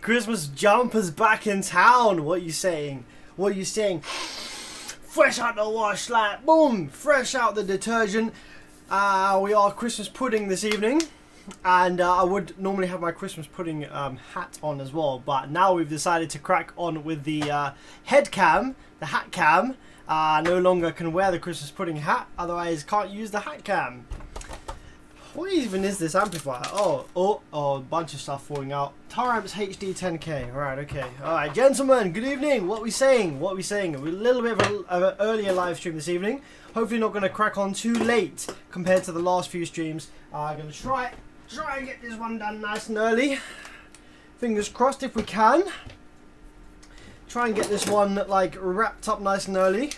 Christmas jumper's back in town. What are you saying? What are you saying? Fresh out the wash, like boom, fresh out the detergent. We are Christmas pudding this evening, and I would normally have my Christmas pudding hat on as well, but now we've decided to crack on with the head cam, the hat cam. No longer can wear the Christmas pudding hat, otherwise can't use the hat cam. What even is this amplifier? Oh, a bunch of stuff falling out. Taramps HD 10K. Right, okay. Alright, gentlemen, good evening. What are we saying? What are we saying? We're a little bit of an earlier live stream this evening. Hopefully not going to crack on too late compared to the last few streams. I'm going to try and get this one done nice and early. Fingers crossed if we can. Try and get this one like wrapped up nice and early.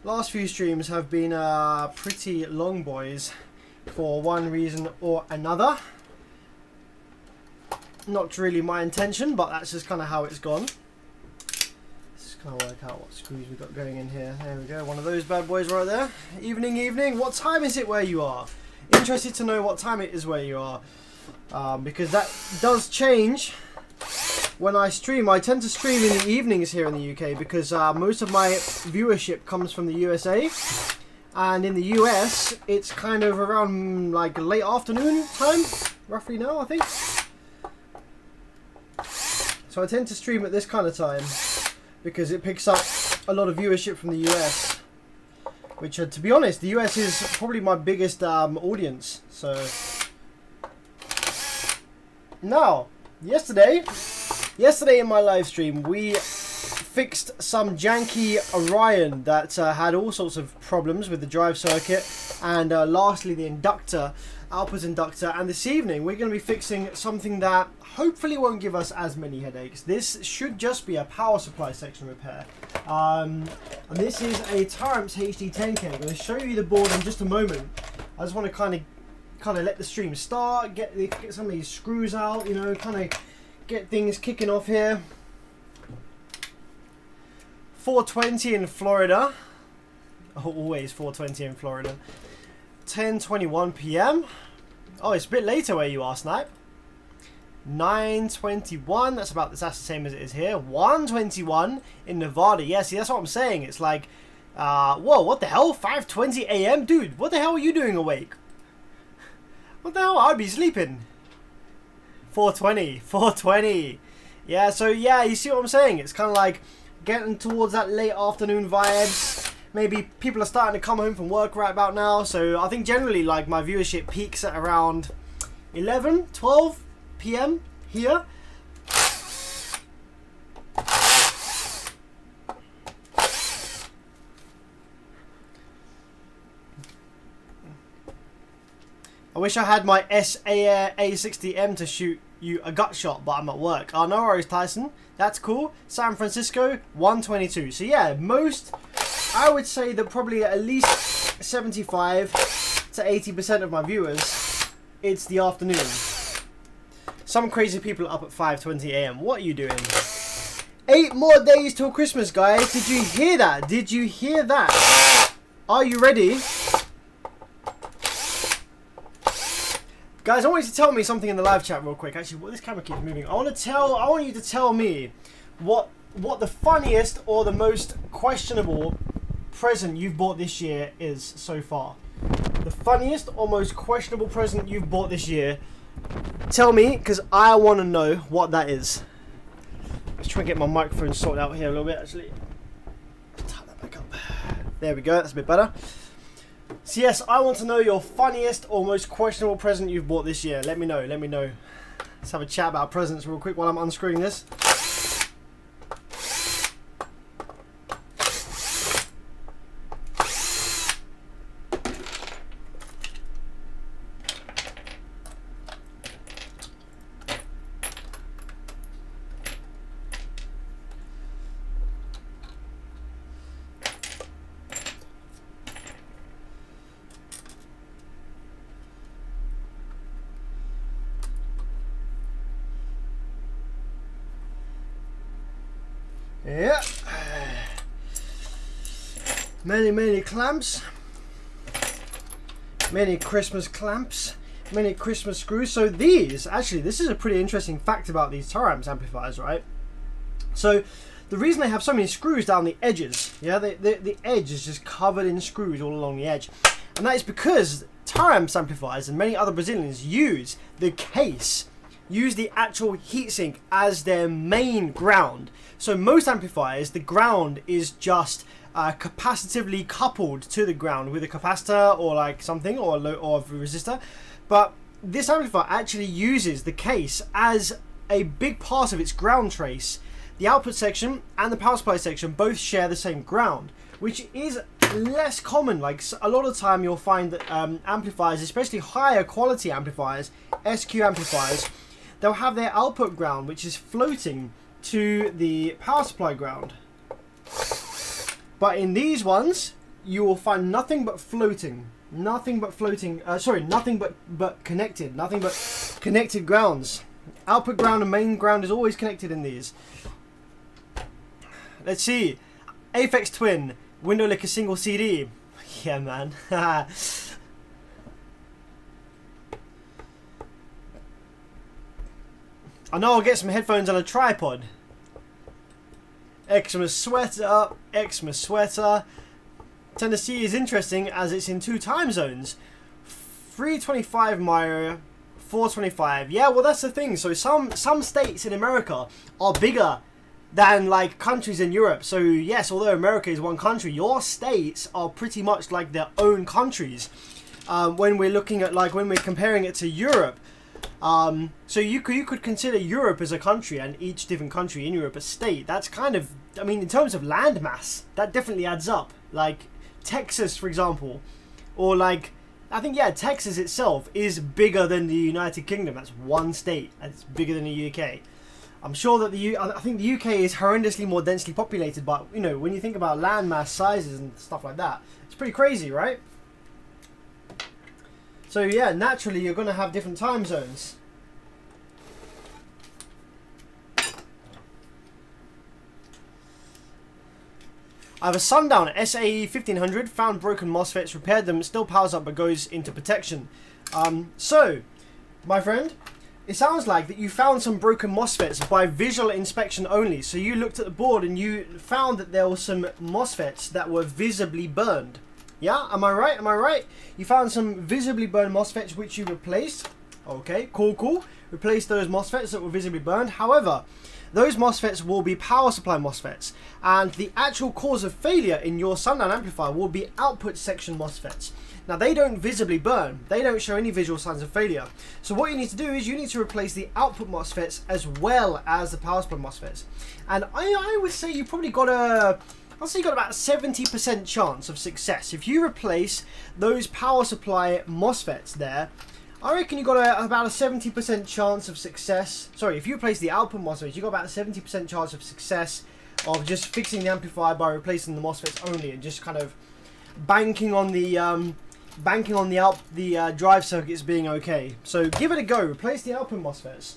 Last few streams have been pretty long, boys, for one reason or another. Not really my intention, but that's just kind of how it's gone. Let's just kind of work out what screws we've got going in here. There we go, one of those bad boys right there. Evening. What time is it where you are? Interested to know what time it is where you are, because that does change when I stream. I tend to stream in the evenings here in the UK because most of my viewership comes from the USA. And in the US, it's kind of around like late afternoon time, roughly now, I think. So I tend to stream at this kind of time because it picks up a lot of viewership from the US. Which, to be honest, the US is probably my biggest audience. So now, yesterday in my live stream, we fixed some janky Orion that had all sorts of problems with the drive circuit, and lastly the inductor, output inductor. And this evening we're going to be fixing something that hopefully won't give us as many headaches. This should just be a power supply section repair, and this is a Taramps HD 10K. I'm going to show you the board in just a moment. I just want to kind of let the stream start, get some of these screws out, you know, kind of get things kicking off here. 4:20 in Florida. Always 4:20 in Florida. 10:21 p.m. Oh, it's a bit later where you are, Snipe. 9:21. That's the same as it is here. 1:21 in Nevada. Yeah, see, that's what I'm saying. It's like, whoa, what the hell? 5:20 a.m. Dude, what the hell are you doing awake? What the hell? I'd be sleeping. 4:20. Yeah, so yeah, you see what I'm saying? It's kind of like getting towards that late afternoon vibes. Maybe people are starting to come home from work right about now. So I think generally like my viewership peaks at around 11, 12 p.m. here. I wish I had my A60M to shoot you a gut shot, but I'm at work. Oh, no worries, Tyson. That's cool. San Francisco, 1:22. So yeah, I would say that probably at least 75 to 80% of my viewers, it's the afternoon. Some crazy people are up at 5:20 a.m. What are you doing? 8 more days till Christmas, guys. Did you hear that? Did you hear that? Are you ready? Guys, I want you to tell me something in the live chat real quick. Actually, this camera keeps moving. I want you to tell me what the funniest or the most questionable present you've bought this year is so far. The funniest or most questionable present you've bought this year. Tell me, because I want to know what that is. Let's try and get my microphone sorted out here a little bit, actually. Tighten that back up. There we go, that's a bit better. So yes, I want to know your funniest or most questionable present you've bought this year. Let me know. Let's have a chat about presents real quick while I'm unscrewing this. Yeah, many clamps, many Christmas clamps, many Christmas screws. So these, actually, this is a pretty interesting fact about these Taramps amplifiers, right? So the reason they have so many screws down the edges, yeah, the edge is just covered in screws all along the edge. And that is because Taramps amplifiers and many other Brazilians use the case, use the actual heatsink as their main ground. So most amplifiers, the ground is just capacitively coupled to the ground with a capacitor or like something, or a resistor. But this amplifier actually uses the case as a big part of its ground trace. The output section and the power supply section both share the same ground, which is less common. Like a lot of the time you'll find that amplifiers, especially higher quality amplifiers, SQ amplifiers, they'll have their output ground which is floating to the power supply ground. But in these ones, you will find nothing but floating. Nothing but floating, nothing but connected grounds. Output ground and main ground is always connected in these. Let's see. Aphex Twin, window lick a single CD. Yeah, man. I know I'll get some headphones and a tripod. Xmas sweater, Xmas sweater. Tennessee is interesting as it's in 2 time zones. 325 my area, 425. Yeah, well that's the thing. So some states in America are bigger than like countries in Europe. So yes, although America is one country, your states are pretty much like their own countries. When we're looking at when we're comparing it to Europe. So you could consider Europe as a country and each different country in Europe a state. That's kind of, I mean, in terms of land mass, that definitely adds up. Like Texas, for example, or like, I think, yeah, Texas itself is bigger than the United Kingdom. That's one state, and it's bigger than the UK. I'm sure that I think the UK is horrendously more densely populated, but you know, when you think about land mass sizes and stuff like that, it's pretty crazy, right? So yeah, naturally you're going to have different time zones. I have a Sundown SAE 1500, found broken MOSFETs, repaired them, still powers up but goes into protection. So, my friend, it sounds like that you found some broken MOSFETs by visual inspection only. So you looked at the board and you found that there were some MOSFETs that were visibly burned. Yeah, am I right? Am I right? You found some visibly burned MOSFETs which you replaced. Okay, cool. Replaced those MOSFETs that were visibly burned. However, those MOSFETs will be power supply MOSFETs, and the actual cause of failure in your Sundown amplifier will be output section MOSFETs. Now, they don't visibly burn. They don't show any visual signs of failure. So what you need to do is you need to replace the output MOSFETs as well as the power supply MOSFETs. And I would say you probably got about a 70% chance of success. If you replace those power supply MOSFETs there, I reckon you got about a 70% chance of success. Sorry, if you replace the output MOSFETs, you got about a 70% chance of success of just fixing the amplifier by replacing the MOSFETs only, and just kind of banking on the drive circuits being okay. So give it a go. Replace the output MOSFETs.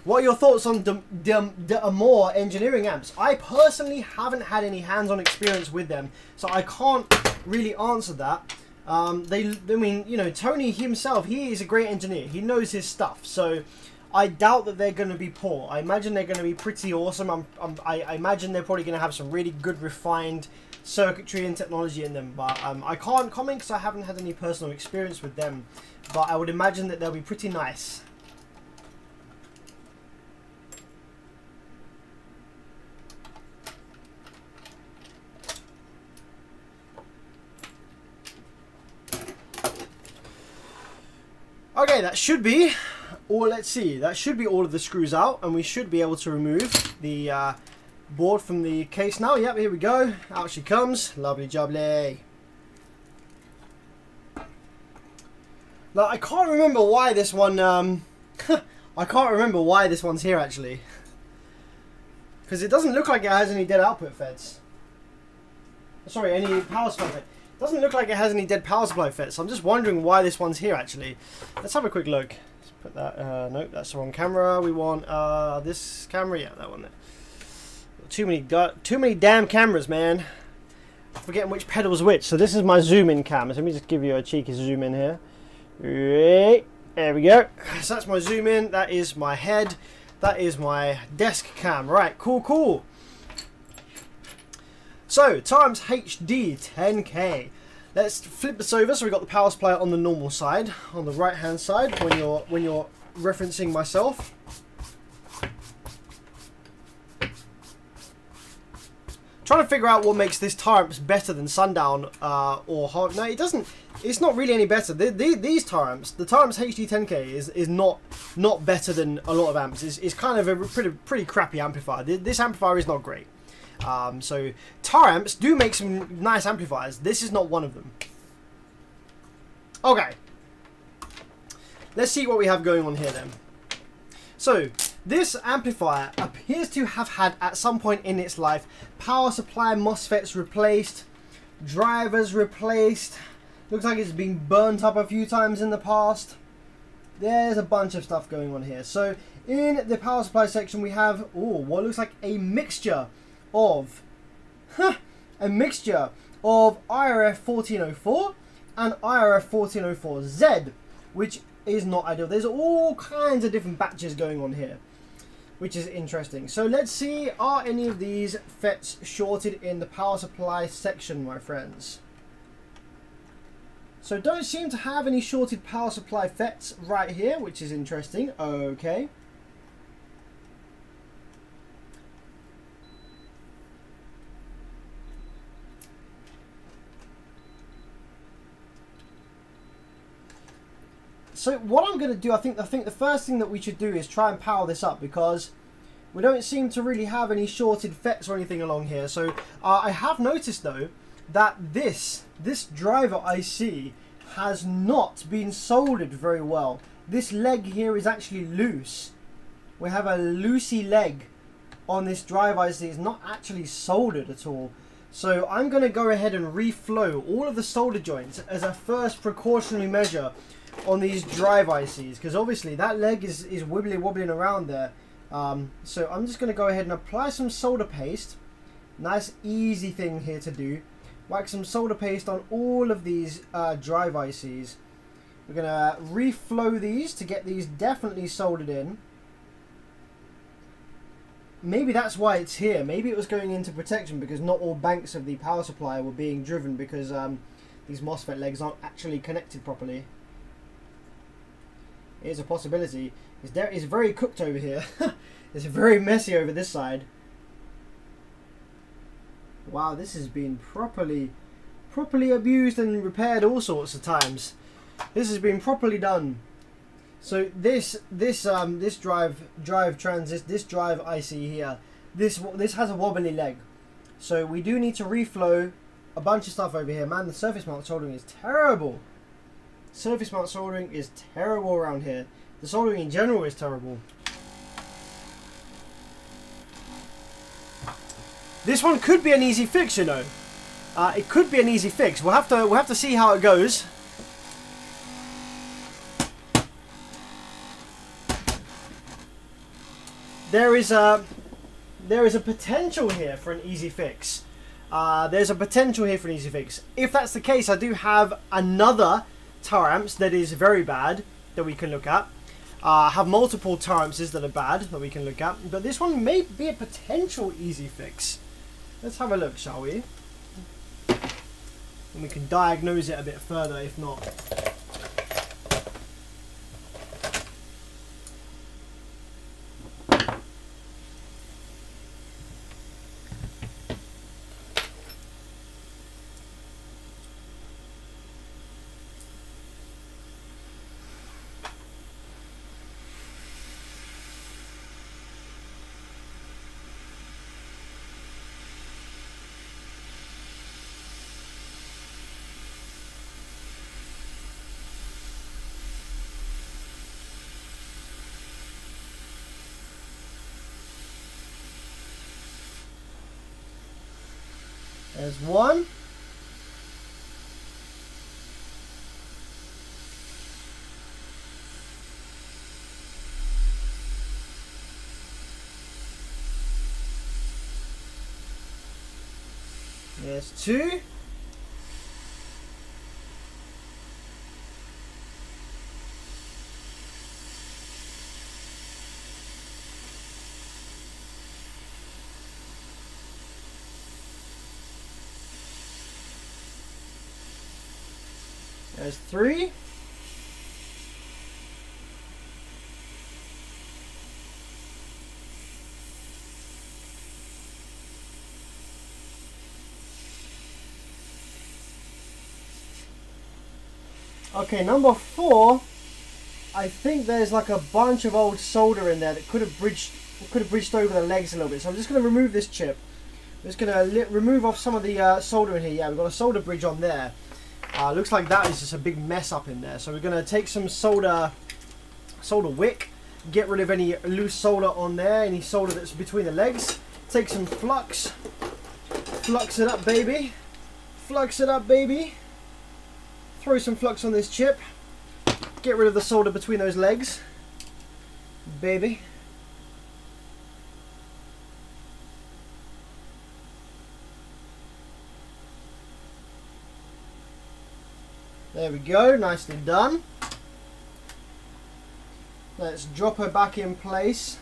What are your thoughts on the Amor engineering amps? I personally haven't had any hands-on experience with them, so I can't really answer that. I mean, you know, Tony himself, he is a great engineer. He knows his stuff, so I doubt that they're going to be poor. I imagine they're going to be pretty awesome. I imagine they're probably going to have some really good refined circuitry and technology in them, but I can't comment because I haven't had any personal experience with them, but I would imagine that they'll be pretty nice. Okay, that should be all. Let's see, that should be all of the screws out, and we should be able to remove the board from the case now. Yep, here we go. Out she comes. Lovely jubbly. Now, I can't remember why this one I can't remember why this one's here actually, because it doesn't look like it has any dead output feds. Sorry, any power supply fed. Doesn't look like it has any dead power supply feds, so I'm just wondering why this one's here actually. Let's have a quick look. Let's Put that, nope, that's the wrong camera. We want this camera, yeah, that one there. Too many damn cameras, man. Forgetting which pedal's which. So this is my zoom in cam. So let me just give you a cheeky zoom in here. There we go. So that's my zoom in. That is my head. That is my desk cam. Right, cool. So Taramps HD 10K. Let's flip this over. So we got the power supply on the normal side, on the right hand side when you're referencing myself. Trying to figure out what makes this Taramps better than Sundown or Hard. No, it doesn't. It's not really any better. These Taramps, the Taramps HD 10K is not better than a lot of amps. It's kind of a pretty crappy amplifier. This amplifier is not great. So Taramps do make some nice amplifiers. This is not one of them. Okay. Let's see what we have going on here then. So this amplifier appears to have had at some point in its life power supply MOSFETs replaced, drivers replaced. Looks like it's been burnt up a few times in the past. There's a bunch of stuff going on here. So in the power supply section we have what looks like a mixture of IRF 1404 and IRF 1404Z, which is not ideal. There's all kinds of different batches going on here, which is interesting. So let's see, are any of these FETs shorted in the power supply section, my friends? So don't seem to have any shorted power supply FETs right here, which is interesting. Okay. So what I'm going to do, I think the first thing that we should do is try and power this up, because we don't seem to really have any shorted FETs or anything along here. So I have noticed though that this driver IC has not been soldered very well. This leg here is actually loose. We have a loosey leg on this drive IC. It's not actually soldered at all. So I'm going to go ahead and reflow all of the solder joints as a first precautionary measure on these drive ICs, because obviously that leg is wobbling around there. So I'm just going to go ahead and apply some solder paste. Nice easy thing here to do. Whack some solder paste on all of these drive ICs. We're going to reflow these to get these definitely soldered in. Maybe that's why it's here. Maybe it was going into protection because not all banks of the power supply were being driven because these MOSFET legs aren't actually connected properly. Here's a possibility. It's very cooked over here. It's very messy over this side. Wow, this has been properly abused and repaired all sorts of times. This has been properly done. So this drive IC here, this has a wobbly leg. So we do need to reflow a bunch of stuff over here. Man, the surface mount soldering is terrible. Surface mount soldering is terrible around here. The soldering in general is terrible. This one could be an easy fix, you know. It could be an easy fix. We'll have to see how it goes. There is a potential here for an easy fix. There's a potential here for an easy fix. If that's the case, I do have another Taramps that is very bad that we can look at. Have multiple Tarampses that are bad that we can look at, but this one may be a potential easy fix. Let's have a look, shall we? And we can diagnose it a bit further if not. There's one. There's 2. There's 3. Okay, number 4. I think there's like a bunch of old solder in there that could have bridged over the legs a little bit. So I'm just going to remove this chip. I'm just going to remove off some of the solder in here. Yeah, we've got a solder bridge on there. Looks like that is just a big mess up in there. So we're going to take some solder wick, get rid of any loose solder on there, any solder that's between the legs. Take some flux it up, baby. Flux it up, baby. Throw some flux on this chip. Get rid of the solder between those legs, baby. There we go, nicely done. Let's drop her back in place.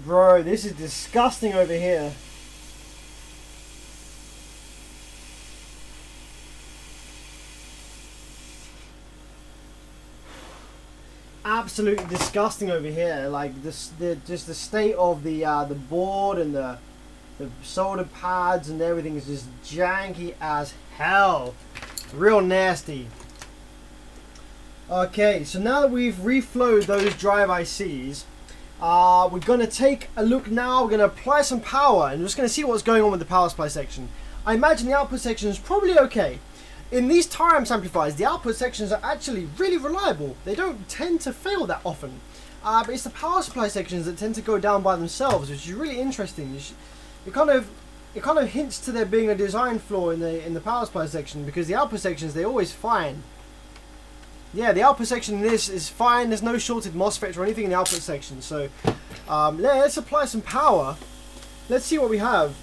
Bro, this is disgusting over here. Absolutely disgusting over here. Like just the state of the board and the solder pads and everything is just janky as hell. Real nasty. Okay, so now that we've reflowed those drive ICs, we're going to take a look now. We're going to apply some power and we're just going to see what's going on with the power supply section. I imagine the output section is probably okay. In these Taramps amplifiers, the output sections are actually really reliable. They don't tend to fail that often. But it's the power supply sections that tend to go down by themselves, which is really interesting. It kind of hints to there being a design flaw in the power supply section, because the output sections, they're always fine. Yeah, the output section in this is fine. There's no shorted MOSFETs or anything in the output section. So let's apply some power. Let's see what we have.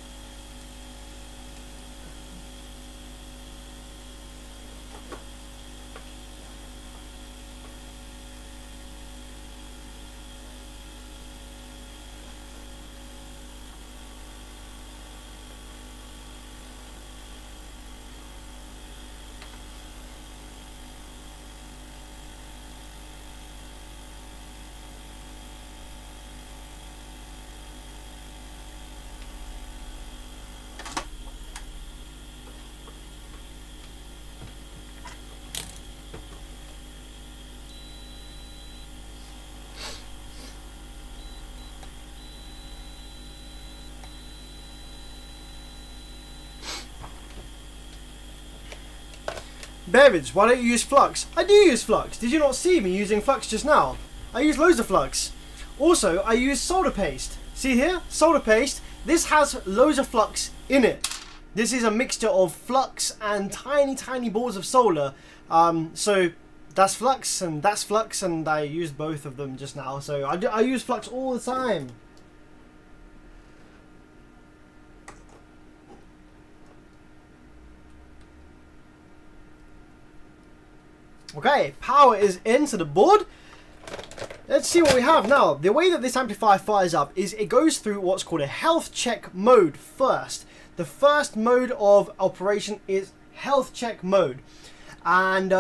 Beverage, why don't you use flux? I do use flux. Did you not see me using flux just now? I use loads of flux. Also, I use solder paste. See here? Solder paste. This has loads of flux in it. This is a mixture of flux and tiny balls of solder. So that's flux and I used both of them just now. So I use flux all the time. Okay, power is into the board. Let's see what we have now. The way that this amplifier fires up is it goes through what's called a health check mode first. The first mode of operation is health check mode. And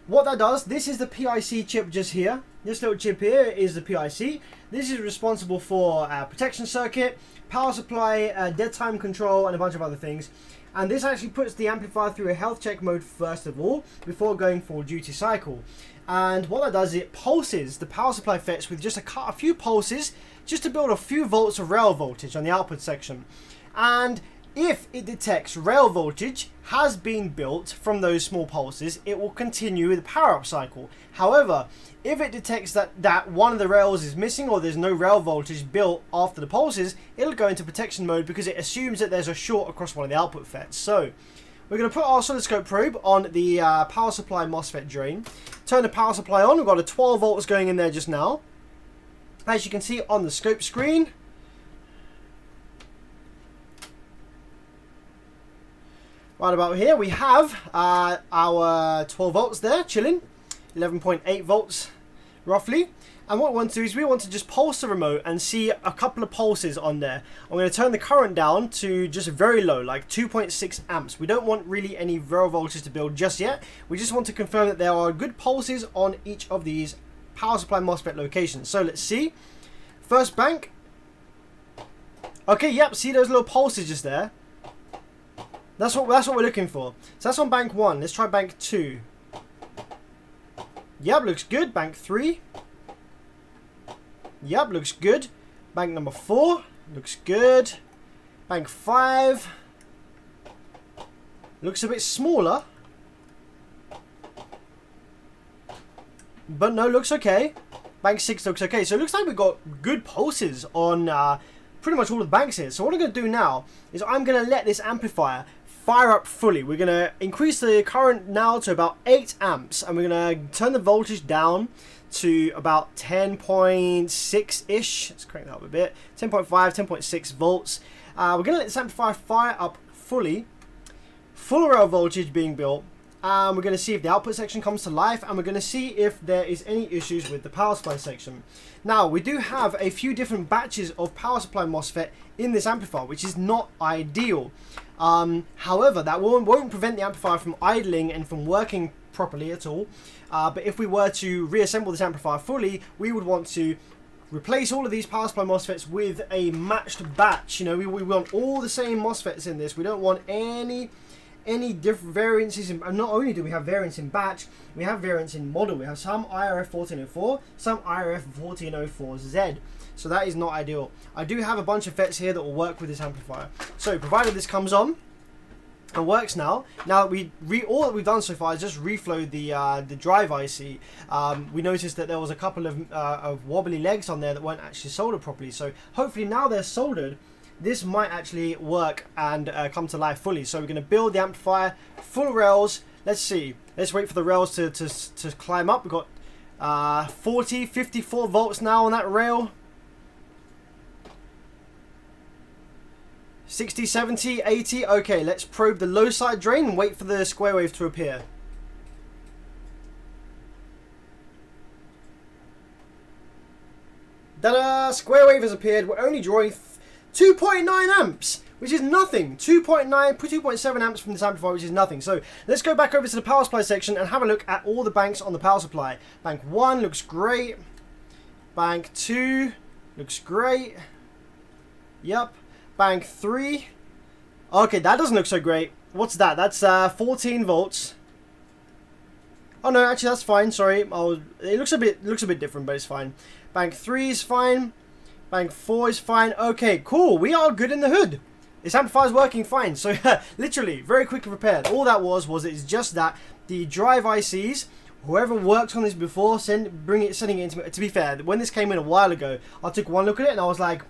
what that does, this is the PIC chip just here. This little chip here is the PIC. This is responsible for protection circuit, power supply, dead time control, and a bunch of other things. And this actually puts the amplifier through a health check mode first of all, before going full duty cycle. And what that does is it pulses the power supply FETs with just a few pulses, just to build a few volts of rail voltage on the output section. And if it detects rail voltage has been built from those small pulses, it will continue the power up cycle. However, if it detects that one of the rails is missing or there's no rail voltage built after the pulses, it'll go into protection mode because it assumes that there's a short across one of the output FETs. So we're going to put our oscilloscope probe on the power supply MOSFET drain. Turn the power supply on. We've got a 12 volts going in there just now. As you can see on the scope screen, right about here we have our 12 volts there chilling, 11.8 volts roughly. And what we want to do is we want to just pulse the remote and see a couple of pulses on there. I'm going to turn the current down to just very low, like 2.6 amps. We don't want really any rail voltage to build just yet. We just want to confirm that there are good pulses on each of these power supply MOSFET locations. So let's see. First bank. Okay, yep, see those little pulses just there. That's what we're looking for. So that's on bank 1. Let's try bank 2. Yep, looks good. Bank 3. Yep, looks good. Bank number 4. Looks good. Bank 5. Looks a bit smaller. But no, looks okay. Bank 6 looks okay. So it looks like we've got good pulses on pretty much all of the banks here. So what I'm going to do now is I'm going to let this amplifier fire up fully. We're going to increase the current now to about 8 amps. And we're going to turn the voltage down to about 10.6-ish. Let's crank that up a bit. 10.5, 10.6 volts. We're going to let this amplifier fire up fully. Full rail voltage being built. We're going to see if the output section comes to life, and we're going to see if there is any issues with the power supply section. Now, we do have a few different batches of power supply MOSFET in this amplifier, which is not ideal. However, that won't prevent the amplifier from idling and from working properly at all. But if we were to reassemble this amplifier fully, we would want to replace all of these power supply MOSFETs with a matched batch. You know, we want all the same MOSFETs in this. We don't want any different variances in, and not only do we have variants in batch, we have variants in model. We have some IRF 1404, some IRF 1404Z. So that is not ideal. I do have a bunch of FETs here that will work with this amplifier. So provided this comes on and works now that all that we've done so far is just reflow the drive IC. We noticed that there was a couple of wobbly legs on there that weren't actually soldered properly. So hopefully now they're soldered, this might actually work and come to life fully. So we're going to build the amplifier, full rails. Let's see. Let's wait for the rails to climb up. We've got 40, 54 volts now on that rail. 60, 70, 80. Okay, let's probe the low side drain and wait for the square wave to appear. Ta-da! Square wave has appeared. We're only drawing 2.9 amps, which is nothing. 2.7 amps from this amplifier, which is nothing. So let's go back over to the power supply section and have a look at all the banks on the power supply. Bank 1 looks great. Bank 2 looks great. Yep. Bank 3. Okay, that doesn't look so great. What's that? That's 14 volts. Oh no, actually that's fine. Sorry, it looks a bit different, but it's fine. Bank 3 is fine. Bank 4 is fine. Okay, cool. We are good in the hood. This amplifier is working fine. So literally, very quickly repaired. All that was it's just that the drive ICs, whoever worked on this before, sending it into me. To be fair, when this came in a while ago, I took one look at it and I was like,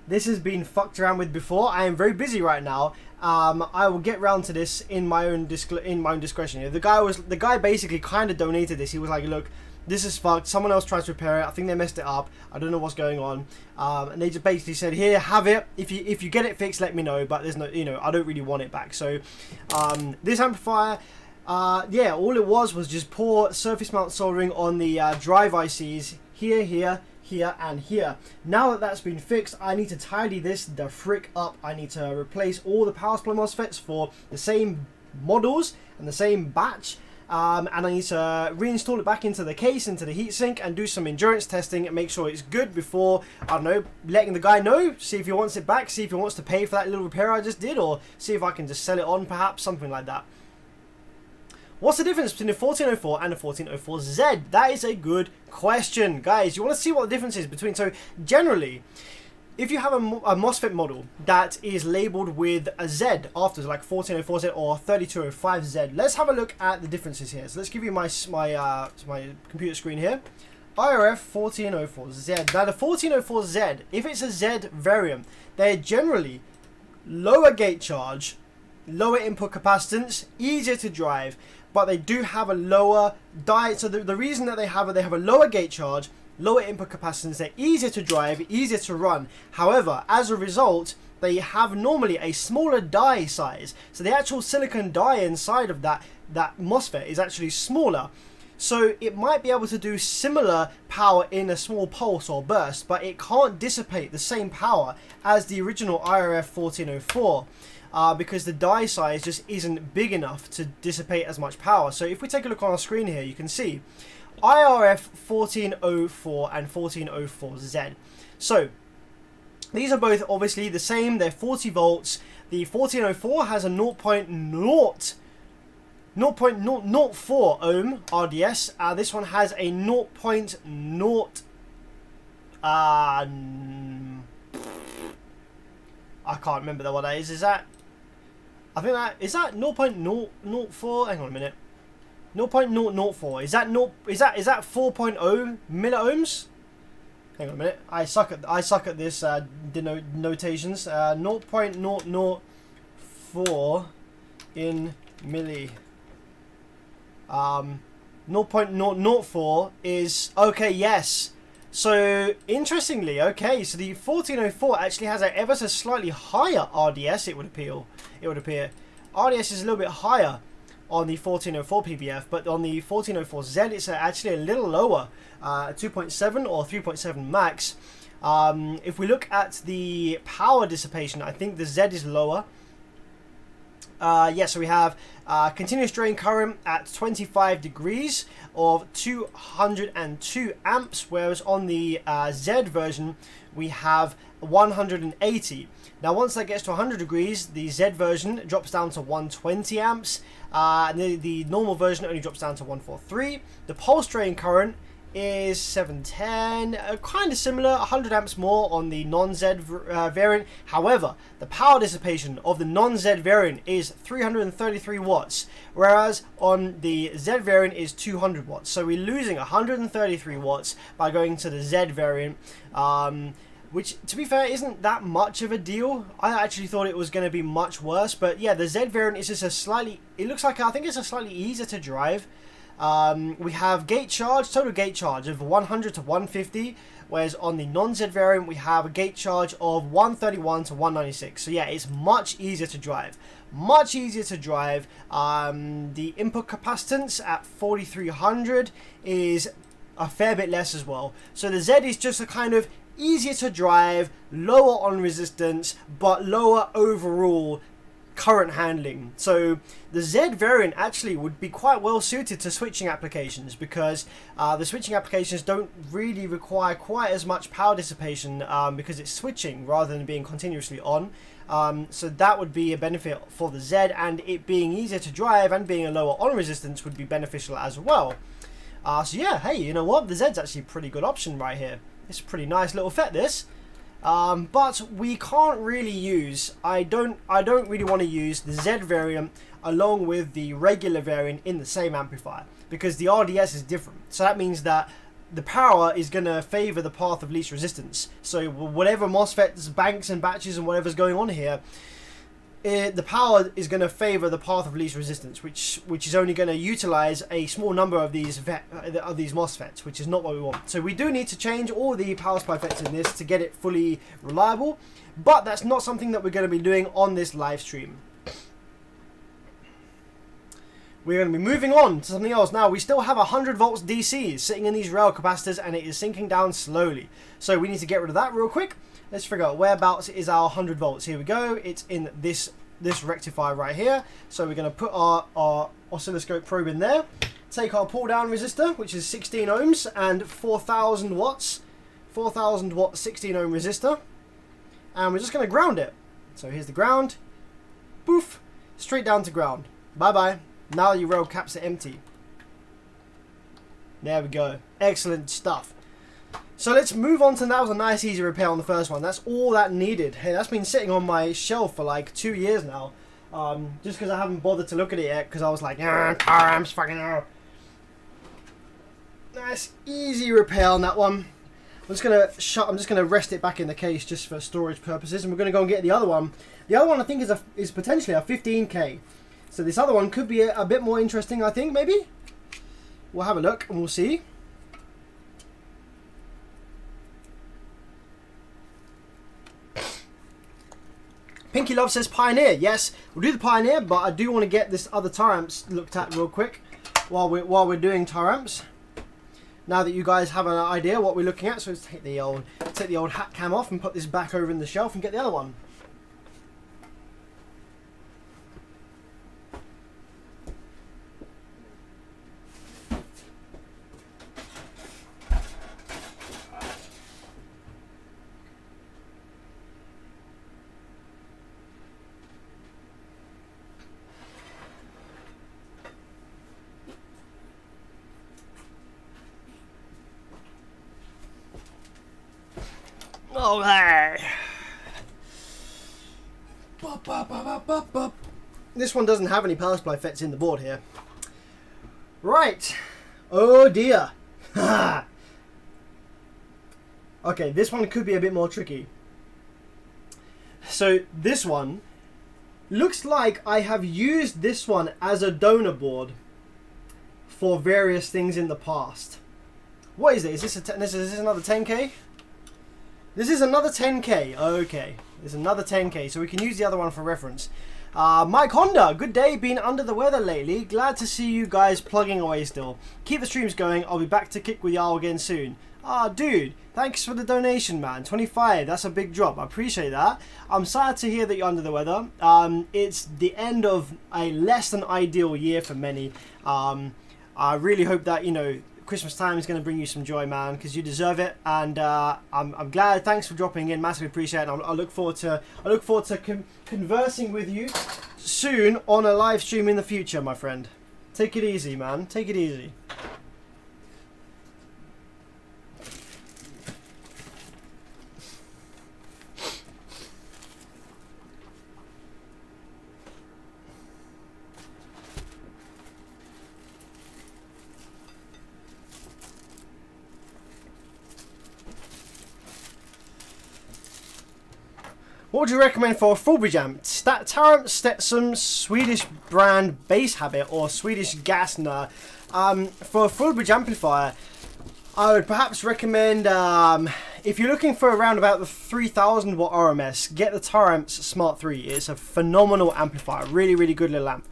this has been fucked around with before. I am very busy right now. I will get round to this in my own discretion. The guy basically kind of donated this. He was like, look, this is fucked. Someone else tried to repair it. I think they messed it up. I don't know what's going on. And they just basically said, here, have it. If you get it fixed, let me know. But there's no, I don't really want it back. So this amplifier, yeah, all it was just poor surface mount soldering on the drive ICs here, and here. Now that that's been fixed, I need to tidy this the frick up. I need to replace all the power supply MOSFETs for the same models and the same batch, and I need to reinstall it back into the case, into the heatsink, and do some endurance testing and make sure it's good before, I don't know, letting the guy know, see if he wants it back, see if he wants to pay for that little repair I just did, or see if I can just sell it on perhaps, something like that. What's the difference between the 1404 and the 1404Z? That is a good question, guys. You want to see what the difference is between, so generally, if you have a MOSFET model that is labeled with a Z after, like 1404Z or 3205Z, let's have a look at the differences here. So let's give you my computer screen here. IRF 1404Z. Now the 1404Z, if it's a Z variant, they're generally lower gate charge, lower input capacitance, easier to drive, but they do have a lower diode. So the reason that they have a lower gate charge, lower input capacitance, they're easier to drive, easier to run. However, as a result, they have normally a smaller die size. So the actual silicon die inside of that MOSFET is actually smaller. So it might be able to do similar power in a small pulse or burst, but it can't dissipate the same power as the original IRF 1404. Because the die size just isn't big enough to dissipate as much power. So if we take a look on our screen here, you can see IRF 1404 and 1404Z. So these are both obviously the same. They're 40 volts. The 1404 has a 0.004 ohm RDS. This one has a 0.0 I can't remember what that is. Is that? I think that is that 0.004. Hang on a minute. 0.004. Is that 4.0 milliohms? Hang on a minute. I suck at this notations. 0.004 in milli. 0.004 is okay. Yes. So interestingly, okay, so the 1404 actually has a ever so slightly higher RDS. It would appear. RDS is a little bit higher on the 1404 PBF, but on the 1404Z it's actually a little lower, 2.7 or 3.7 max. If we look at the power dissipation, I think the Z is lower. So we have continuous drain current at 25 degrees of 202 amps, whereas on the Z version we have 180. Now once that gets to 100 degrees, the Z version drops down to 120 amps, and the normal version only drops down to 143. The pulse drain current is 710, kind of similar, 100 amps more on the non-Z variant. However, the power dissipation of the non-Z variant is 333 watts, whereas on the Z variant is 200 watts. So we're losing 133 watts by going to the Z variant, which, to be fair, isn't that much of a deal. I actually thought it was going to be much worse, but yeah, the Z variant is just a slightly, it looks like, I think it's a slightly easier to drive. We have gate charge, total gate charge of 100 to 150, whereas on the non-Z variant we have a gate charge of 131 to 196. So yeah, it's much easier to drive. Much easier to drive. The input capacitance at 4300 is a fair bit less as well. So the Z is just a kind of easier to drive, lower on resistance, but lower overall current handling. So the Z variant actually would be quite well suited to switching applications, because the switching applications don't really require quite as much power dissipation, because it's switching rather than being continuously on. So that would be a benefit for the Z, and it being easier to drive and being a lower on resistance would be beneficial as well. So yeah, hey, you know what? The Z's actually a pretty good option right here. It's a pretty nice little FET, this. But we can't really use, I don't really want to use the Z variant along with the regular variant in the same amplifier, because the RDS is different. So that means that the power is going to favor the path of least resistance. So whatever MOSFETs, banks and batches and whatever's going on here, the power is going to favor the path of least resistance, which is only going to utilize a small number of these MOSFETs, which is not what we want. So we do need to change all the power supply FETs in this to get it fully reliable, but that's not something that we're going to be doing on this live stream. We're going to be moving on to something else now. We still have 100 volts DC sitting in these rail capacitors, and it is sinking down slowly. So we need to get rid of that real quick. Let's figure out whereabouts is our 100 volts. Here we go. It's in this this rectifier right here. So we're going to put our oscilloscope probe in there, take our pull down resistor, which is 16 ohms and 4,000 watts, 4,000 watt 16 ohm resistor, and we're just going to ground it. So here's the ground, poof, straight down to ground. Bye bye. Now your rail caps are empty. There we go. Excellent stuff. So let's move on to, that was a nice easy repair on the first one. That's all that needed. Hey, that's been sitting on my shelf for like 2 years now. Just because I haven't bothered to look at it yet, because I was like, Taramps, fucking hell. Nice easy repair on that one. I'm just gonna rest it back in the case just for storage purposes, and we're gonna go and get the other one. The other one I think is potentially a 15K. So this other one could be a bit more interesting, I think, maybe. We'll have a look and we'll see. Pinky Love says Pioneer. Yes, we'll do the Pioneer, but I do want to get this other Taramps looked at real quick while we're doing Taramps. Now that you guys have an idea what we're looking at, so let's take the old hat cam off and put this back over in the shelf and get the other one. Oh, hey. This one doesn't have any power supply FETs in the board here. Right. Oh dear. Okay, this one could be a bit more tricky. So this one looks like I have used this one as a donor board for various things in the past. What is it? Is this another 10K? This is another 10K. Okay, there's another 10K, so we can use the other one for reference. Mike Honda, good day. Been under the weather lately. Glad to see you guys plugging away still. Keep the streams going. I'll be back to kick with y'all again soon. Ah, dude, thanks for the donation, man. 25, that's a big drop. I appreciate that. I'm sad to hear that you're under the weather. It's the end of a less than ideal year for many. I really hope that, you know, Christmas time is going to bring you some joy, man, because you deserve it. And I'm glad. Thanks for dropping in. Massively appreciate it. And I look forward to conversing with you soon on a live stream in the future, my friend. Take it easy, man. Take it easy. What would you recommend for a full bridge amp? Taramps, Stetson, Swedish brand Bass Habit, or Swedish Gassner? For a full bridge amplifier, I would perhaps recommend, if you're looking for around about the 3000 watt RMS, get the Taramps Smart 3. It's a phenomenal amplifier, really, really good little amp.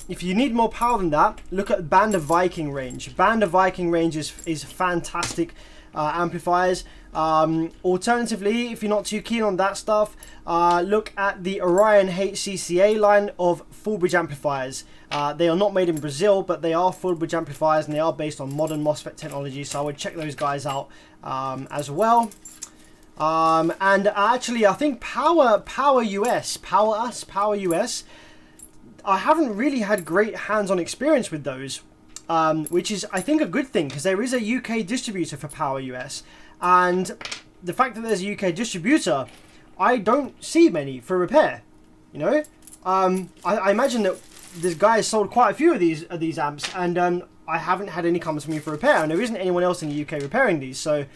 If you need more power than that, look at Band of Viking range. Band of Viking range is fantastic amplifiers. Alternatively, if you're not too keen on that stuff, look at the Orion HCCA line of full bridge amplifiers. They are not made in Brazil, but they are full bridge amplifiers and they are based on modern MOSFET technology, so I would check those guys out as well. And actually, I think Power US, I haven't really had great hands-on experience with those, which is, I think, a good thing, because there is a UK distributor for Power US. And the fact that there's a UK distributor, I don't see many for repair, you know. I imagine that this guy has sold quite a few of these amps, and I haven't had any come to me for repair, and there isn't anyone else in the UK repairing these. So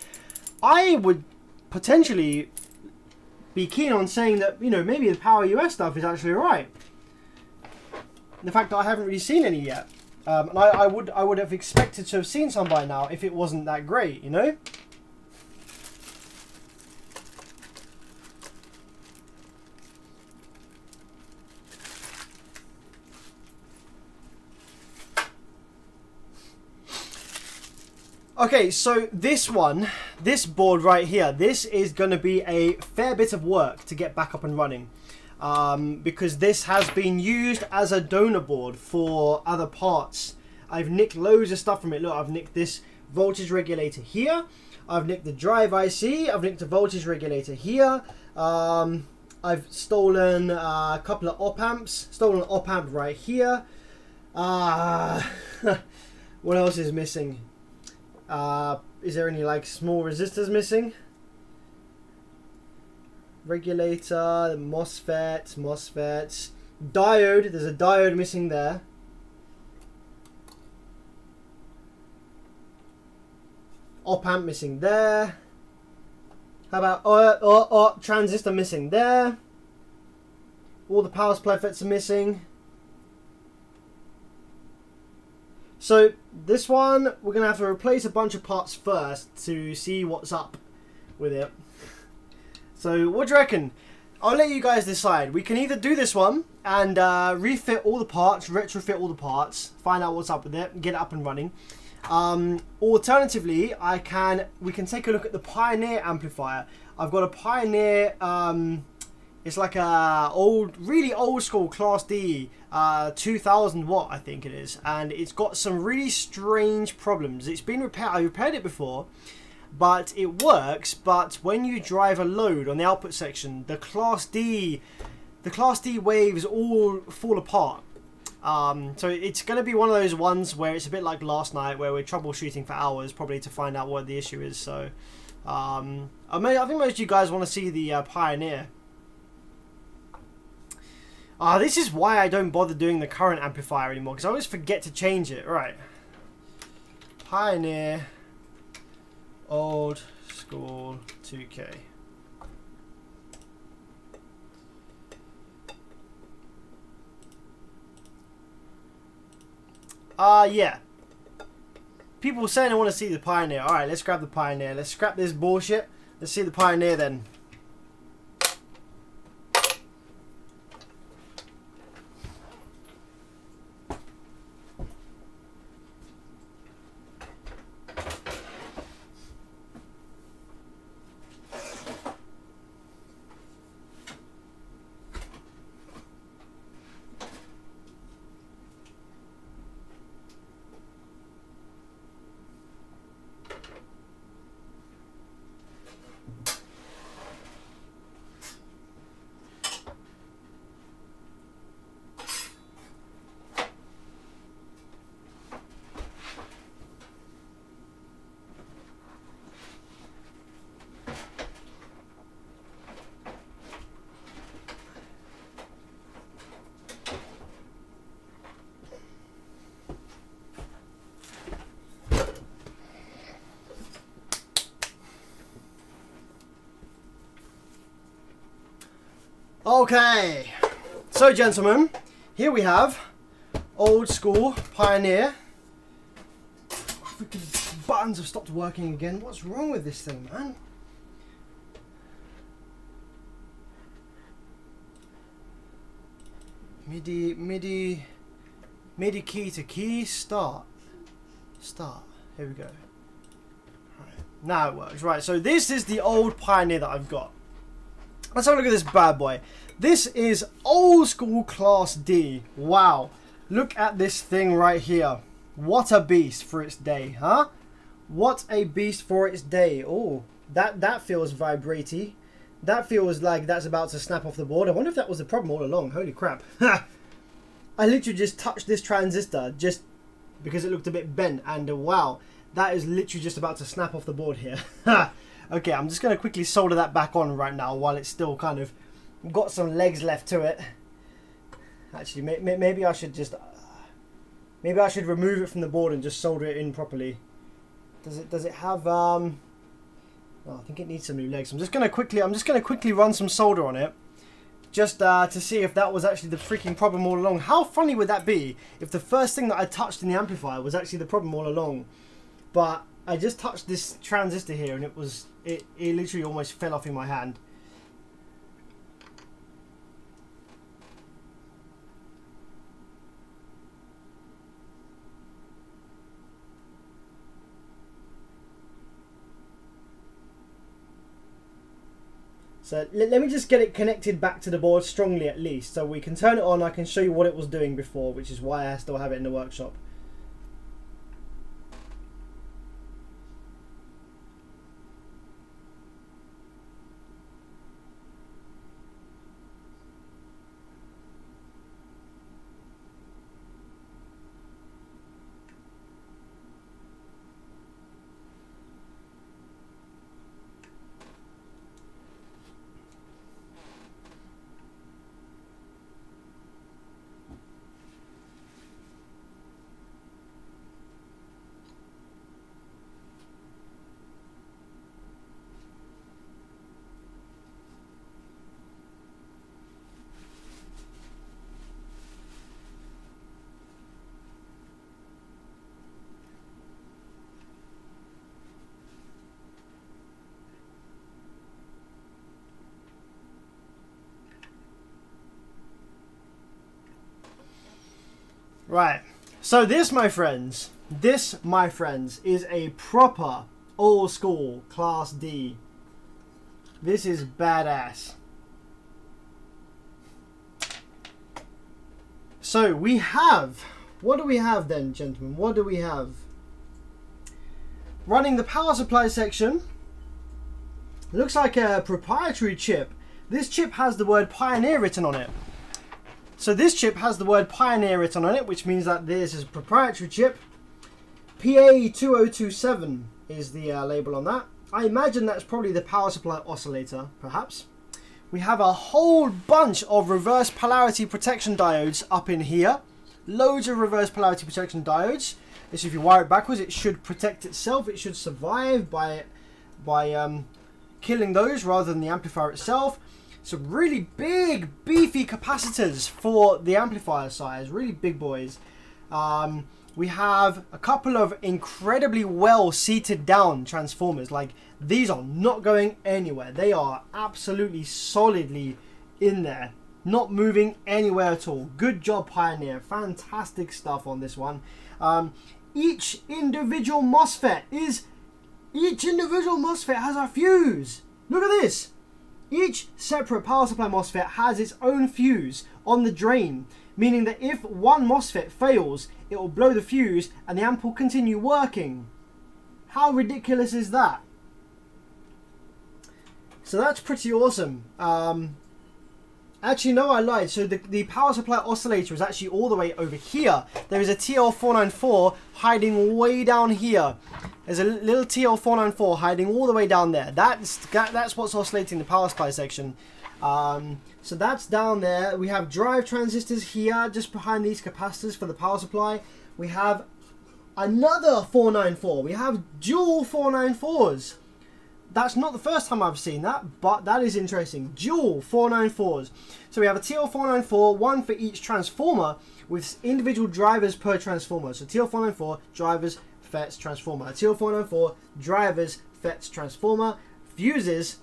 I would potentially be keen on saying that, you know, maybe the Power US stuff is actually alright. The fact that I haven't really seen any yet, and I would have expected to have seen some by now if it wasn't that great, you know. Okay, so this board right here, this is going to be a fair bit of work to get back up and running. because this has been used as a donor board for other parts. I've nicked loads of stuff from it. Look, I've nicked this voltage regulator here. I've nicked the drive IC. I've nicked the voltage regulator here. I've stolen a couple of op amps. Stolen an op amp right here. What else is missing? Is there any like small resistors missing? Regulator, MOSFETs, diode. There's a diode missing there. Op amp missing there. How about transistor missing there. All the power supply FETs are missing. So this one, we're gonna have to replace a bunch of parts first to see what's up with it. So what do you reckon? I'll let you guys decide. We can either do this one and refit all the parts, retrofit all the parts, find out what's up with it, get it up and running. Alternatively, we can take a look at the Pioneer amplifier. I've got a Pioneer. It's like a really old school Class D 2000 watt, I think it is, and it's got some really strange problems. It's been repaired. I repaired it before, but it works. But when you drive a load on the output section, the Class D waves all fall apart. So it's going to be one of those ones where it's a bit like last night, where we're troubleshooting for hours, probably to find out what the issue is. So I think most of you guys want to see the Pioneer. This is why I don't bother doing the current amplifier anymore, because I always forget to change it. Right, Pioneer, old school 2K. Yeah. People saying I want to see the Pioneer. Alright, let's grab the Pioneer. Let's scrap this bullshit. Let's see the Pioneer then. Okay, so gentlemen, here we have old school Pioneer. Freaking buttons have stopped working again. What's wrong with this thing, man? MIDI key to key, start. Here we go. Right, now it works. Right, so this is the old Pioneer that I've got. Let's have a look at this bad boy. This is old school Class D. Wow. Look at this thing right here. What a beast for its day, huh? What a beast for its day. Oh, that feels vibratey. That feels like that's about to snap off the board. I wonder if that was the problem all along. Holy crap. I literally just touched this transistor just because it looked a bit bent. And wow, that is literally just about to snap off the board here. Okay, I'm just going to quickly solder that back on right now while it's still kind of got some legs left to it. Actually, maybe I should just... maybe I should remove it from the board and just solder it in properly. Does it have... Oh, I think it needs some new legs. I'm just going to quickly run some solder on it. Just to see if that was actually the freaking problem all along. How funny would that be if the first thing that I touched in the amplifier was actually the problem all along? But I just touched this transistor here and it literally almost fell off in my hand. So let me just get it connected back to the board strongly at least, so we can turn it on. I can show you what it was doing before, which is why I still have it in the workshop. Right, so this, my friends, is a proper old school Class D. This is badass. So we have, what do we have then, gentlemen? What do we have? Running the power supply section. Looks like a proprietary chip. This chip has the word Pioneer written on it. So this chip has the word Pioneer written on it, which means that this is a proprietary chip. PA2027 is the label on that. I imagine that's probably the power supply oscillator, perhaps. We have a whole bunch of reverse polarity protection diodes up in here. Loads of reverse polarity protection diodes. So if you wire it backwards, it should protect itself. It should survive by killing those rather than the amplifier itself. Some really big, beefy capacitors for the amplifier size, really big boys. We have a couple of incredibly well seated down transformers. Like, these are not going anywhere. They are absolutely solidly in there, not moving anywhere at all. Good job, Pioneer. Fantastic stuff on this one. Each individual MOSFET has a fuse. Look at this. Each separate power supply MOSFET has its own fuse on the drain, meaning that if one MOSFET fails, it will blow the fuse and the amp will continue working. How ridiculous is that? So that's pretty awesome. Actually, no, I lied. So the power supply oscillator is actually all the way over here. There is a TL494 hiding way down here. There's a little TL494 hiding all the way down there. That's what's oscillating the power supply section. So that's down there. We have drive transistors here, just behind these capacitors for the power supply. We have another 494. We have dual 494s. That's not the first time I've seen that, but that is interesting. Dual 494s. So we have a TL494, one for each transformer, with individual drivers per transformer. So TL494, drivers, FETs, transformer. TL494, drivers, FETs, transformer. Fuses.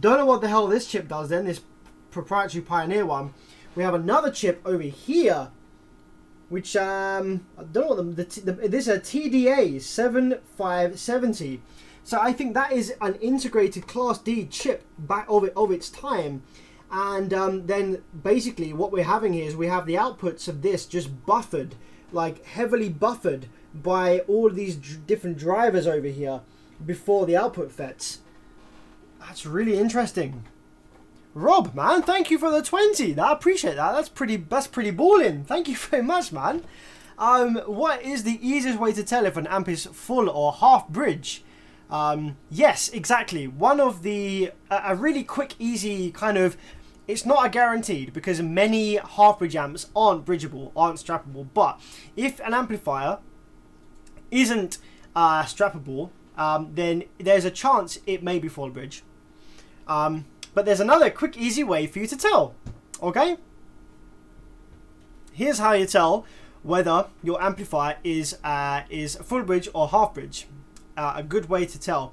Don't know what the hell this chip does then, this proprietary Pioneer one. We have another chip over here, which, I don't know what this is a TDA 7570. So I think that is an integrated Class D chip back of its time. And then basically what we're having here is we have the outputs of this just buffered, like heavily buffered by all of these different drivers over here before the output FETs. That's really interesting. Rob, man, thank you for the 20. I appreciate that. That's pretty balling. Thank you very much, man. What is the easiest way to tell if an amp is full or half bridge? Yes, exactly. One of a really quick, easy kind of, it's not a guaranteed because many half bridge amps aren't bridgeable, aren't strappable. But if an amplifier isn't strappable, then there's a chance it may be full bridge. But there's another quick, easy way for you to tell. Okay? Here's how you tell whether your amplifier is full bridge or half bridge. A good way to tell.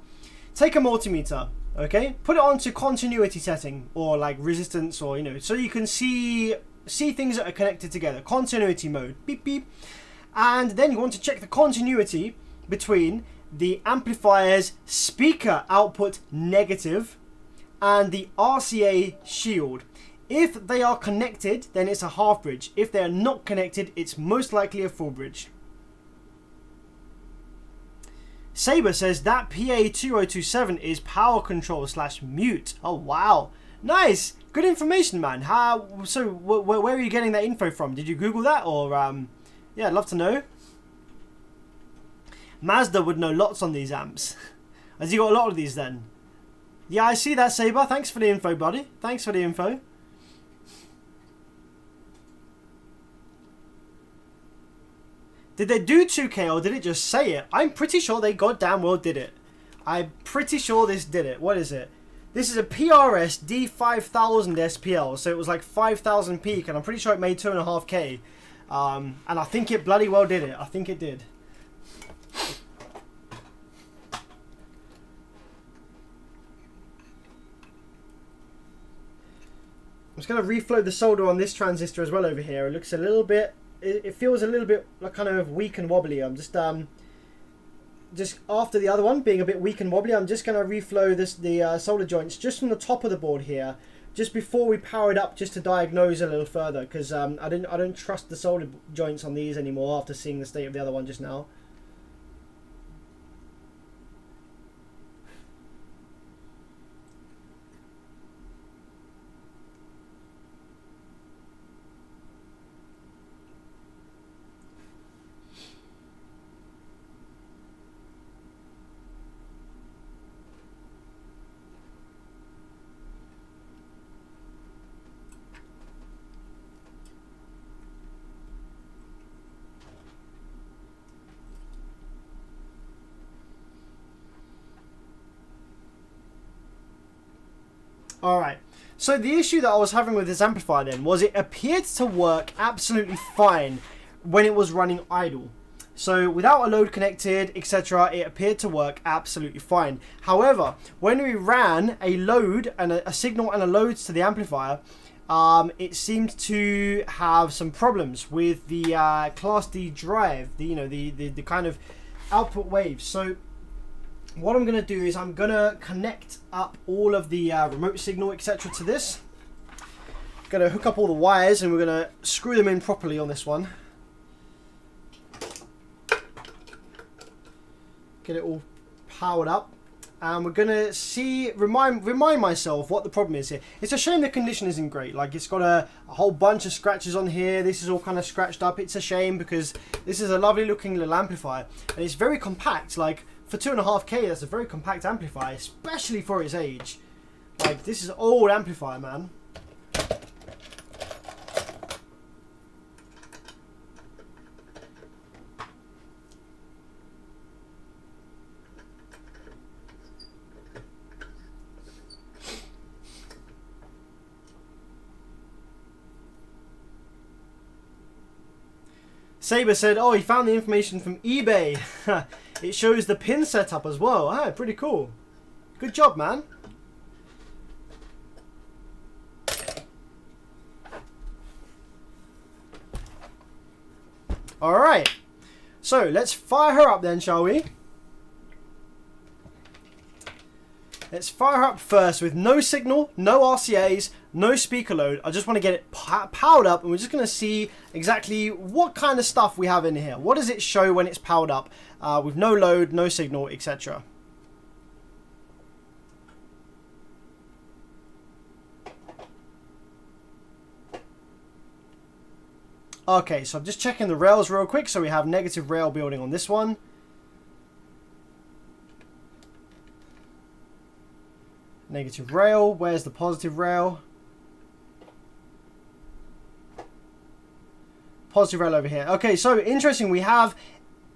Take a multimeter, okay? Put it onto continuity setting or like resistance, or so you can see things that are connected together. Continuity mode, beep beep. And then you want to check the continuity between the amplifier's speaker output negative and the RCA shield. If they are connected, then it's a half bridge. If they are not connected, it's most likely a full bridge. Saber says that PA2027 is power control / mute. Oh wow, nice, good information, man. So where are you getting that info from? Did you Google that, or yeah, I'd love to know. Mazda would know lots on these amps. Has he got a lot of these then? Yeah, I see that, Saber. Thanks for the info, buddy. Thanks for the info. Did they do 2K or did it just say it? I'm pretty sure they goddamn well did it. I'm pretty sure this did it. What is it? This is a PRS D5000 SPL. So it was like 5000 peak, and I'm pretty sure it made 2.5K. And I think it bloody well did it. I think it did. I'm just going to reflow the solder on this transistor as well over here. It looks a little bit... It feels a little bit like kind of weak and wobbly. I'm just after the other one being a bit weak and wobbly, I'm just going to reflow the solder joints just from the top of the board here, just before we power it up, just to diagnose a little further, because I don't trust the solder joints on these anymore after seeing the state of the other one just now. Alright, so the issue that I was having with this amplifier then was it appeared to work absolutely fine when it was running idle. So without a load connected, etc., it appeared to work absolutely fine. However, when we ran a load and a signal and a load to the amplifier, it seemed to have some problems with the Class D drive, the kind of output waves. So what I'm going to do is I'm going to connect up all of the remote signal, etc. to this. Going to hook up all the wires and we're going to screw them in properly on this one. Get it all powered up. And we're going to remind myself what the problem is here. It's a shame the condition isn't great. Like, it's got a whole bunch of scratches on here. This is all kind of scratched up. It's a shame because this is a lovely looking little amplifier. And it's very compact. Like, for 2.5K, that's a very compact amplifier, especially for its age. Like, this is an old amplifier, man. Saber said, oh, he found the information from eBay. It shows the pin setup as well. Ah, pretty cool. Good job, man. Alright. So, let's fire her up then, shall we? Let's fire her up first with no signal, no RCAs, no speaker load. I just want to get it powered up, and we're just going to see exactly what kind of stuff we have in here. What does it show when it's powered up with no load, no signal, etc. Okay, so I'm just checking the rails real quick. So we have negative rail building on this one. Negative rail. Where's the positive rail? Positive rail over here. Okay, so interesting. We have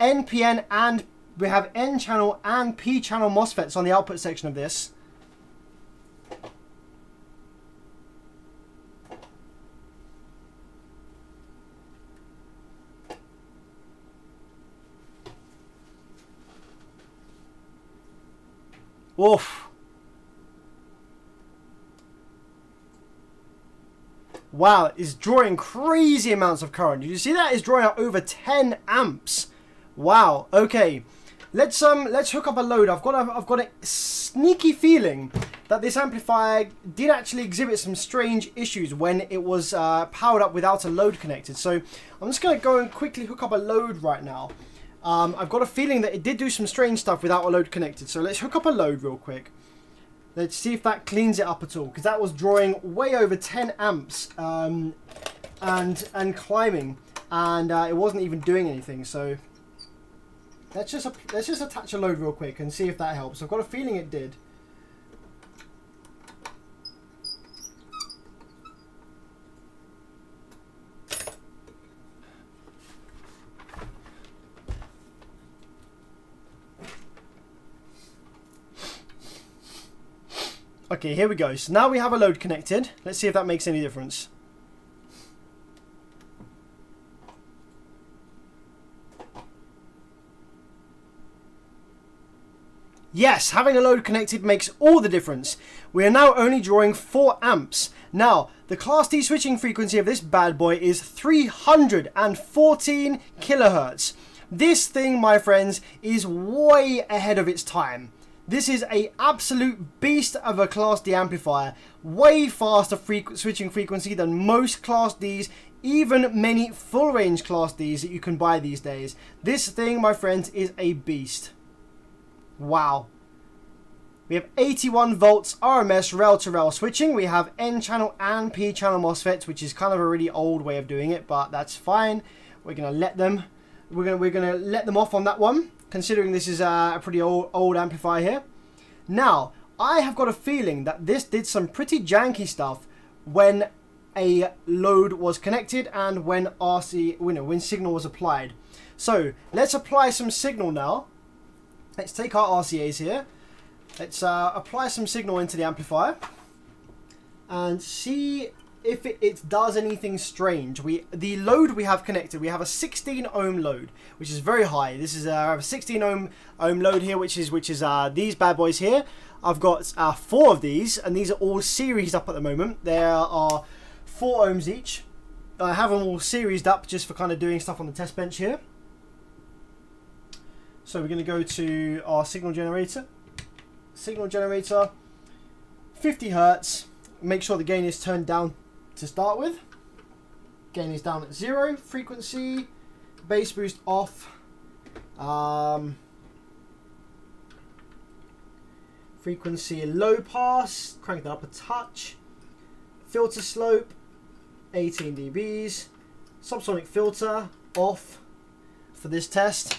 NPN and we have N channel and P channel MOSFETs on the output section of this. Oof. Wow, it's drawing crazy amounts of current. Did you see that? It's drawing out over 10 amps. Wow. Okay, let's hook up a load. I've got a sneaky feeling that this amplifier did actually exhibit some strange issues when it was powered up without a load connected. So I'm just going to go and quickly hook up a load right now. I've got a feeling that it did do some strange stuff without a load connected. So let's hook up a load real quick. Let's see if that cleans it up at all, because that was drawing way over 10 amps and climbing, and it wasn't even doing anything. So let's just attach a load real quick and see if that helps. I've got a feeling it did. Okay, here we go. So now we have a load connected. Let's see if that makes any difference. Yes, having a load connected makes all the difference. We are now only drawing 4 amps. Now, the Class D switching frequency of this bad boy is 314 kilohertz. This thing, my friends, is way ahead of its time. This is an absolute beast of a Class D amplifier. Way faster switching frequency than most Class Ds, even many full range Class Ds that you can buy these days. This thing, my friends, is a beast. Wow. We have 81 volts RMS rail-to-rail switching. We have N-channel and P-channel MOSFETs, which is kind of a really old way of doing it, but that's fine. We're gonna let them. We're gonna let them off on that one, considering this is a pretty old amplifier here. Now, I have got a feeling that this did some pretty janky stuff when a load was connected and when when signal was applied. So let's apply some signal now. Let's take our RCAs here. Let's apply some signal into the amplifier and see if it does anything strange. The load we have connected, we have a 16 ohm load, which is very high. This is a 16 ohm load here, which is these bad boys here. I've got 4 of these, and these are all seriesed up at the moment. There are 4 ohms each. I have them all seriesed up just for kind of doing stuff on the test bench here. So we're going to go to our signal generator. Signal generator, 50 hertz. Make sure the gain is turned down to start with. Gain is down at 0. Frequency, bass boost off. Frequency low pass, crank that up a touch. Filter slope, 18 dBs. Subsonic filter off for this test.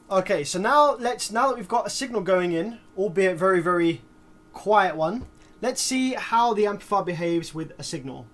Okay, so now that we've got a signal going in, albeit very, very quiet one, let's see how the amplifier behaves with a signal.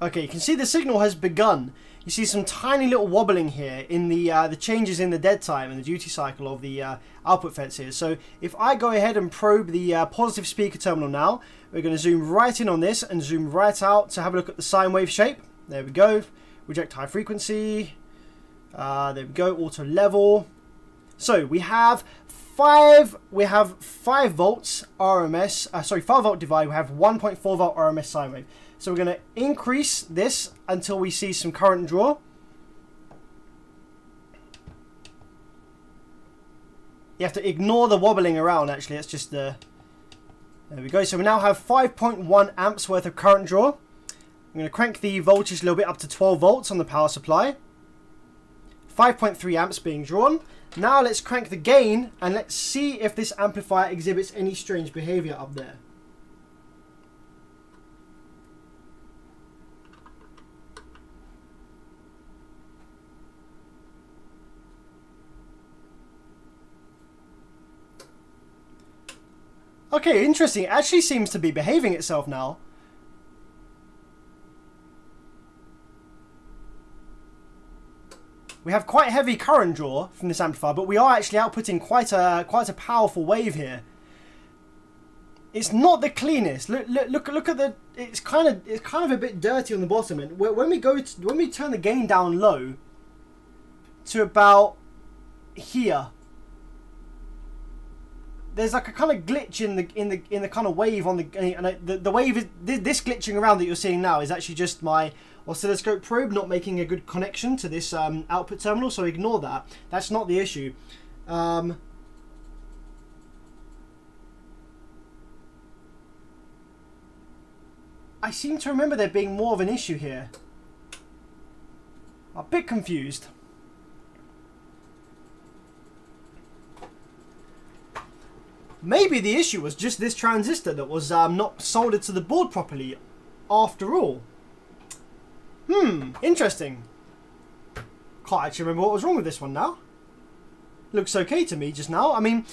Okay, you can see the signal has begun. You see some tiny little wobbling here in the changes in the dead time and the duty cycle of the output FETs here. So if I go ahead and probe the positive speaker terminal now, we're going to zoom right in on this and zoom right out to have a look at the sine wave shape. There we go. Reject high frequency. There we go. Auto level. So we have 5 volts RMS. 5 volt divide. We have 1.4 volt RMS sine wave. So we're going to increase this until we see some current draw. You have to ignore the wobbling around, actually. It's just the... There we go. So we now have 5.1 amps worth of current draw. I'm going to crank the voltage a little bit up to 12 volts on the power supply. 5.3 amps being drawn. Now let's crank the gain and let's see if this amplifier exhibits any strange behavior up there. Okay, interesting. It actually seems to be behaving itself now. We have quite heavy current draw from this amplifier, but we are actually outputting quite a powerful wave here. It's not the cleanest. Look at the. It's kind of a bit dirty on the bottom, and when we turn the gain down low to about here, there's like a kind of glitch in the kind of wave on the wave is this glitching around that you're seeing now is actually just my oscilloscope probe not making a good connection to this output terminal, so ignore that. That's not the issue. I seem to remember there being more of an issue here. I'm a bit confused. Maybe the issue was just this transistor that was not soldered to the board properly after all. Interesting. Can't actually remember what was wrong with this one now. Looks okay to me just now. I mean,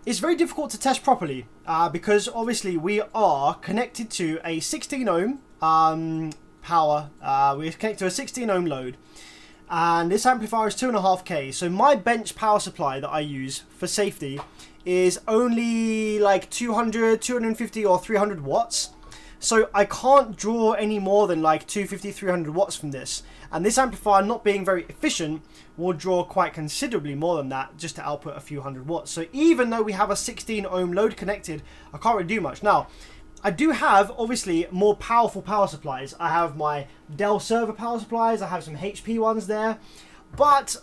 it's very difficult to test properly because obviously we are connected to a 16 ohm power. We're connected to a 16 ohm load. And this amplifier is 2.5K. So my bench power supply that I use for safety is only like 200, 250 or 300 watts. So I can't draw any more than like 250, 300 watts from this. And this amplifier, not being very efficient, will draw quite considerably more than that just to output a few hundred watts. So even though we have a 16 ohm load connected, I can't really do much. Now, I do have, obviously, more powerful power supplies. I have my Dell server power supplies. I have some HP ones there. But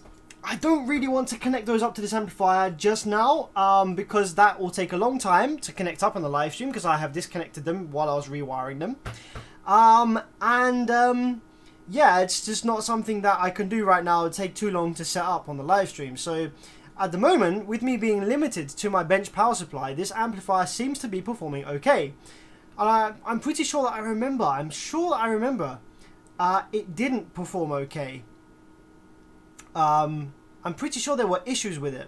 I don't really want to connect those up to this amplifier just now because that will take a long time to connect up on the live stream because I have disconnected them while I was rewiring them. Yeah, it's just not something that I can do right now. It would take too long to set up on the live stream. So at the moment, with me being limited to my bench power supply, this amplifier seems to be performing okay. And I'm pretty sure that I remember, it didn't perform okay. I'm pretty sure there were issues with it.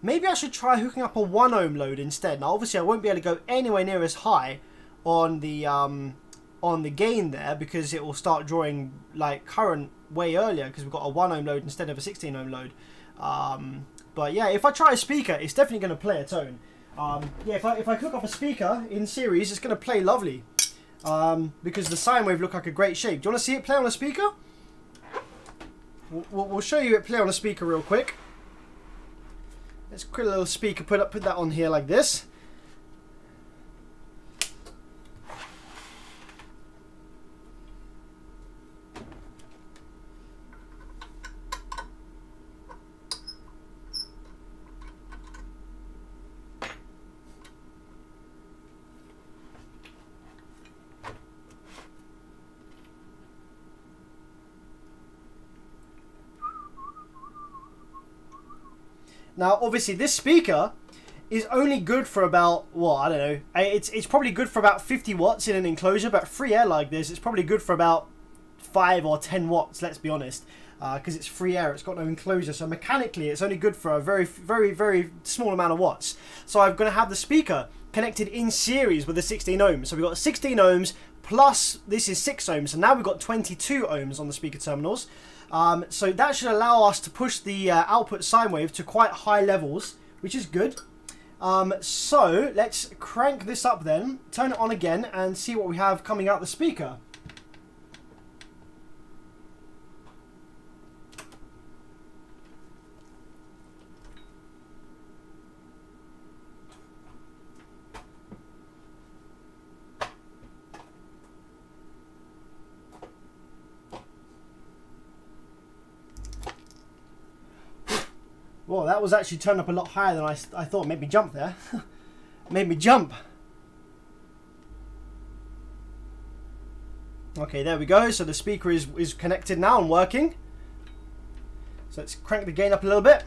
Maybe I should try hooking up a 1 ohm load instead. Now obviously I won't be able to go anywhere near as high on the gain there because it will start drawing like current way earlier because we've got a 1 ohm load instead of a 16 ohm load. But yeah, if I try a speaker, it's definitely going to play a tone. Yeah, if I hook up a speaker in series, it's going to play lovely. Because the sine wave look like a great shape. Do you want to see it play on a speaker? We'll show you it play on a speaker real quick. Let's create a little speaker, put that on here like this. Now, obviously, this speaker is only good for about, well, I don't know. It's probably good for about 50 watts in an enclosure, but free air like this, it's probably good for about 5 or 10 watts, let's be honest. Because it's free air, it's got no enclosure. So mechanically, it's only good for a very, very, very small amount of watts. So I'm going to have the speaker connected in series with the 16 ohms. So we've got 16 ohms plus this is 6 ohms. So now we've got 22 ohms on the speaker terminals. So that should allow us to push the output sine wave to quite high levels, which is good. So let's crank this up then, turn it on again and see what we have coming out the speaker. Well, that was actually turned up a lot higher than I thought. Made me jump there. Made me jump. Okay, there we go. So the speaker is connected now and working. So let's crank the gain up a little bit.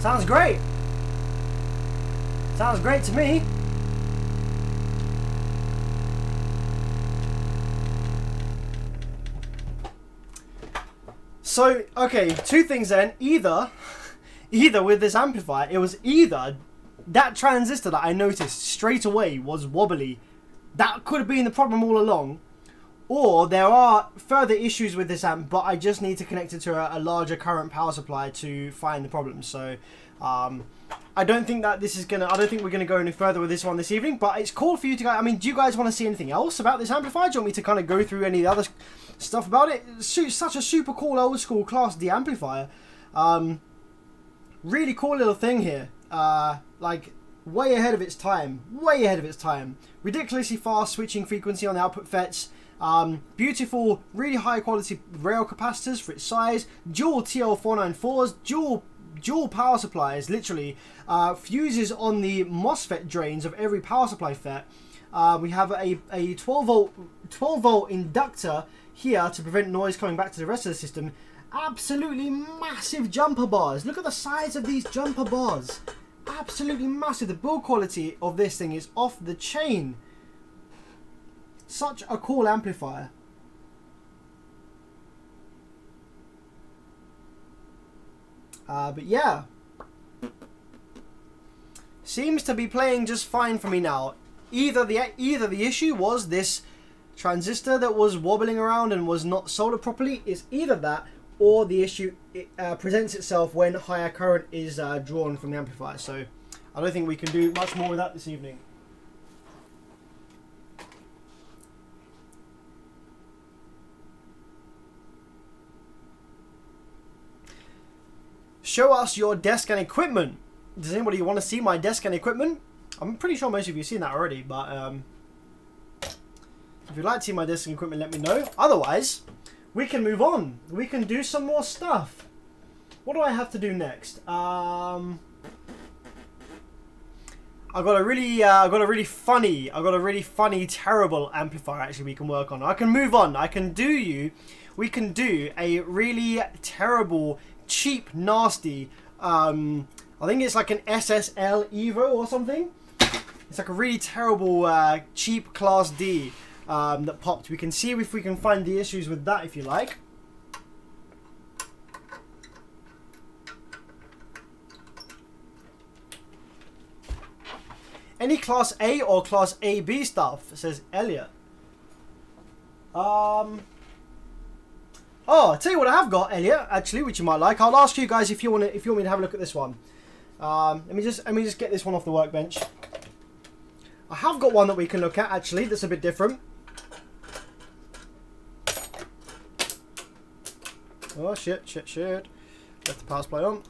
Sounds great. Sounds great to me. So, okay, two things then. Either with this amplifier, it was either that transistor that I noticed straight away was wobbly that could have been the problem all along. Or there are further issues with this amp, but I just need to connect it to a larger current power supply to find the problem. So I don't think that this is gonna. I don't think we're gonna go any further with this one this evening. But it's cool for you to go. I mean, do you guys want to see anything else about this amplifier? Do you want me to kind of go through any other stuff about it? It's such a super cool old school Class D amplifier. Really cool little thing here. Like way ahead of its time. Way ahead of its time. Ridiculously fast switching frequency on the output FETs. Beautiful, really high quality rail capacitors for its size. Dual TL494s. Dual power supplies, literally. Fuses on the MOSFET drains of every power supply FET. We have a 12 volt inductor here to prevent noise coming back to the rest of the system. Absolutely massive jumper bars. Look at the size of these jumper bars. Absolutely massive. The build quality of this thing is off the chain. Such a cool amplifier. But yeah, seems to be playing just fine for me now. Either the issue was this transistor that was wobbling around and was not soldered properly. Is either that, or the issue presents itself when higher current is drawn from the amplifier. So I don't think we can do much more with that this evening. Show us your desk and equipment. Does anybody want to see my desk and equipment? I'm pretty sure most of you have seen that already, but if you'd like to see my desk and equipment, let me know. Otherwise, we can move on. We can do some more stuff. What do I have to do next? I got a really funny, terrible amplifier actually we can work on. I can move on. We can do a really terrible, cheap, nasty, I think it's like an SSL Evo or something. It's like a really terrible, cheap Class D that popped. We can see if we can find the issues with that if you like. Any Class A or Class AB stuff, says Elliot. Oh, I'll tell you what I have got, Elliot, actually, which you might like. I'll ask you guys if you want me to have a look at this one. Let me just get this one off the workbench. I have got one that we can look at, actually, that's a bit different. Oh, shit. Left the power supply on.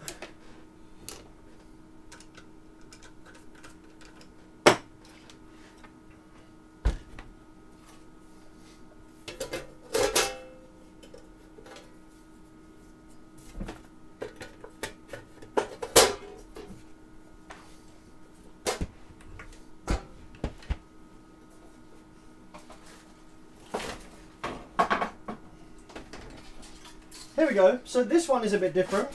Here we go. So this one is a bit different.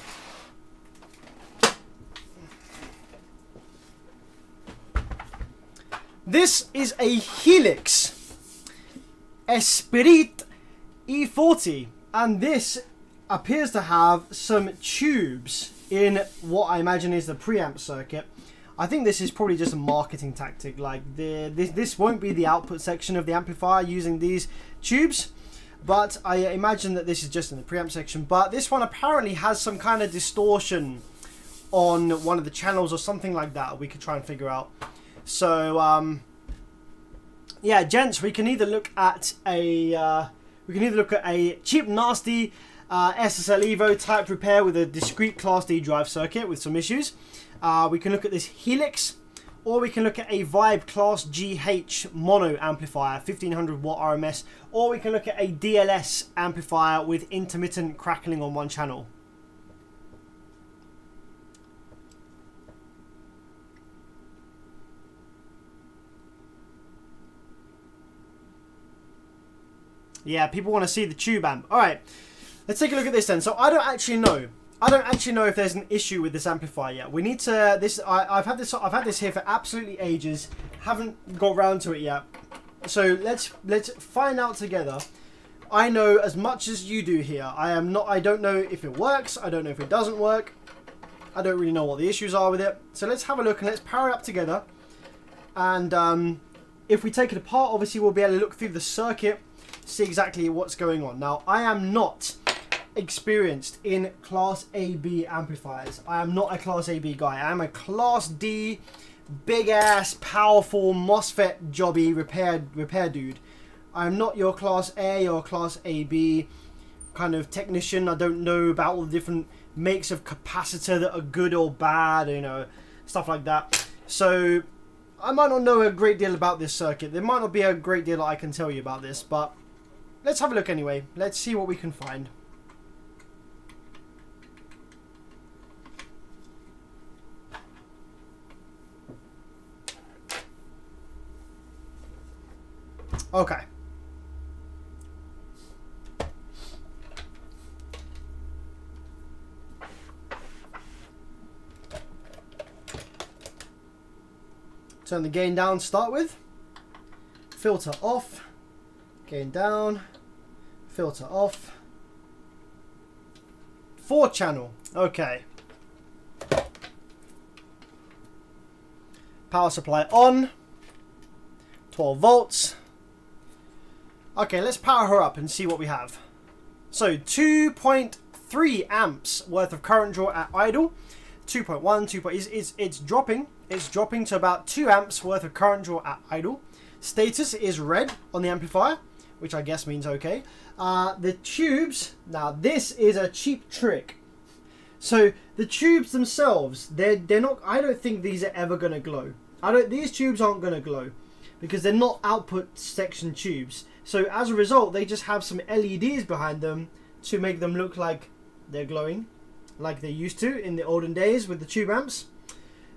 This is a Helix Esprit E40, and this appears to have some tubes in what I imagine is the preamp circuit. I think this is probably just a marketing tactic. Like this won't be the output section of the amplifier using these tubes. But I imagine that this is just in the preamp section. But this one apparently has some kind of distortion on one of the channels or something like that. We could try and figure out. So yeah, gents, we can either look at a cheap, nasty SSL Evo type repair with a discrete Class D drive circuit with some issues. We can look at this Helix. Or we can look at a Vibe Class GH mono amplifier, 1500 watt RMS. Or we can look at a DLS amplifier with intermittent crackling on one channel. Yeah, people want to see the tube amp. Alright, let's take a look at this then. So I don't actually know if there's an issue with this amplifier yet. We need to. I've had this here for absolutely ages. Haven't got around to it yet. So let's find out together. I know as much as you do here. I don't know if it works. I don't know if it doesn't work. I don't really know what the issues are with it. So let's have a look and let's power it up together. And if we take it apart, obviously we'll be able to look through the circuit, see exactly what's going on. Now, I am not experienced in Class AB amplifiers. I am not a Class AB guy. I am a Class D, big ass, powerful MOSFET jobby repair dude. I am not your Class A or Class AB kind of technician. I don't know about all the different makes of capacitor that are good or bad, you know, stuff like that. So I might not know a great deal about this circuit. There might not be a great deal that I can tell you about this, but let's have a look anyway. Let's see what we can find. Okay. Turn the gain down to start with. Filter off. Gain down. Filter off. 4 channel. Okay. Power supply on. 12 volts. Okay, let's power her up and see what we have. So 2.3 amps worth of current draw at idle. 2.1, it's dropping. It's dropping to about 2 amps worth of current draw at idle. Status is red on the amplifier, which I guess means okay. The tubes, now this is a cheap trick. So the tubes themselves, they're not, I don't think these are ever going to glow. These tubes aren't going to glow because they're not output section tubes. So as a result, they just have some LEDs behind them to make them look like they're glowing, like they used to in the olden days with the tube amps.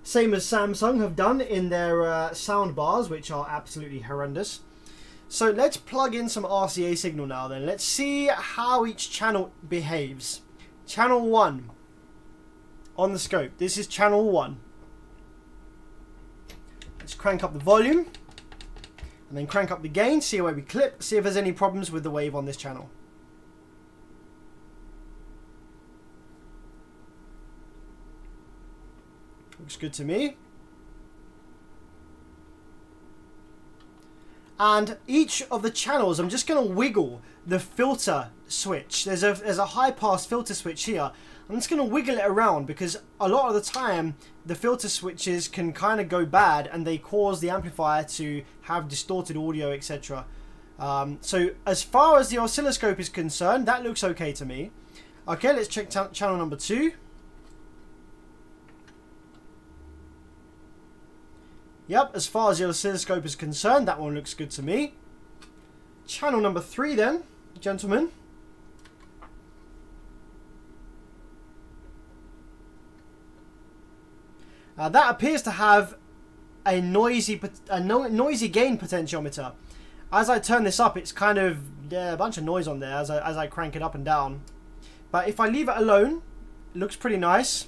Same as Samsung have done in their sound bars, which are absolutely horrendous. So let's plug in some RCA signal now then. Let's see how each channel behaves. Channel 1 on the scope. This is channel 1. Let's crank up the volume and then crank up the gain, see where we clip, see if there's any problems with the wave on this channel. Looks good to me. And each of the channels, I'm just going to wiggle the filter switch. There's a high pass filter switch here. I'm just going to wiggle it around because a lot of the time the filter switches can kind of go bad and they cause the amplifier to have distorted audio, etc. So as far as the oscilloscope is concerned, that looks okay to me. Okay, let's check channel number 2. Yep, as far as the oscilloscope is concerned, that one looks good to me. Channel number 3 then, gentlemen. That appears to have a noisy gain potentiometer. As I turn this up, it's kind of a bunch of noise on there as I crank it up and down. But if I leave it alone, it looks pretty nice.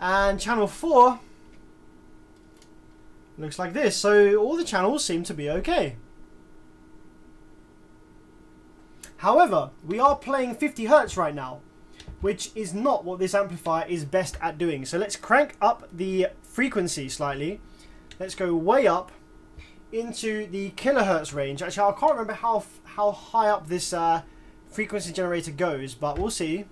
And channel 4 looks like this. So all the channels seem to be okay. However, we are playing 50 Hertz right now, which is not what this amplifier is best at doing. So let's crank up the frequency slightly. Let's go way up into the kilohertz range. Actually, I can't remember how high up this frequency generator goes, but we'll see.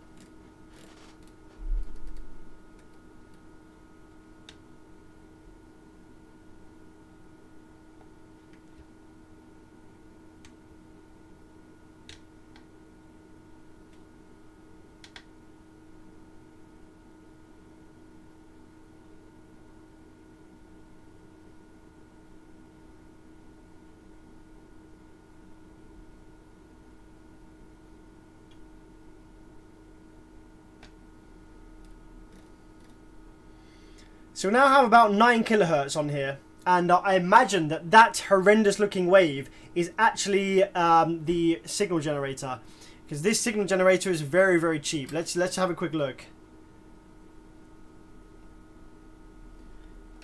So we now have about 9 kilohertz on here, and I imagine that horrendous looking wave is actually the signal generator, because this signal generator is very, very cheap. Let's have a quick look.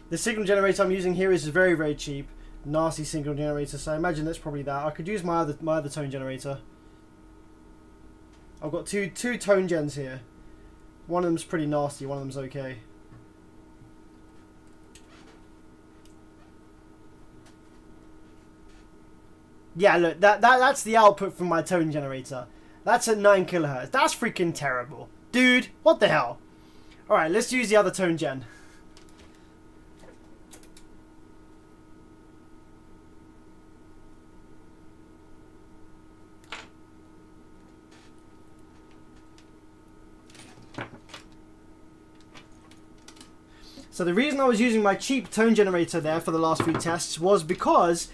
The signal generator I'm using here is very, very cheap, nasty signal generator. So I imagine that's probably that. I could use my other tone generator. I've got two tone gens here. One of them's pretty nasty. One of them's okay. Yeah, look, that's the output from my tone generator. That's at 9 kilohertz. That's freaking terrible. Dude, what the hell? Alright, let's use the other tone gen. So the reason I was using my cheap tone generator there for the last few tests was because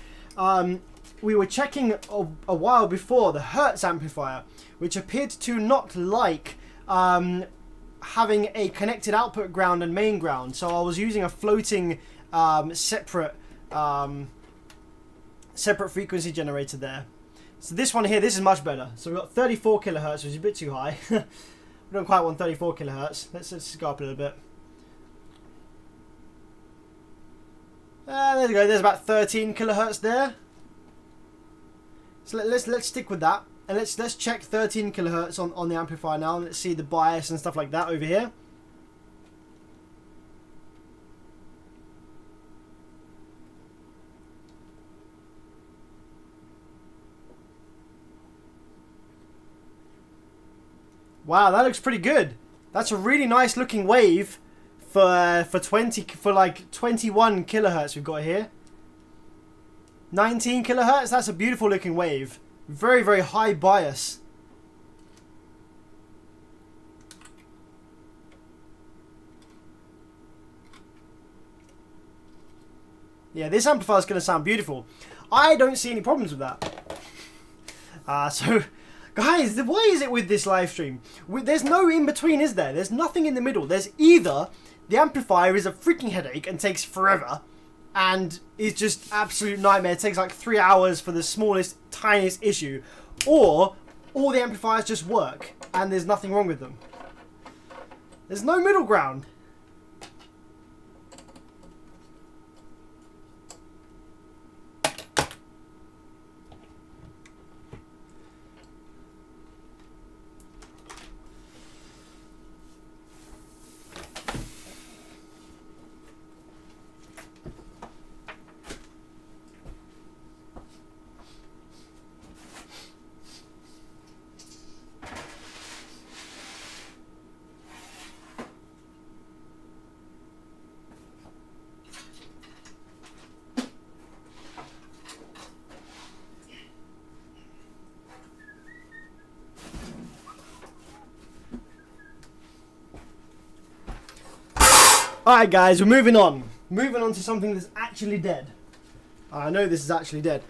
we were checking a while before the Hertz amplifier, which appeared to not like having a connected output ground and main ground. So I was using a floating separate frequency generator there. So this one here, this is much better. So we've got 34 kilohertz, which is a bit too high. We don't quite want 34 kilohertz. Let's go up a little bit. There we go. There's about 13 kilohertz there. So let's stick with that, and let's check 13 kilohertz on the amplifier now, and let's see the bias and stuff like that over here. Wow, that looks pretty good. That's a really nice looking wave for like 21 kilohertz we've got here. 19 kilohertz, that's a beautiful looking wave. Very, very high bias. Yeah, this amplifier is going to sound beautiful. I don't see any problems with that. So, guys, what is it with this live stream? There's no in between, is there? There's nothing in the middle. There's either the amplifier is a freaking headache and takes forever, and is just absolute nightmare. It takes like 3 hours for the smallest, tiniest issue, or all the amplifiers just work and there's nothing wrong with them. There's no middle ground. Alright guys, we're moving on. Moving on to something that's actually dead. I know this is actually dead.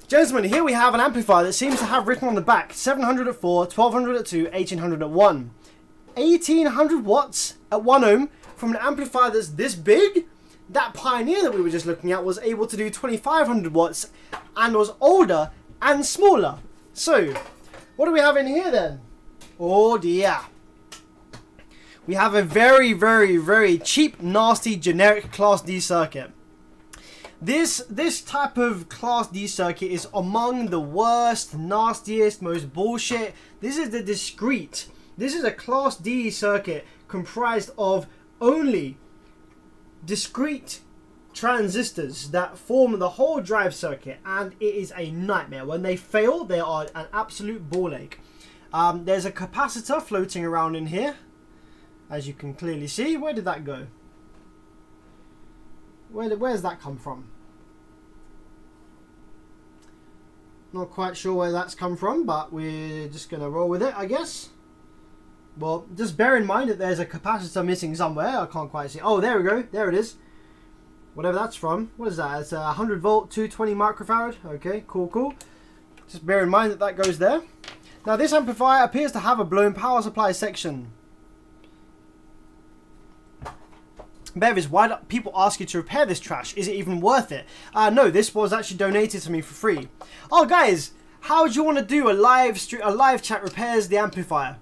Gentlemen, here we have an amplifier that seems to have written on the back 700 at 4, 1200 at 2, 1800 at 1. 1800 watts at 1 ohm from an amplifier that's this big? That Pioneer that we were just looking at was able to do 2500 watts and was older and smaller. So, what do we have in here then? Oh dear. We have a very, very, very cheap, nasty, generic Class D circuit. This type of Class D circuit is among the worst, nastiest, most bullshit. This is the discrete. This is a Class D circuit comprised of only discrete transistors that form the whole drive circuit, and it is a nightmare. When they fail, they are an absolute ball ache. There's a capacitor floating around in here, as you can clearly see. Where did that go? Where's that come from? Not quite sure where that's come from, but we're just going to roll with it, I guess. Well, just bear in mind that there's a capacitor missing somewhere. I can't quite see. Oh, there we go. There it is. Whatever that's from. What is that? It's a 100 volt, 220 microfarad. Okay, cool, cool. Just bear in mind that that goes there. Now, this amplifier appears to have a blown power supply section. Bevis, why do people ask you to repair this trash? Is it even worth it? No, this was actually donated to me for free. Oh, guys, how do you want to do a live chat repairs the amplifier?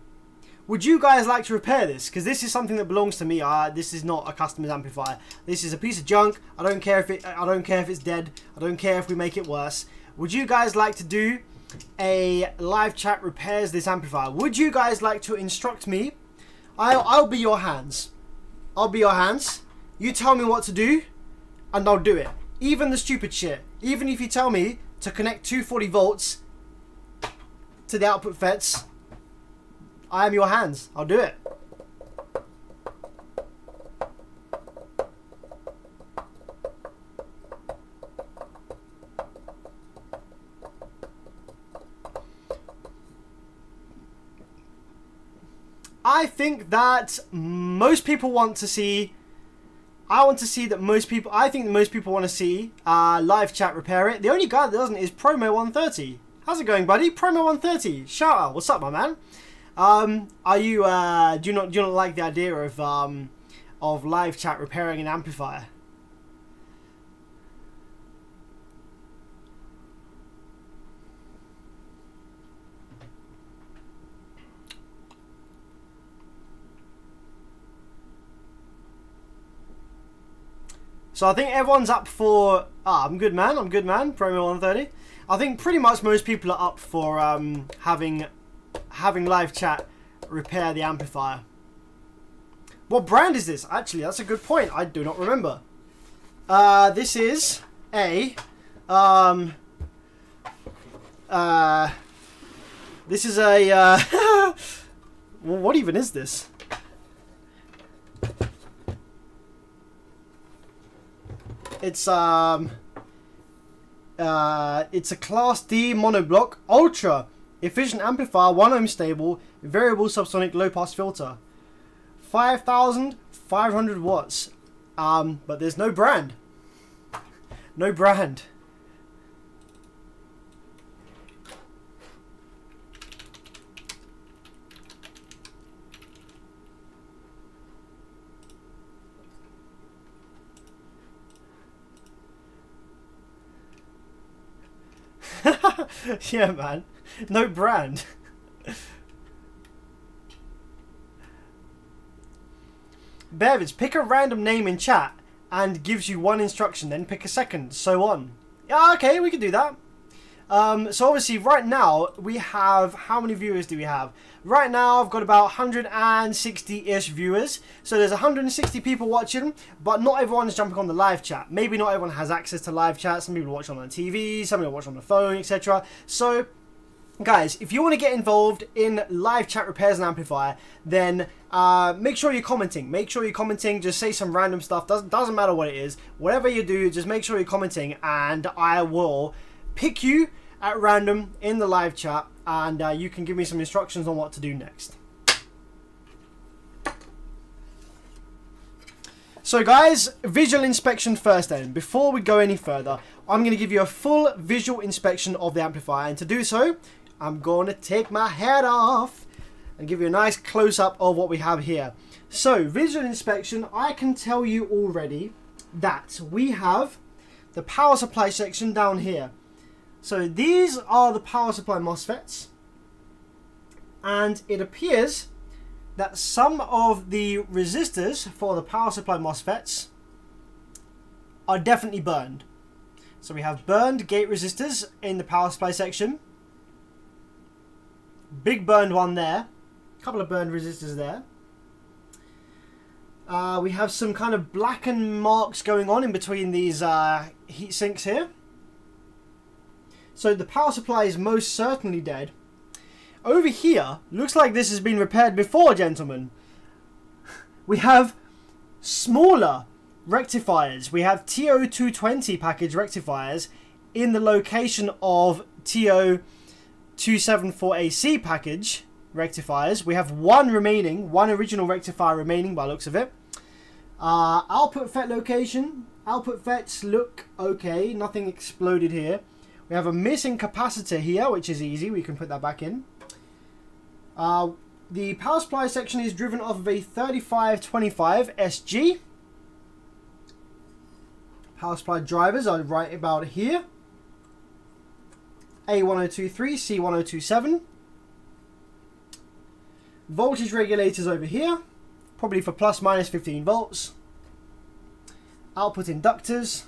Would you guys like to repair this? Because this is something that belongs to me. This is not a customer's amplifier. This is a piece of junk. I don't care if it's dead. I don't care if we make it worse. Would you guys like to do a live chat repairs this amplifier? Would you guys like to instruct me? I'll be your hands. I'll be your hands. You tell me what to do, and I'll do it. Even the stupid shit. Even if you tell me to connect 240 volts to the output FETs, I am your hands. I'll do it. I think that most people want to see. I think that most people want to see live chat repair it. The only guy that doesn't is Promo130. How's it going, buddy? Promo130. Shout out. What's up, my man? Are you do you not like the idea of live chat repairing an amplifier? So I think everyone's up for... I'm good, man. Promo130. I think pretty much most people are up for having live chat repair the amplifier. What brand is this? Actually, that's a good point. I do not remember. This is a... this is a... what even is this? It's a Class D monoblock ultra efficient amplifier, 1 ohm stable, variable subsonic low pass filter, 5,500 watts. But there's no brand. No brand. Yeah, man. No brand. Bevage, pick a random name in chat and gives you one instruction, then pick a second, so on. Yeah, okay, we can do that. So obviously right now we have, how many viewers do we have? Right now I've got about 160-ish viewers. So there's 160 people watching, but not everyone is jumping on the live chat. Maybe not everyone has access to live chat. Some people watch on the TV, some people watch on the phone, etc. So guys, if you want to get involved in live chat repairs and amplifier, then make sure you're commenting. Make sure you're commenting. Just say some random stuff. Doesn't matter what it is. Whatever you do, just make sure you're commenting, and I will pick you at random in the live chat, and you can give me some instructions on what to do next. So guys, visual inspection first then. Before we go any further, I'm going to give you a full visual inspection of the amplifier, and to do so, I'm going to take my hat off and give you a nice close-up of what we have here. So, visual inspection, I can tell you already that we have the power supply section down here. So these are the power supply MOSFETs, and it appears that some of the resistors for the power supply MOSFETs are definitely burned. So we have burned gate resistors in the power supply section. Big burned one there. A couple of burned resistors there. We have some kind of blackened marks going on in between these heat sinks here. So the power supply is most certainly dead. Over here, looks like this has been repaired before, gentlemen. We have smaller rectifiers. We have TO220 package rectifiers in the location of TO274AC package rectifiers. We have one original rectifier remaining by the looks of it. Output FET location. Output FETs look okay. Nothing exploded here. We have a missing capacitor here, which is easy. We can put that back in. The power supply section is driven off of a 3525 SG. Power supply drivers are right about here. A1023, C1027. Voltage regulators over here. Probably for plus minus 15 volts. Output inductors.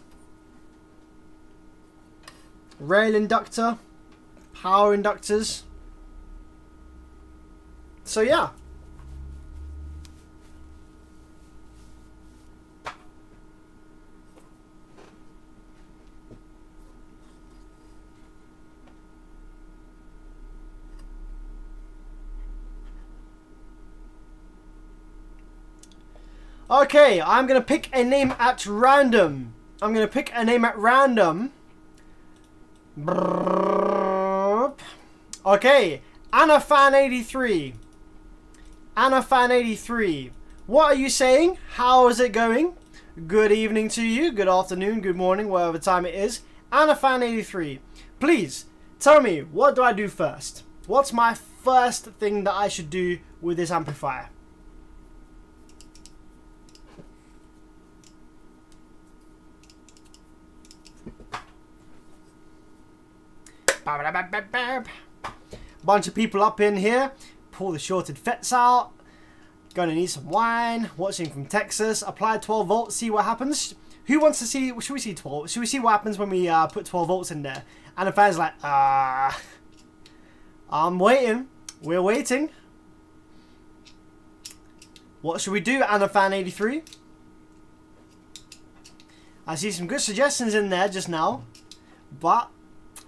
Rail inductor, power inductors. So yeah. Okay, I'm going to pick a name at random. I'm going to pick a name at random. Okay, AnnaFan83. AnnaFan83. What are you saying? How is it going? Good evening to you. Good afternoon, good morning, whatever time it is. AnnaFan83. Please, tell me, what do I do first? What's my first thing that I should do with this amplifier? Bunch of people up in here. Pull the shorted FETs out. Gonna need some wine. Watching from Texas. Apply 12 volts. See what happens. Who wants to see? Should we see 12? Should we see what happens when we put 12 volts in there? And the fan's like, I'm waiting. We're waiting. What should we do, AnnaFan83? I see some good suggestions in there just now, but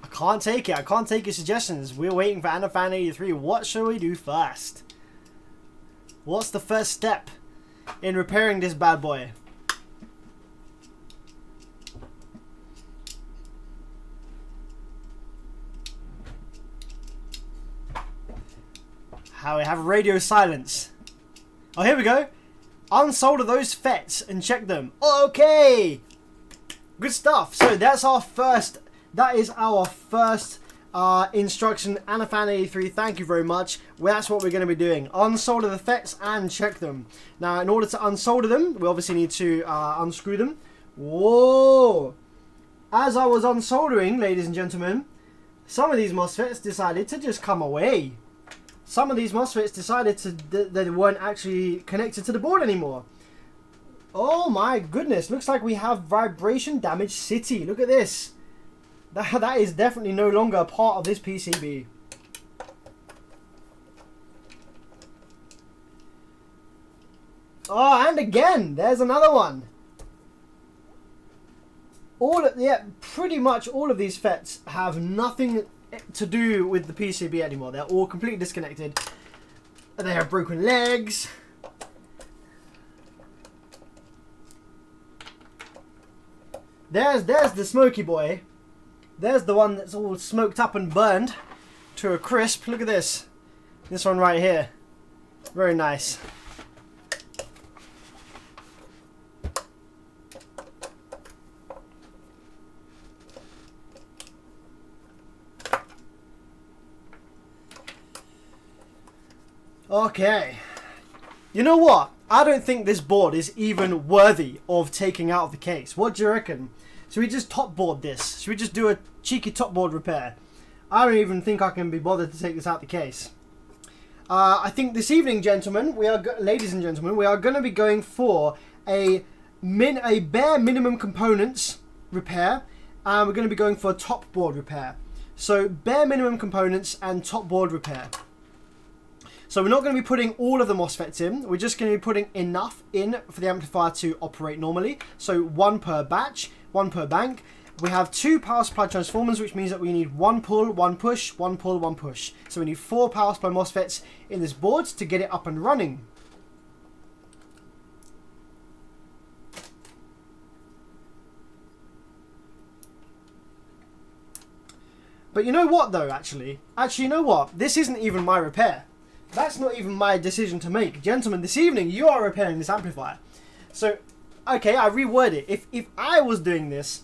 I can't take it. I can't take your suggestions. We're waiting for AnnaFan83. What shall we do first? What's the first step in repairing this bad boy? How we have radio silence. Oh, here we go. Unsolder those FETs and check them. Okay. Good stuff. So that's our first. That is our first instruction. AnnaFan83, thank you very much. Well, that's what we're going to be doing. Unsolder the FETs and check them. Now, in order to unsolder them, we obviously need to unscrew them. Whoa. As I was unsoldering, ladies and gentlemen, some of these MOSFETs decided to just come away. Some of these MOSFETs decided that they weren't actually connected to the board anymore. Oh my goodness, looks like we have vibration damage city. Look at this. That is definitely no longer a part of this PCB. Oh, and again, there's another one. Pretty much all of these FETs have nothing to do with the PCB anymore. They're all completely disconnected. They have broken legs. There's the smoky boy. There's the one that's all smoked up and burned to a crisp. Look at this. This one right here. Very nice. Okay. You know what? I don't think this board is even worthy of taking out of the case. What do you reckon? Should we just top board this? Should we just do a cheeky top board repair? I don't even think I can be bothered to take this out the case. I think this evening, gentlemen, ladies and gentlemen, we are going to be going for a bare minimum components repair. And we're going to be going for a top board repair. So bare minimum components and top board repair. So we're not going to be putting all of the MOSFETs in. We're just going to be putting enough in for the amplifier to operate normally. So one per batch, one per bank. We have 2 power supply transformers, which means that we need 1 pull, 1 push, 1 pull, 1 push. So we need 4 power supply MOSFETs in this board to get it up and running. But you know what though, actually, you know what? This isn't even my repair. That's not even my decision to make. Gentlemen, this evening you are repairing this amplifier. So, okay, I reword it. If I was doing this,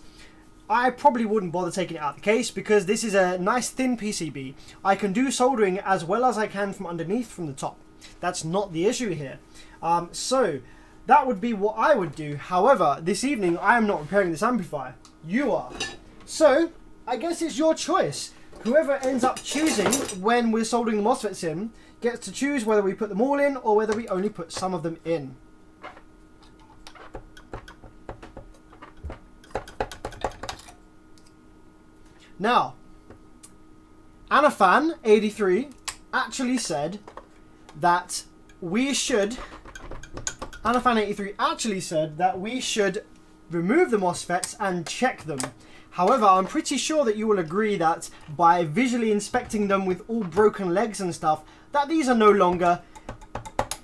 I probably wouldn't bother taking it out of the case because this is a nice thin PCB. I can do soldering as well as I can from underneath, from the top. That's not the issue here. So, that would be what I would do. However, this evening I am not repairing this amplifier. You are. So, I guess it's your choice. Whoever ends up choosing when we're soldering the MOSFETs in gets to choose whether we put them all in or whether we only put some of them in. Now, AnnaFan83 actually said that we should... AnnaFan83 actually said that we should remove the MOSFETs and check them. However, I'm pretty sure that you will agree that by visually inspecting them with all broken legs and stuff, that these are no longer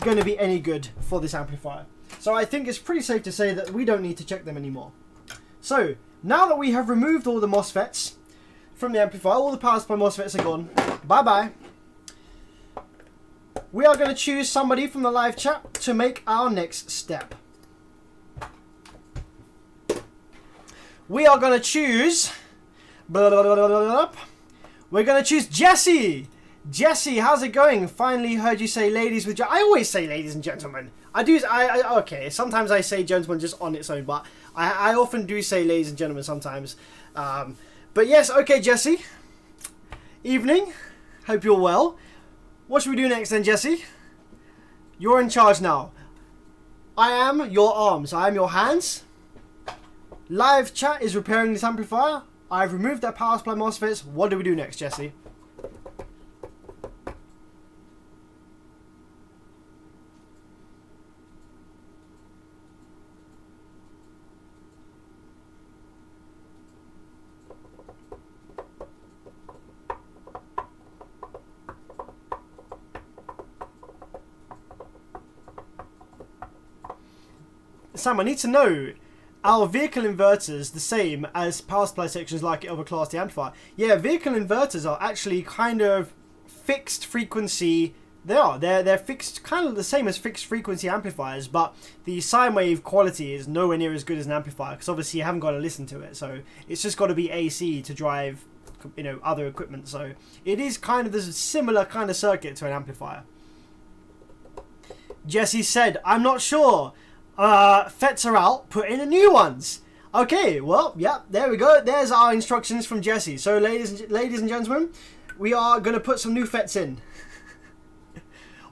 going to be any good for this amplifier. So I think it's pretty safe to say that we don't need to check them anymore. So now that we have removed all the MOSFETs from the amplifier, all the power supply MOSFETs are gone. Bye-bye. We are going to choose somebody from the live chat to make our next step. We are going to choose... We're going to choose Jesse. Jesse, how's it going? Finally heard you say ladies with... I always say ladies and gentlemen. Okay, sometimes I say gentlemen just on its own, but I often do say ladies and gentlemen sometimes. But yes, okay, Jesse. Evening. Hope you're well. What should we do next then, Jesse? You're in charge now. I am your arms. I am your hands. Live chat is repairing this amplifier. I've removed that power supply MOSFETs. What do we do next, Jesse? Sam, I need to know, are vehicle inverters the same as power supply sections like other Class D amplifier? Yeah, vehicle inverters are actually kind of fixed frequency. They're fixed, kind of the same as fixed frequency amplifiers, but the sine wave quality is nowhere near as good as an amplifier, because obviously you haven't got to listen to it. So it's just got to be AC to drive, you know, other equipment. So it is kind of this similar kind of circuit to an amplifier. Jesse said, I'm not sure. FETs are out, put in the new ones. Okay, well, yeah, there we go. There's our instructions from Jesse. So, ladies and gentlemen, we are going to put some new FETs in.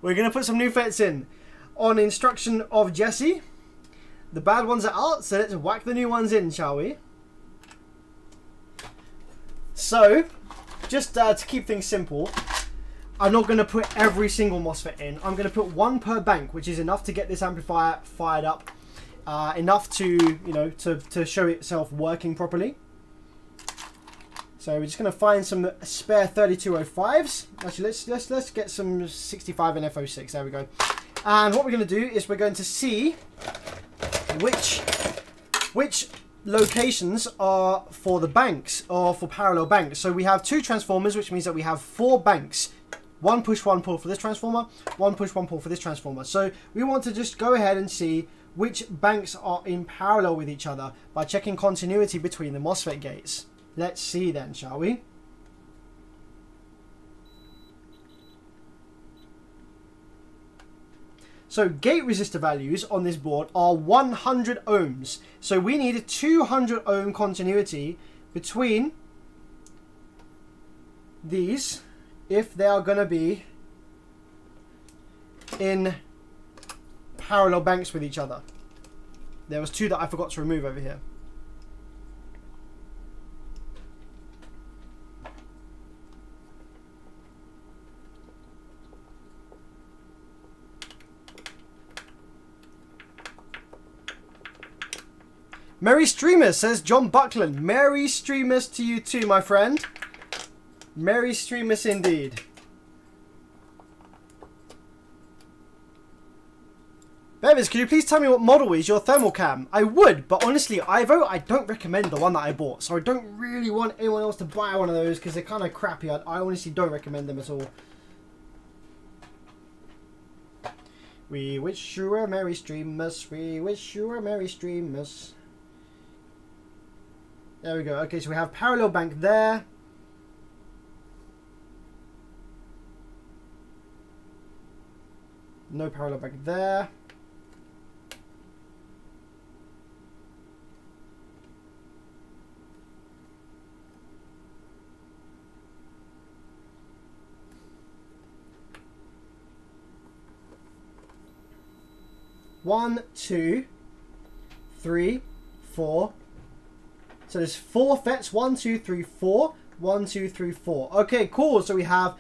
We're going to put some new FETs in on instruction of Jesse. The bad ones are out, so let's whack the new ones in, shall we? So, just to keep things simple, I'm not going to put every single MOSFET in. I'm going to put one per bank, which is enough to get this amplifier fired up. Enough to, you know, to show itself working properly. So we're just going to find some spare 3205s. Actually, let's get some 65 and F06. There we go. And what we're going to do is we're going to see which locations are for the banks or for parallel banks. So we have 2 transformers, which means that we have 4 banks. 1 push, 1 pull for this transformer, 1 push, 1 pull for this transformer. So we want to just go ahead and see which banks are in parallel with each other by checking continuity between the MOSFET gates. Let's see then, shall we? So gate resistor values on this board are 100 ohms. So we need a 200 ohm continuity between these if they are going to be in parallel banks with each other. There was 2 that I forgot to remove over here. Merry Streamers, says John Buckland. Merry Streamers to you too, my friend. Merry Streamers indeed. Bevis, can you please tell me what model is your thermal cam? I would, but honestly, Ivo, I don't recommend the one that I bought. So I don't really want anyone else to buy one of those because they're kind of crappy. I honestly don't recommend them at all. We wish you a Merry Streamers. We wish you a Merry Streamers. There we go. Okay, so we have parallel bank there. No parallel bank there. One, 2, 3, 4. So there's 4 FETs. 1, 2, 3, 4. 1, 2, 3, 4. Okay, cool. So we have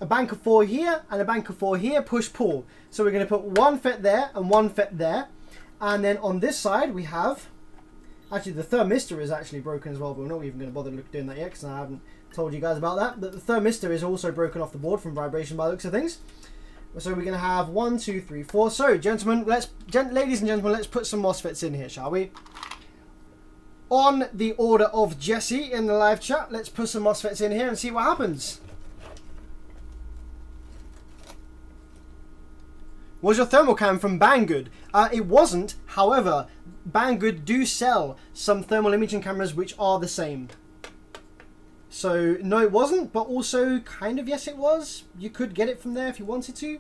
a bank of 4 here and a bank of 4 here. Push pull. So we're going to put 1 FET there and 1 FET there. And then on this side we have, actually the thermistor is actually broken as well, but we're not even going to bother doing that yet because I haven't told you guys about that. But the thermistor is also broken off the board from vibration by the looks of things. So we're going to have 1, 2, 3, 4. So, gentlemen, ladies and gentlemen, let's put some MOSFETs in here, shall we? On the order of Jesse in the live chat, let's put some MOSFETs in here and see what happens. Was your thermal cam from Banggood? It wasn't. However, Banggood do sell some thermal imaging cameras which are the same. So, no, it wasn't, but also kind of yes, it was. You could get it from there if you wanted to.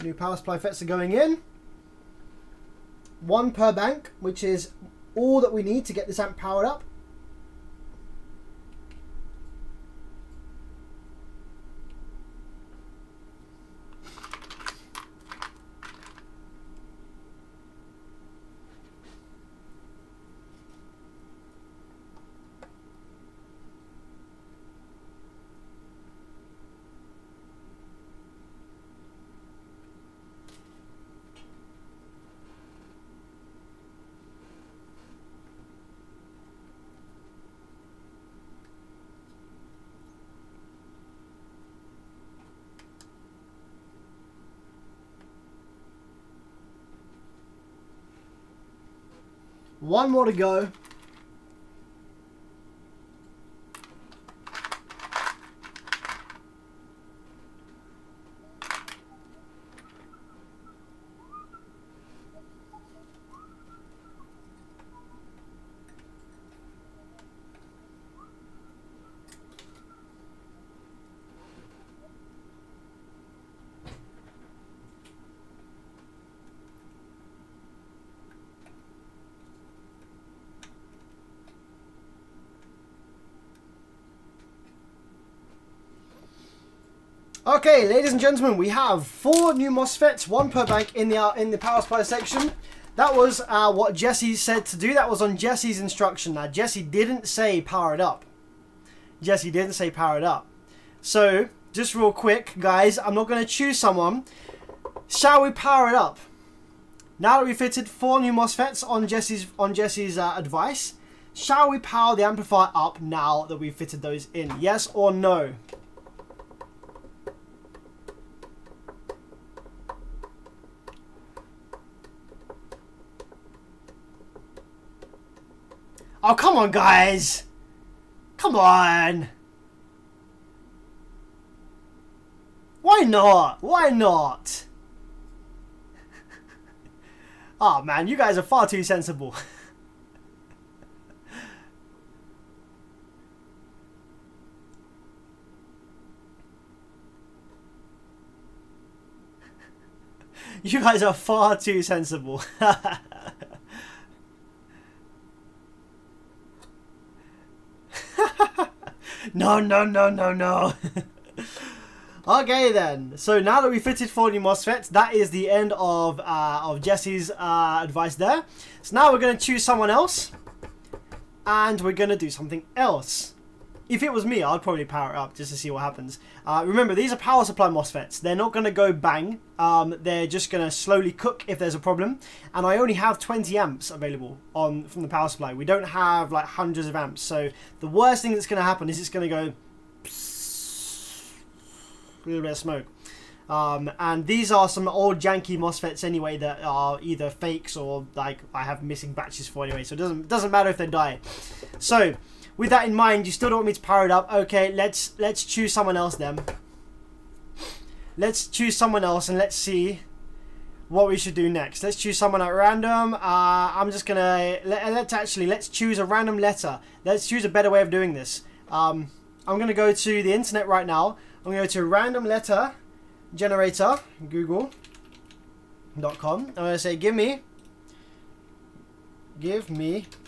New power supply FETs are going in. 1 per bank, which is all that we need to get this amp powered up. One more to go. Okay, ladies and gentlemen, we have 4 new MOSFETs, 1 per bank in the power supply section. That was what Jesse said to do. That was on Jesse's instruction. Now, Jesse didn't say power it up. Jesse didn't say power it up. So, just real quick, guys, I'm not going to choose someone. Shall we power it up? Now that we fitted 4 new MOSFETs on Jesse's advice, shall we power the amplifier up now that we've fitted those in? Yes or no? Oh, come on, guys. Come on. Why not? Why not? Oh, man, you guys are far too sensible. You guys are far too sensible. No, no, no, no, no. Okay then. So now that we fitted 4 new MOSFETs, that is the end of Jesse's advice there. So now we're going to choose someone else, and we're going to do something else. If it was me, I'd probably power it up just to see what happens. Remember, these are power supply MOSFETs. They're not going to go bang. They're just going to slowly cook if there's a problem. And I only have 20 amps available from the power supply. We don't have like hundreds of amps. So the worst thing that's going to happen is it's going to go a little bit of smoke. And these are some old janky MOSFETs anyway that are either fakes or like I have missing batches for anyway. So it doesn't matter if they die. So with that in mind, you still don't want me to power it up. Okay, let's choose someone else then. Let's choose someone else and let's see what we should do next. Let's choose someone at random. I'm just gonna let's choose a random letter. Let's choose a better way of doing this. I'm gonna go to the internet right now. I'm gonna go to random letter generator, Google. I'm going to say give me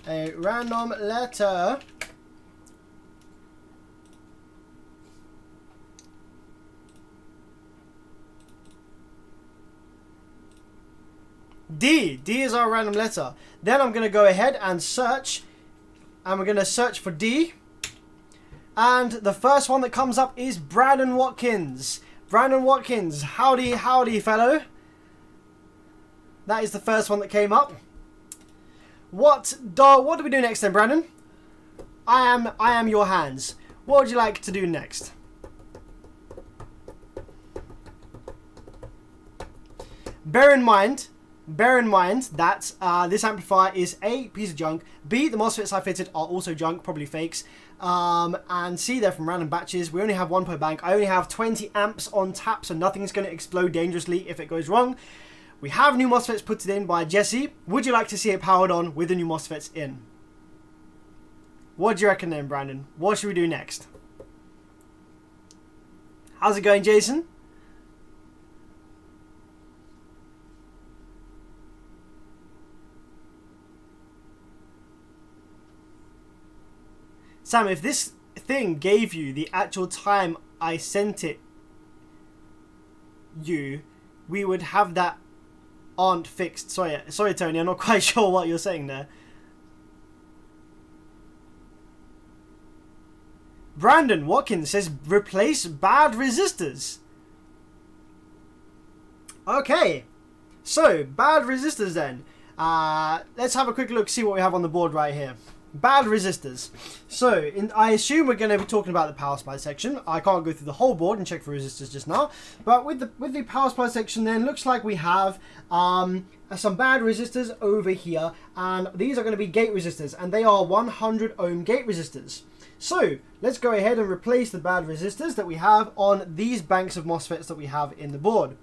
a random letter D. D is our random letter. Then I'm going to go ahead and search. And we're going to search for D. And the first one that comes up is Brandon Watkins. Brandon Watkins, howdy, howdy, fellow. That is the first one that came up. What do we do next then, Brandon? I am your hands. What would you like to do next? Bear in mind that this amplifier is A, piece of junk, B, the MOSFETs I fitted are also junk, probably fakes, and C, they're from random batches. We only have one per bank. I only have 20 amps on tap, so nothing's going to explode dangerously if it goes wrong. We have new MOSFETs put in by Jesse. Would you like to see it powered on with the new MOSFETs in? What do you reckon then, Brandon? What should we do next? How's it going, Jason? Sam, if this thing gave you the actual time I sent it you, we would have that aren't fixed. Sorry, Tony, I'm not quite sure what you're saying there. Brandon Watkins says replace bad resistors. Okay, so bad resistors then. Let's have a quick look, see what we have on the board right here. Bad resistors. So, I assume we're going to be talking about the power supply section. I can't go through the whole board and check for resistors just now. But with the power supply section then, looks like we have some bad resistors over here. And these are going to be gate resistors. And they are 100 ohm gate resistors. So, let's go ahead and replace the bad resistors that we have on these banks of MOSFETs that we have in the board.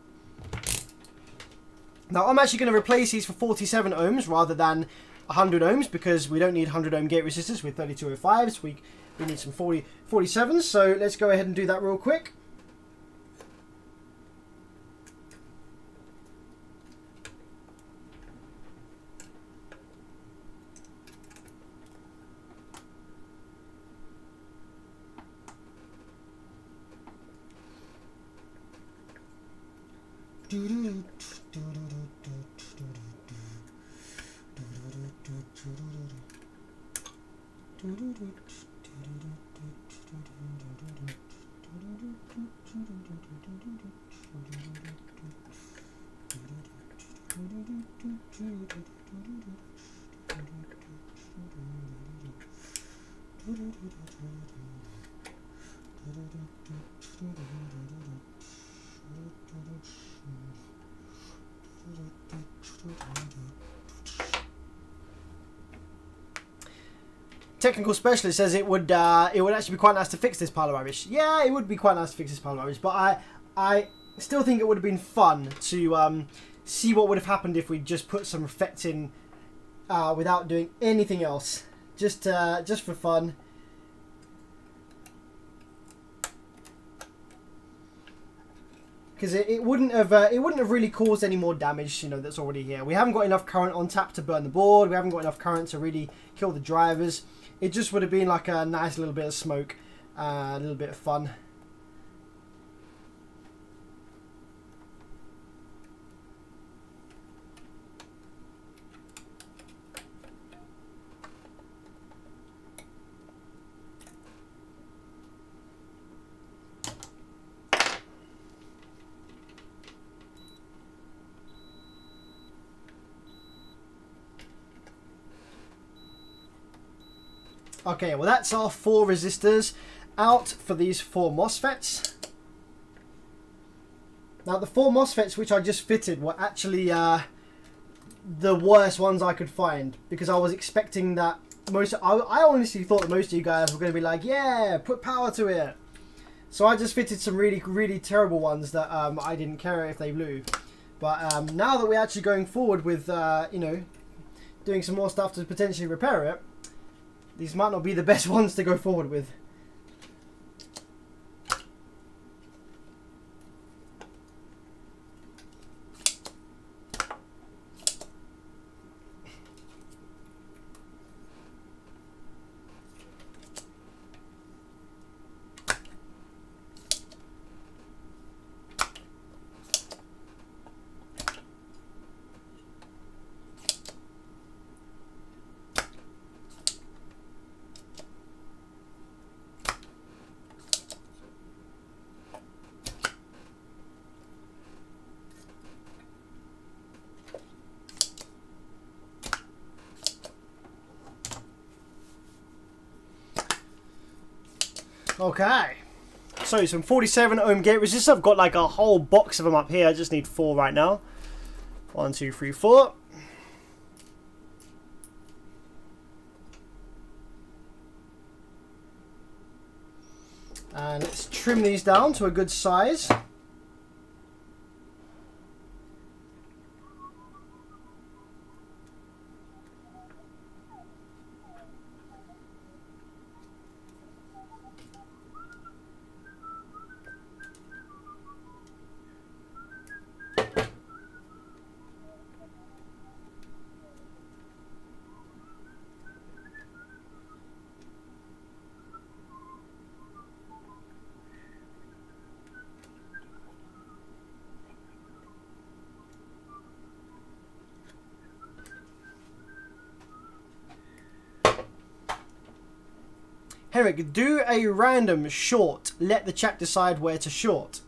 Now, I'm actually going to replace these for 47 ohms rather than 100 ohms, because we don't need 100 ohm gate resistors with 3205s. We need some 47s, so let's go ahead and do that real quick. Technical specialist says it would actually be quite nice to fix this pile of rubbish. Yeah, it would be quite nice to fix this pile of rubbish, but I still think it would have been fun to see what would have happened if we just put some effects in without doing anything else, just for fun. Because it wouldn't have really caused any more damage, you know, that's already here. We haven't got enough current on tap to burn the board. We haven't got enough current to really kill the drivers. It just would have been like a nice little bit of smoke, a little bit of fun. Okay, well that's our 4 resistors out for these 4 MOSFETs. Now the 4 MOSFETs which I just fitted were actually the worst ones I could find, because I was expecting that I honestly thought that most of you guys were going to be like, yeah, put power to it. So I just fitted some really terrible ones that I didn't care if they blew. But now that we're actually going forward with you know, doing some more stuff to potentially repair it, these might not be the best ones to go forward with. Okay. So some 47 ohm gate resistors. I've got like a whole box of them up here. I just need 4 right now. 1, 2, 3, 4. And let's trim these down to a good size. Henrik, do a random short. Let the chat decide where to short.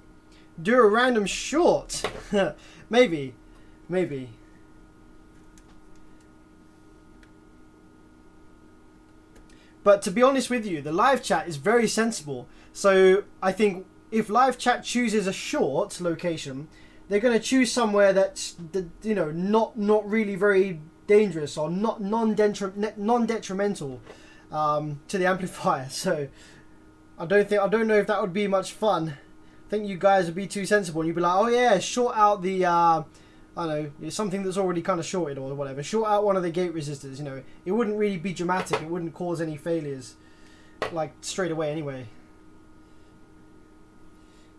Do a random short. Maybe. Maybe. But to be honest with you, the live chat is very sensible. So I think if live chat chooses a short location, they're going to choose somewhere that's, you know, not really very dangerous or not non-detrimental to the amplifier. So I don't know if that would be much fun. I think you guys would be too sensible and you'd be like, oh yeah, short out the I don't know, something that's already kind of shorted or whatever. Short out one of the gate resistors. You know, it wouldn't really be dramatic. It wouldn't cause any failures, like straight away anyway.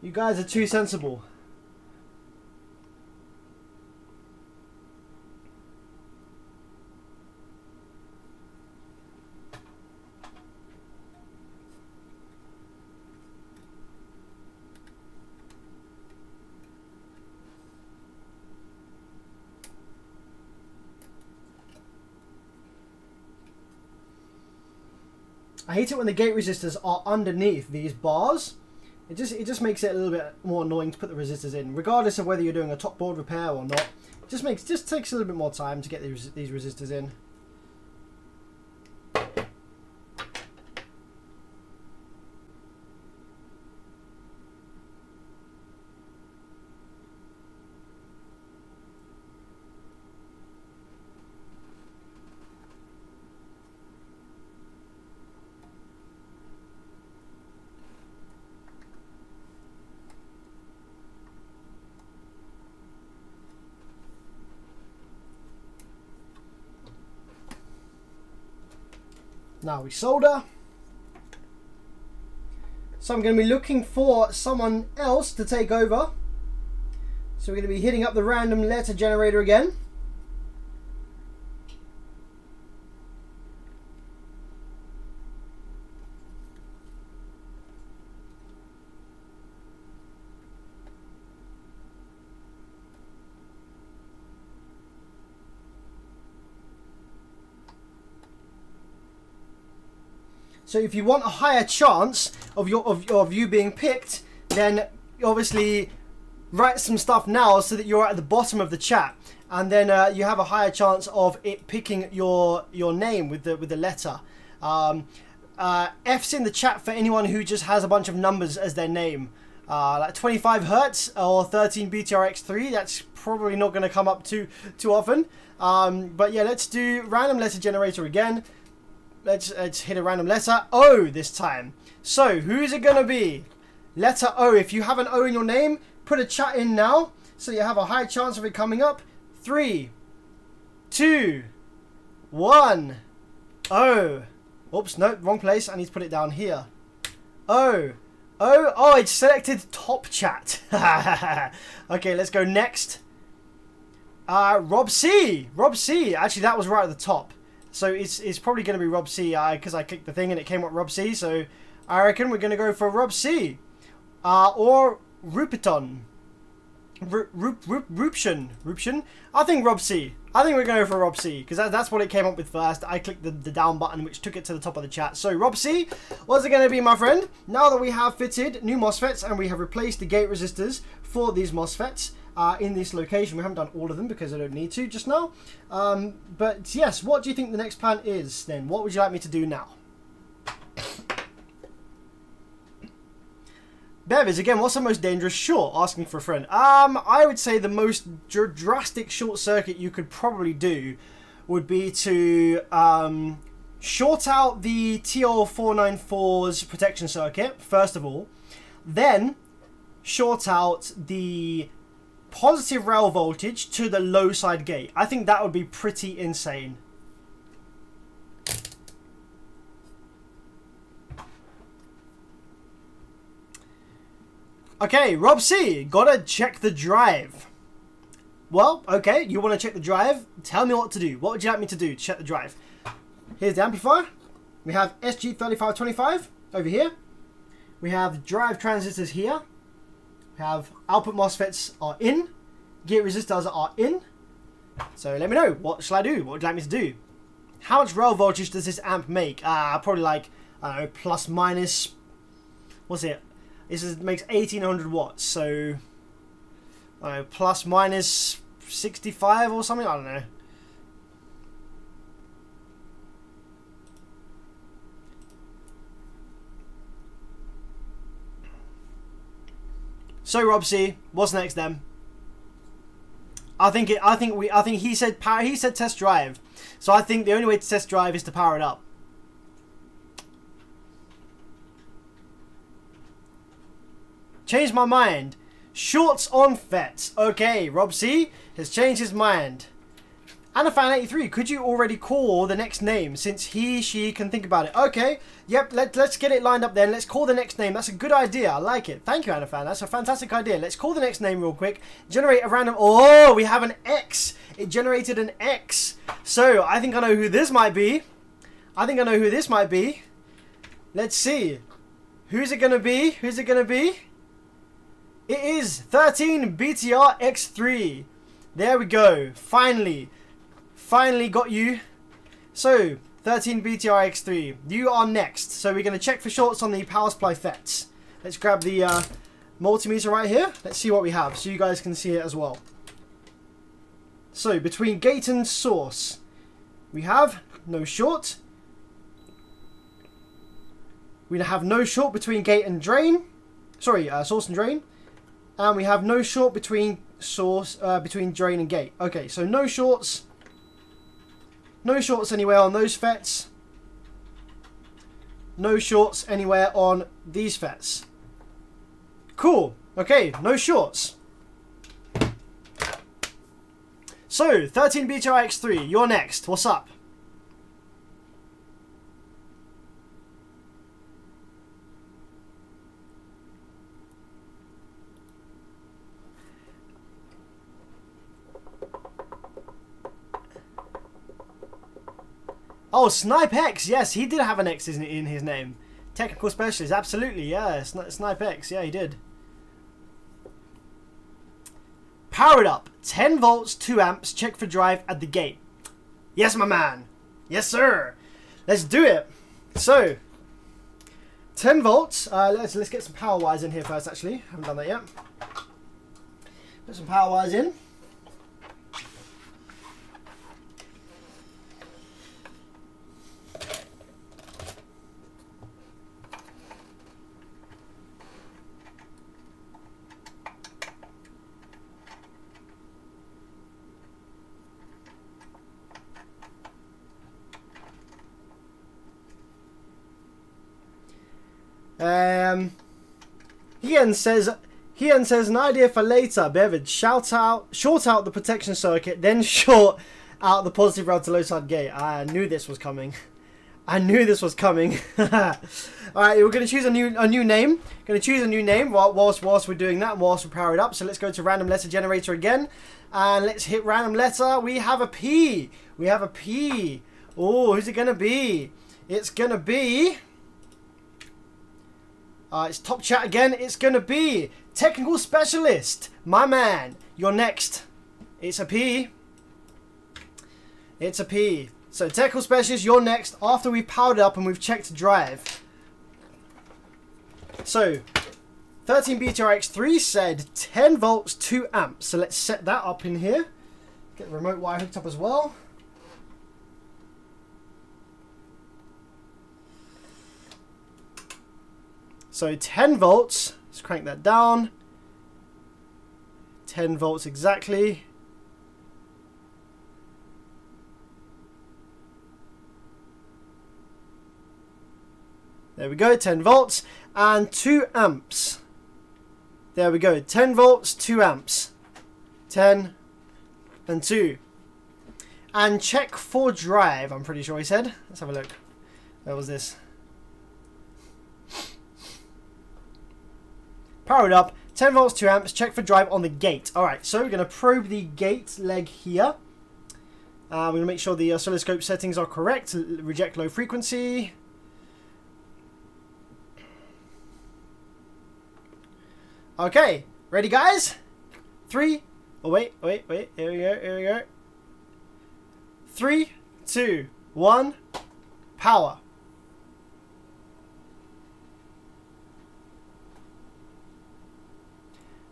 You guys are too sensible. I hate it when the gate resistors are underneath these bars. It just makes it a little bit more annoying to put the resistors in, regardless of whether you're doing a top board repair or not. It just takes a little bit more time to get these resistors in. Now we solder. So I'm going to be looking for someone else to take over. So we're going to be hitting up the random letter generator again. So if you want a higher chance of you being picked, then obviously write some stuff now so that you're at the bottom of the chat, and then you have a higher chance of it picking your name with the letter. F's in the chat for anyone who just has a bunch of numbers as their name, like 25 Hertz or 13 BTRX3. That's probably not going to come up too often. But yeah, let's do random letter generator again. Let's hit a random letter O this time. So who's it gonna be? Letter O. If you have an O in your name, put a chat in now so you have a high chance of it coming up. 3, 2, 1. O. Oops, no, wrong place. I need to put it down here. O. Oh, it's selected top chat. Okay, let's go next. Rob C. Actually, that was right at the top. So it's probably going to be Rob C, because I clicked the thing and it came up Rob C. So I reckon we're going to go for Rob C. Or Rupiton. Ruption? I think Rob C. I think we're going for Rob C, because that's what it came up with first. I clicked the down button, which took it to the top of the chat. So Rob C, what's it going to be, my friend? Now that we have fitted new MOSFETs and we have replaced the gate resistors for these MOSFETs, in this location. We haven't done all of them because I don't need to just now. But yes, what do you think the next plan is then? What would you like me to do now? Bevis, again, what's the most dangerous short? Asking for a friend. I would say the most drastic short circuit you could probably do would be to short out the TL494's protection circuit, first of all. Then short out the positive rail voltage to the low side gate. I think that would be pretty insane. Okay, Rob C, gotta check the drive. Well, okay, you want to check the drive? Tell me what to do. What would you like me to do to check the drive? Here's the amplifier. We have SG3525 over here. We have drive transistors here. We have output MOSFETs are in. Gate resistors are in. So let me know. What shall I do? What would you like me to do? How much rail voltage does this amp make? Probably like, I don't know, plus minus, what's it? This makes 1800 watts, so plus minus 65 or something, I don't know. So Rob C, what's next then? I think he said test drive. So I think the only way to test drive is to power it up. Changed my mind. Shorts on FETs. Okay, Rob C has changed his mind. Anafan83, could you already call the next name since she can think about it? Okay, yep, let's get it lined up then. Let's call the next name. That's a good idea. I like it. Thank you, Anafan. That's a fantastic idea. Let's call the next name real quick. Generate a random... Oh, we have an X. It generated an X. So, I think I know who this might be. Let's see. Who's it going to be? It is 13 BTR X3. There we go. Finally got you. So, 13 BTR X3. You are next. So we're going to check for shorts on the power supply FETs. Let's grab the multimeter right here. Let's see what we have so you guys can see it as well. So, between gate and source, we have no short. We have no short between gate and drain. Sorry, source and drain. And we have no short between between drain and gate. Okay, so no shorts. No shorts anywhere on those FETs. No shorts anywhere on these FETs. Cool. Okay, no shorts. So, 13 BTR-X3, you're next. What's up? Oh, Snipe X. Yes, he did have an X in his name. Technical specialist. Absolutely. Yeah, Snipe X. Yeah, he did. Power it up. 10 volts, 2 amps. Check for drive at the gate. Yes, my man. Yes, sir. Let's do it. So, 10 volts. Let's get some power wires in here first, actually. Haven't done that yet. Put some power wires in. Ian says an idea for later, Bevid. Short out the protection circuit, then short out the positive rail to low side gate. I knew this was coming. Alright, we're gonna choose a new name. Whilst we're doing that, whilst we power it up. So let's go to random letter generator again. And let's hit random letter. We have a P. Oh, who's it gonna be? It's gonna be... it's top chat again. It's going to be technical specialist. My man, you're next. It's a P. So technical specialist, you're next after we've powered up and we've checked drive. So 13 BTR-X3 said 10 volts, 2 amps. So let's set that up in here. Get the remote wire hooked up as well. So 10 volts, Let's crank that down. 10 volts exactly. There we go, 10 volts and 2 amps. There we go, 10 volts, 2 amps. 10 and 2. And check for drive, I'm pretty sure he said. Let's have a look. Where was this? Power it up, 10 volts, 2 amps, check for drive on the gate. Alright, so we're going to probe the gate leg here. We're going to make sure the oscilloscope settings are correct. Reject low frequency. Okay, ready guys? 3, oh wait, here we go. 3, 2, 1, power.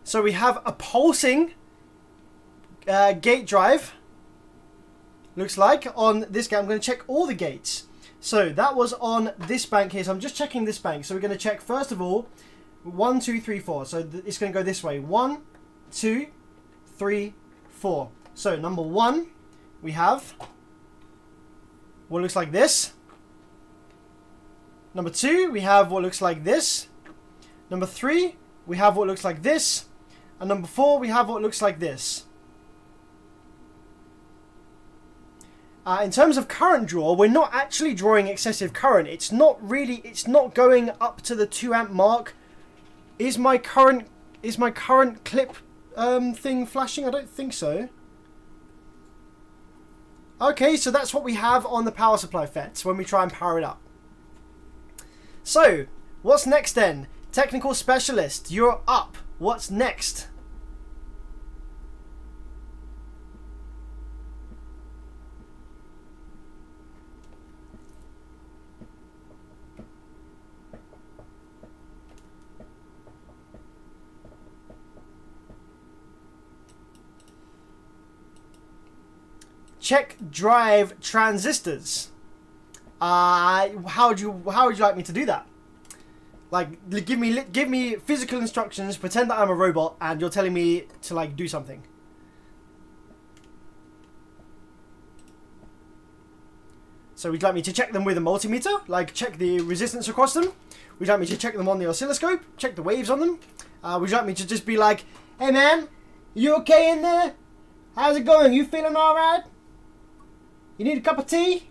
So we have a pulsing gate drive, looks like, on this gate. I'm going to check all the gates. So that was on this bank here, so I'm just checking this bank. So we're going to check first of all 1, 2, 3, 4. So it's going to go this way. 1, 2, 3, 4. So number 1, we have what looks like this. Number 2, we have what looks like this. Number 3, we have what looks like this. And number 4, we have what looks like this. In terms of current draw, we're not actually drawing excessive current. It's not going up to the 2 amp mark. Is my current clip thing flashing? I don't think so. Okay, so that's what we have on the power supply FETs when we try and power it up. So, what's next then? Technical specialist, you're up. What's next? Check drive transistors. How would you like me to do that? Like, give me physical instructions. Pretend that I'm a robot, and you're telling me to like do something. So would you like me to check them with a multimeter? Like check the resistance across them? Would you like me to check them on the oscilloscope? Check the waves on them? Would you like me to just be like, hey man, you okay in there? How's it going? You feeling alright? You need a cup of tea?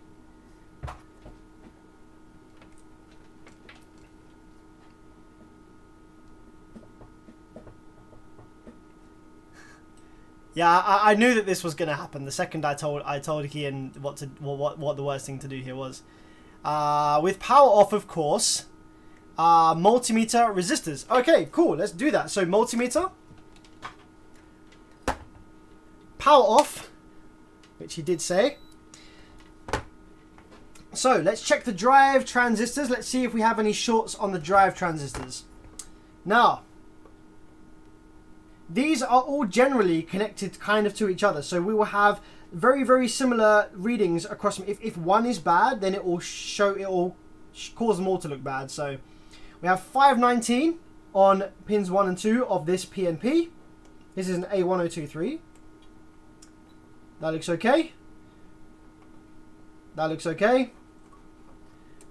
Yeah, I knew that this was going to happen. The second I told Kian what the worst thing to do here was. With power off, of course. Multimeter resistors. Okay, cool. Let's do that. So multimeter. Power off, which he did say. So let's check the drive transistors. Let's see if we have any shorts on the drive transistors. Now, these are all generally connected kind of to each other. So we will have very, very similar readings across them. If one is bad, then it will cause them all to look bad. So we have 519 on pins 1 and 2 of this PNP. This is an A1023. That looks okay. That looks okay.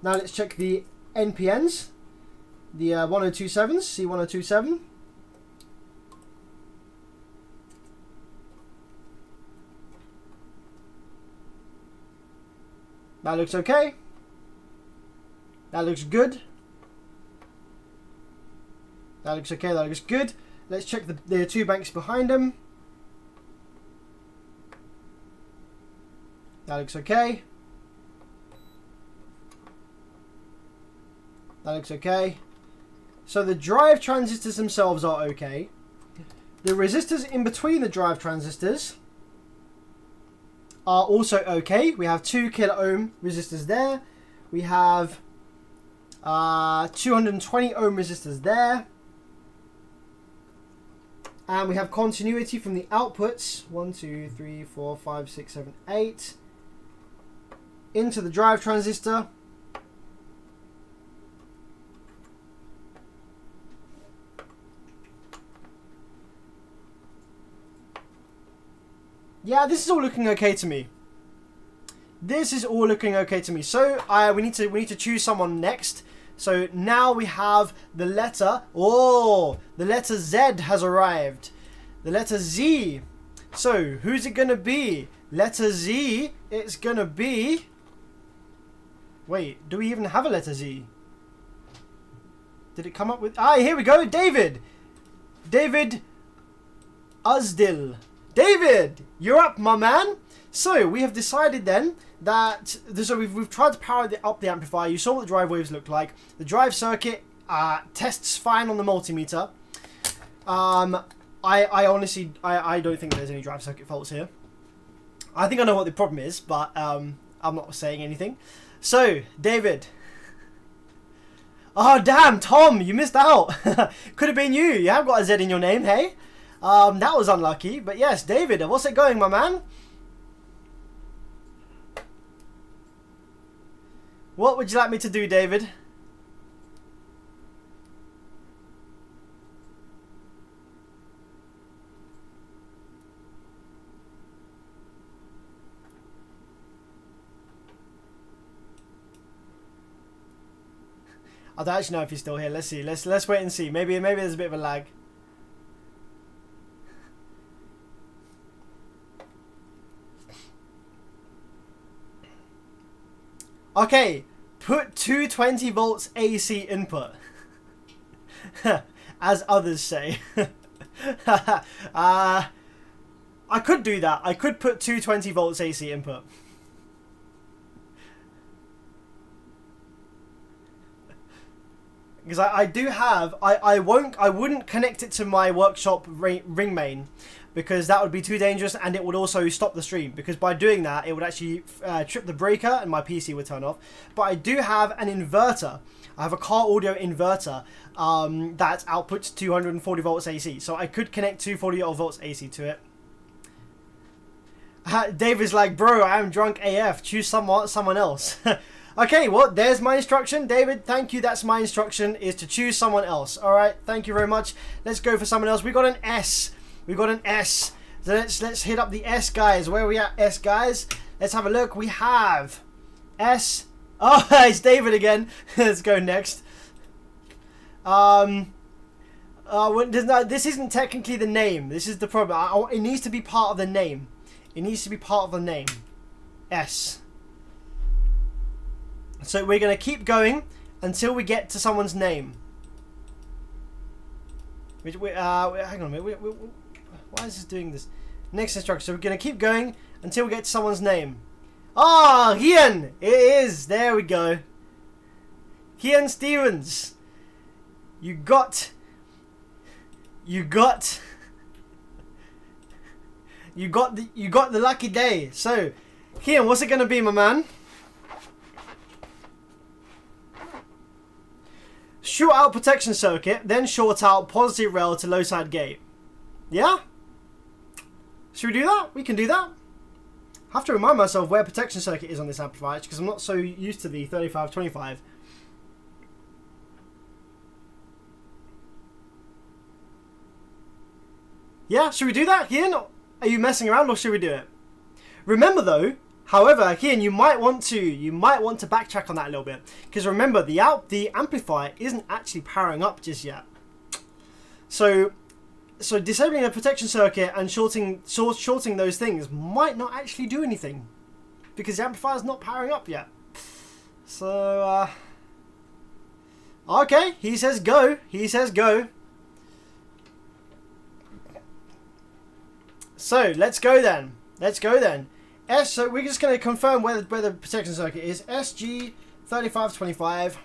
Now let's check the NPNs. The 1027s, C1027. That looks okay. That looks good. That looks okay, that looks good. Let's check the 2 banks behind them. That looks okay. That looks okay. So the drive transistors themselves are okay. The resistors in between the drive transistors are also okay. We have 2 kilo ohm resistors there. We have 220 ohm resistors there. And we have continuity from the outputs. 1, 2, 3, 4, 5, 6, 7, 8. Into the drive transistor. Yeah, this is all looking okay to me. This is all looking okay to me. So we need to choose someone next. So now we have the letter. Oh, the letter Z has arrived. The letter Z. So who's it gonna be? Letter Z. It's gonna be. Wait, do we even have a letter Z? Did it come up with? Ah, here we go. David. David Uzdil. David, you're up, my man. So we have decided then that so we've tried to power up the amplifier. You saw what the drive waves look like. The drive circuit tests fine on the multimeter. I honestly don't think there's any drive circuit faults here. I think I know what the problem is, but I'm not saying anything. So David. Oh damn, Tom, you missed out. Could have been you. You have got a Z in your name, hey? That was unlucky, but yes, David, what's it going, my man? What would you like me to do, David? I don't actually know if he's still here. Let's see. Let's wait and see. Maybe there's a bit of a lag. Okay, put 220 volts AC input. As others say. I could do that. I could put 220 volts AC input. Because I do have, I wouldn't connect it to my workshop ring main, because that would be too dangerous, and it would also stop the stream, because by doing that it would actually trip the breaker and my PC would turn off. But I do have an inverter. I have a car audio inverter that outputs 240 volts AC, so I could connect 240 volts AC to it. David's like, bro, I am drunk AF, choose someone else. Okay, well, there's my instruction. David, thank you. That's my instruction, is to choose someone else. All right, thank you very much. Let's go for someone else. We got an S. We got an S. So let's hit up the S, guys. Where are we at, S, guys? Let's have a look. We have S. Oh, it's David again. Let's go next. This isn't technically the name. This is the problem. It needs to be part of the name. It needs to be part of the name. S. So we're going to keep going until we get to someone's name. Hang on a minute. Why is this doing this? Next instruction. So we're going to keep going until we get to someone's name. Ah, Ian! It is. There we go. Ian Stevens. You got the lucky day. So, Ian, what's it going to be, my man? Short out protection circuit, then short out positive rail to low side gate. Yeah? Should we do that? We can do that. I have to remind myself where protection circuit is on this amplifier, because I'm not so used to the 3525. Yeah, should we do that, Ian? Are you messing around, or should we do it? Remember though, however, Ian, you might want to backtrack on that a little bit, because remember the amplifier isn't actually powering up just yet. So disabling the protection circuit and shorting those things might not actually do anything, because the amplifier is not powering up yet. So okay, he says go. He says go. So let's go then. Let's go then. So we're just going to confirm where the protection circuit is. SG3525.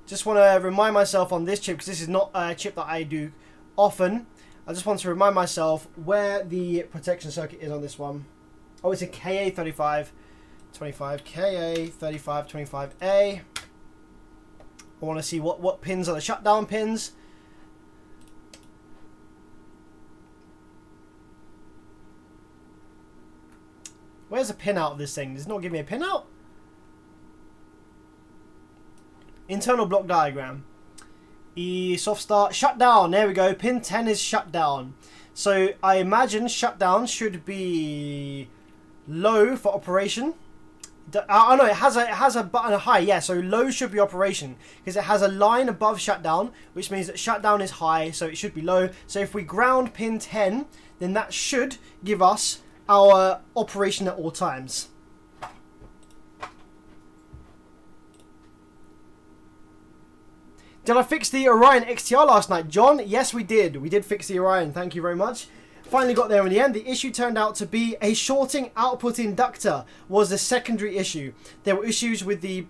Just want to remind myself on this chip, because this is not a chip that I do often. I just want to remind myself where the protection circuit is on this one. Oh, it's a KA3525. KA3525A. I want to see what pins are the shutdown pins. Where's a pin out of this thing? Does it not give me a pin out? Internal block diagram. soft start, shut down. There we go. Pin 10 is shut down. So I imagine shutdown should be low for operation. Oh no, it has a button high. Yeah, so low should be operation because it has a line above shutdown, which means that shutdown is high, so it should be low. So if we ground pin 10, then that should give us our operation at all times. Did I fix the Orion XTR last night, John? Yes, we did. We did fix the Orion. Thank you very much. Finally got there in the end. The issue turned out to be a shorting output inductor was the secondary issue. There were issues with the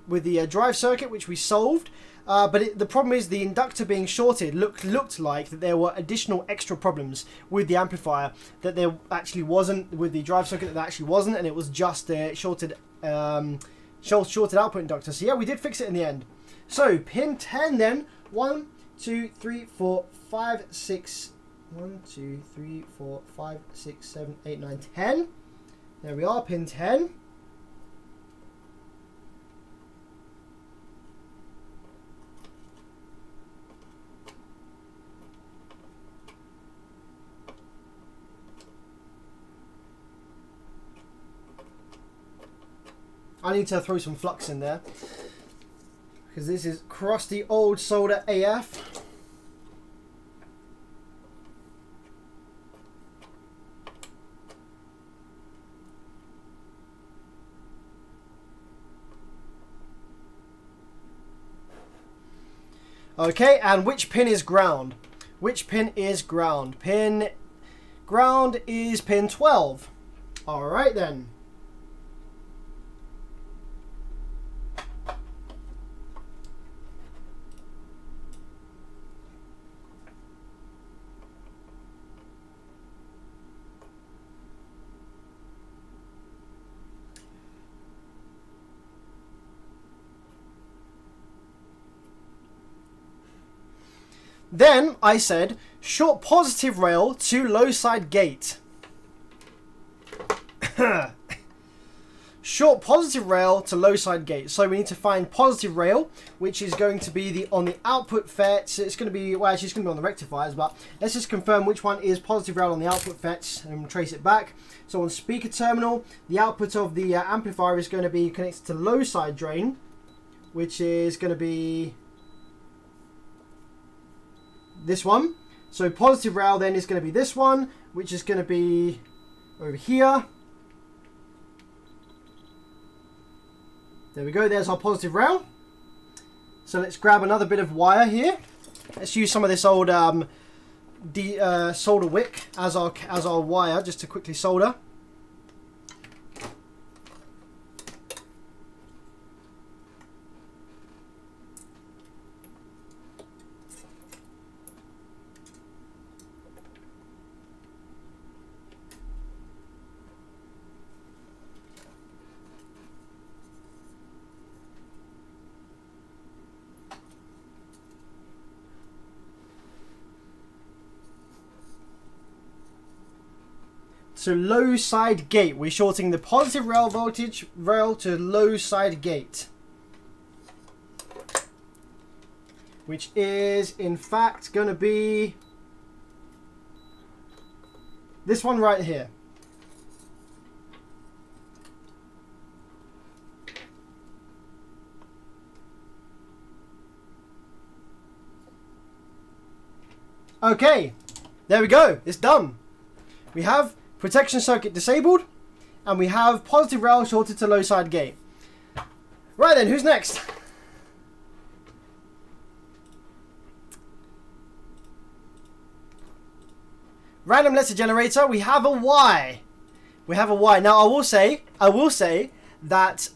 drive circuit, which we solved. But the problem is the inductor being shorted looked like that there were additional extra problems with the amplifier that there actually wasn't with the drive circuit. That actually wasn't, and it was just a shorted output inductor. So yeah, we did fix it in the end. So pin 10 then. 1, 2, 3, 4, 5, 6. 1, 2, 3, 4, 5, 6, 7, 8, 9, 10. There we are, pin 10. I need to throw some flux in there because this is crusty old solder AF. Okay, and which pin is ground? Which pin is ground? Ground is pin 12. All right then. Then I said, short positive rail to low side gate. Short positive rail to low side gate. So we need to find positive rail, which is going to be on the output FETs. It's going to be, well, actually it's going to be on the rectifiers, but let's just confirm which one is positive rail on the output FETs and trace it back. So on speaker terminal, the output of the amplifier is going to be connected to low side drain, which is going to be this one. So positive rail then is going to be this one, which is going to be over here. There we go, there's our positive rail. So let's grab another bit of wire here. Let's use some of this old solder wick as our wire, just to quickly solder. So low side gate, we're shorting the positive rail voltage rail to low side gate, which is in fact going to be this one right here. Okay, there we go, it's done. We have protection circuit disabled, and we have positive rail shorted to low side gate. Right then, who's next? Random letter generator, we have a Y. We have a Y. Now I will say that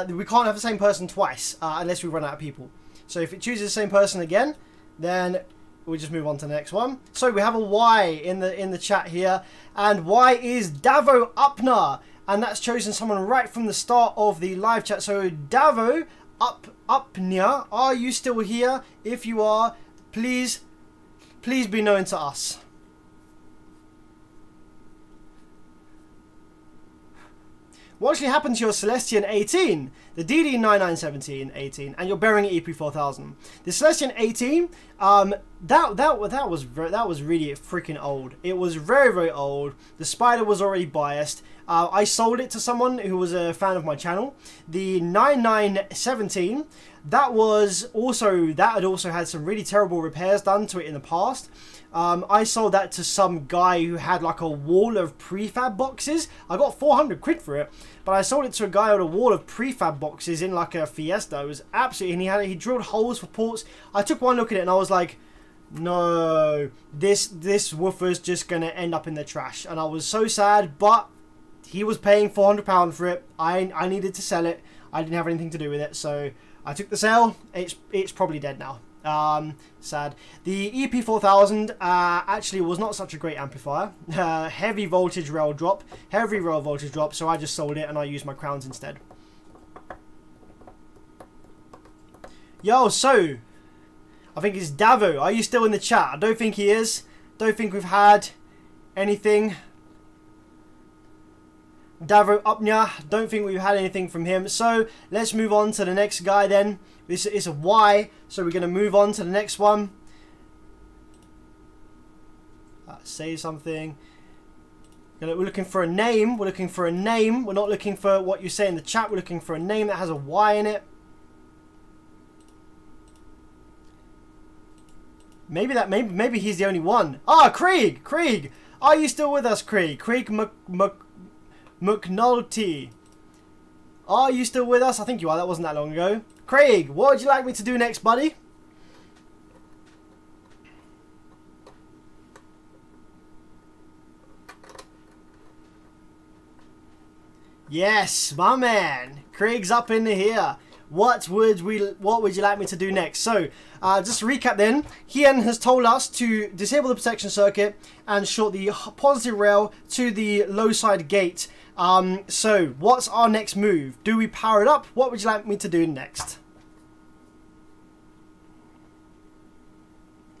we can't have the same person twice unless we run out of people. So if it chooses the same person again, then we'll just move on to the next one. So we have a Y in the chat here, and Y is Davo Upner, and that's chosen someone right from the start of the live chat. So Davo Upner, are you still here? If you are, please be known to us. What actually happened to your Celestion 18? the DD9917 18, and your bearing EP4000. The Celestion 18, that was really freaking old. It was very old. The spider was already biased. I sold it to someone who was a fan of my channel. The 9917, that had also had some really terrible repairs done to it in the past. I sold that to some guy who had like a wall of prefab boxes. I got 400 quid for it, but I sold it to a guy with a wall of prefab boxes in like a Fiesta. It was absolutely, and he drilled holes for ports. I took one look at it and I was like, no, this woofer's just gonna end up in the trash. And I was so sad, but he was paying £400 for it. I needed to sell it. I didn't have anything to do with it, so I took the sale. It's probably dead now. Sad. The EP4000 actually was not such a great amplifier. Heavy voltage rail drop, so I just sold it and I used my crowns instead. Yo, so I think it's Davo. Are you still in the chat? I don't think he is. Don't think we've had anything. Davo Upnya, don't think we've had anything from him. So let's move on to the next guy then. This is a Y, so we're going to move on to the next one. Say something. We're looking for a name. We're looking for a name. We're not looking for what you say in the chat. We're looking for a name that has a Y in it. Maybe he's the only one. Ah, Krieg! Krieg! Are you still with us, Krieg? Krieg McNulty. Are you still with us? I think you are. That wasn't that long ago. Craig, what would you like me to do next, buddy? Yes, my man. Craig's up in here. What would you like me to do next? So, just to recap then, Hien has told us to disable the protection circuit and short the positive rail to the low side gate. So what's our next move? Do we power it up? What would you like me to do next?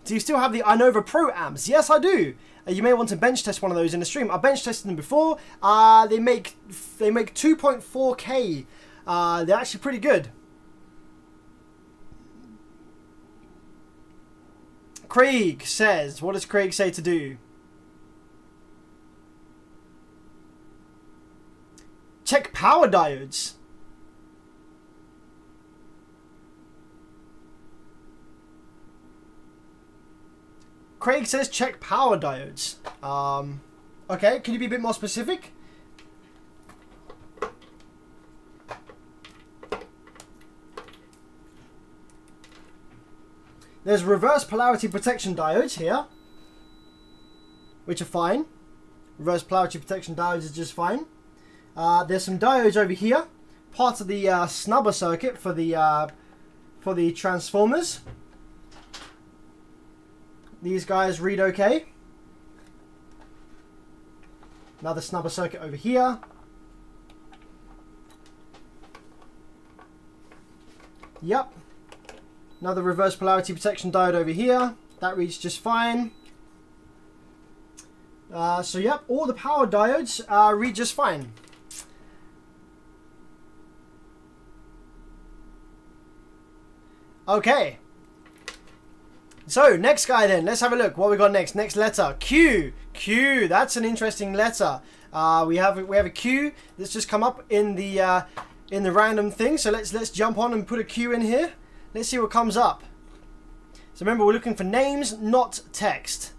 Do you still have the Inova Pro amps? Yes, I do. You may want to bench test one of those in the stream. I bench tested them before. They make 2.4K. They're actually pretty good. Craig says, what does Craig say to do? Check power diodes. Craig says check power diodes. Okay, can you be a bit more specific? There's reverse polarity protection diodes here, which are fine. Reverse polarity protection diodes is just fine. There's some diodes over here, part of the snubber circuit for the transformers. These guys read okay. Another snubber circuit over here. Yep. Another reverse polarity protection diode over here. That reads just fine. So yep, all the power diodes read just fine. Okay. So, next guy then. Let's have a look. What we got next? Next letter. Q. Q. That's an interesting letter. We have a Q that's just come up in the random thing. So let's jump on and put a Q in here. Let's see what comes up. So remember, we're looking for names, not text.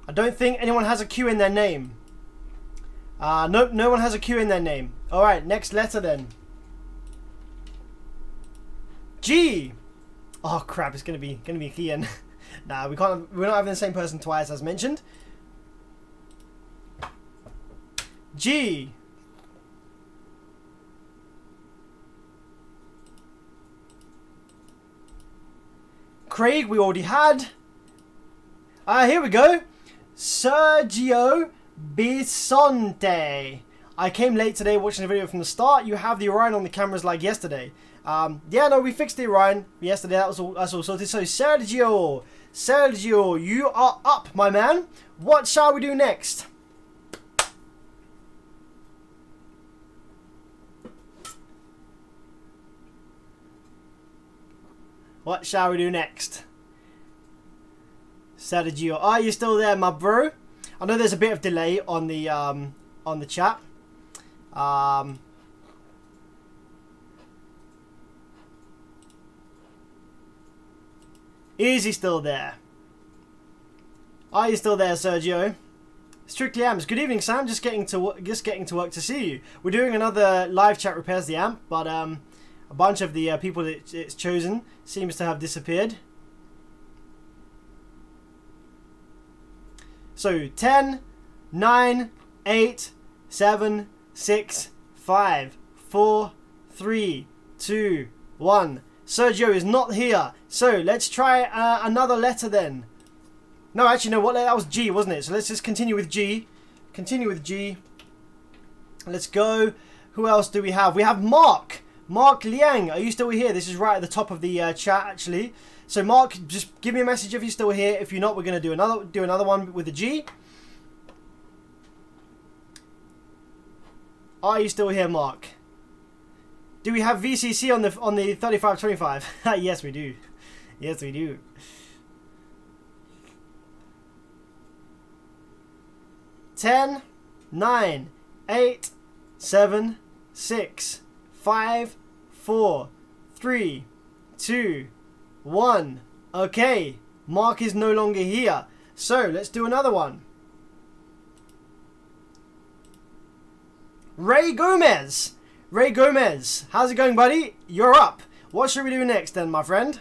I don't think anyone has a Q in their name. Nope, no one has a Q in their name. Alright, next letter then. G. Oh crap, it's gonna be Kian. Nah, we're not having the same person twice as mentioned. G. Craig, we already had. Here we go. Sergio Bisonte. I came late today watching the video from the start. You have the Orion on the cameras like yesterday. Yeah, no, we fixed the Orion yesterday. That's all sorted. So Sergio, you are up, my man. What shall we do next? What shall we do next? Sergio, are you still there, my bro? I know there's a bit of delay on the chat. Is he still there? Are you still there, Sergio? Strictly Amps. Good evening, Sam. Just getting to work to see you. We're doing another live chat repairs the amp, but a bunch of the people that it's chosen seems to have disappeared. So 10, 9, 8, 7, 6, 5, 4, 3, 2, 1. Sergio is not here. So let's try another letter then. No, actually, no. What? That was G, wasn't it? So let's just continue with G. Continue with G. Let's go. Who else do we have? We have Mark. Mark Liang. Are you still here? This is right at the top of the chat, actually. So Mark, just give me a message if you're still here. If you're not, we're going to do another one with a G. Are you still here, Mark? Do we have VCC on the 3525? Yes, we do. Yes, we do. Ten, 9, 8, 7, 6, 5, 4, 3, 2, 1. Okay, Mark is no longer here. So let's do another one. Ray Gomez. Ray Gomez, how's it going, buddy? You're up. What should we do next then, my friend?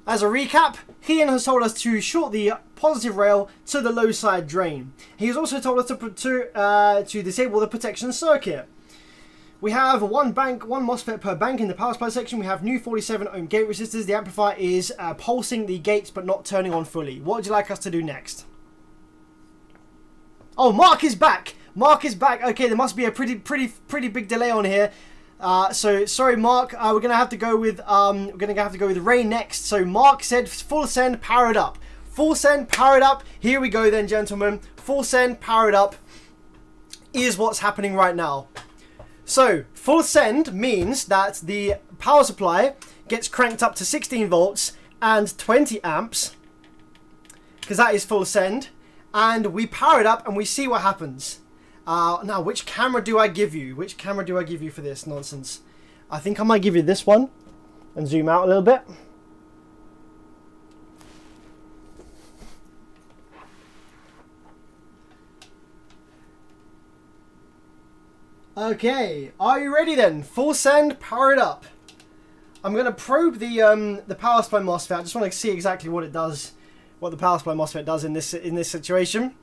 As a recap, Ian has told us to short the positive rail to the low side drain. He has also told us to disable the protection circuit. We have one MOSFET per bank in the power supply section. We have new 47 ohm gate resistors. The amplifier is pulsing the gates but not turning on fully. What would you like us to do next? Oh, Mark is back. Mark is back. Okay, there must be a pretty big delay on here. So sorry, Mark. We're gonna have to go with Ray next. So Mark said full send, powered up. Full send, powered up. Here we go then, gentlemen. Full send, powered up is what's happening right now. So full send means that the power supply gets cranked up to 16 volts and 20 amps, because that is full send, and we power it up and we see what happens. Now, which camera do I give you? Which camera do I give you for this nonsense? I think I might give you this one and zoom out a little bit. Okay, are you ready then? Full send, power it up. I'm going to probe the power supply MOSFET. I just want to see exactly what it does, what the power supply MOSFET does in this situation.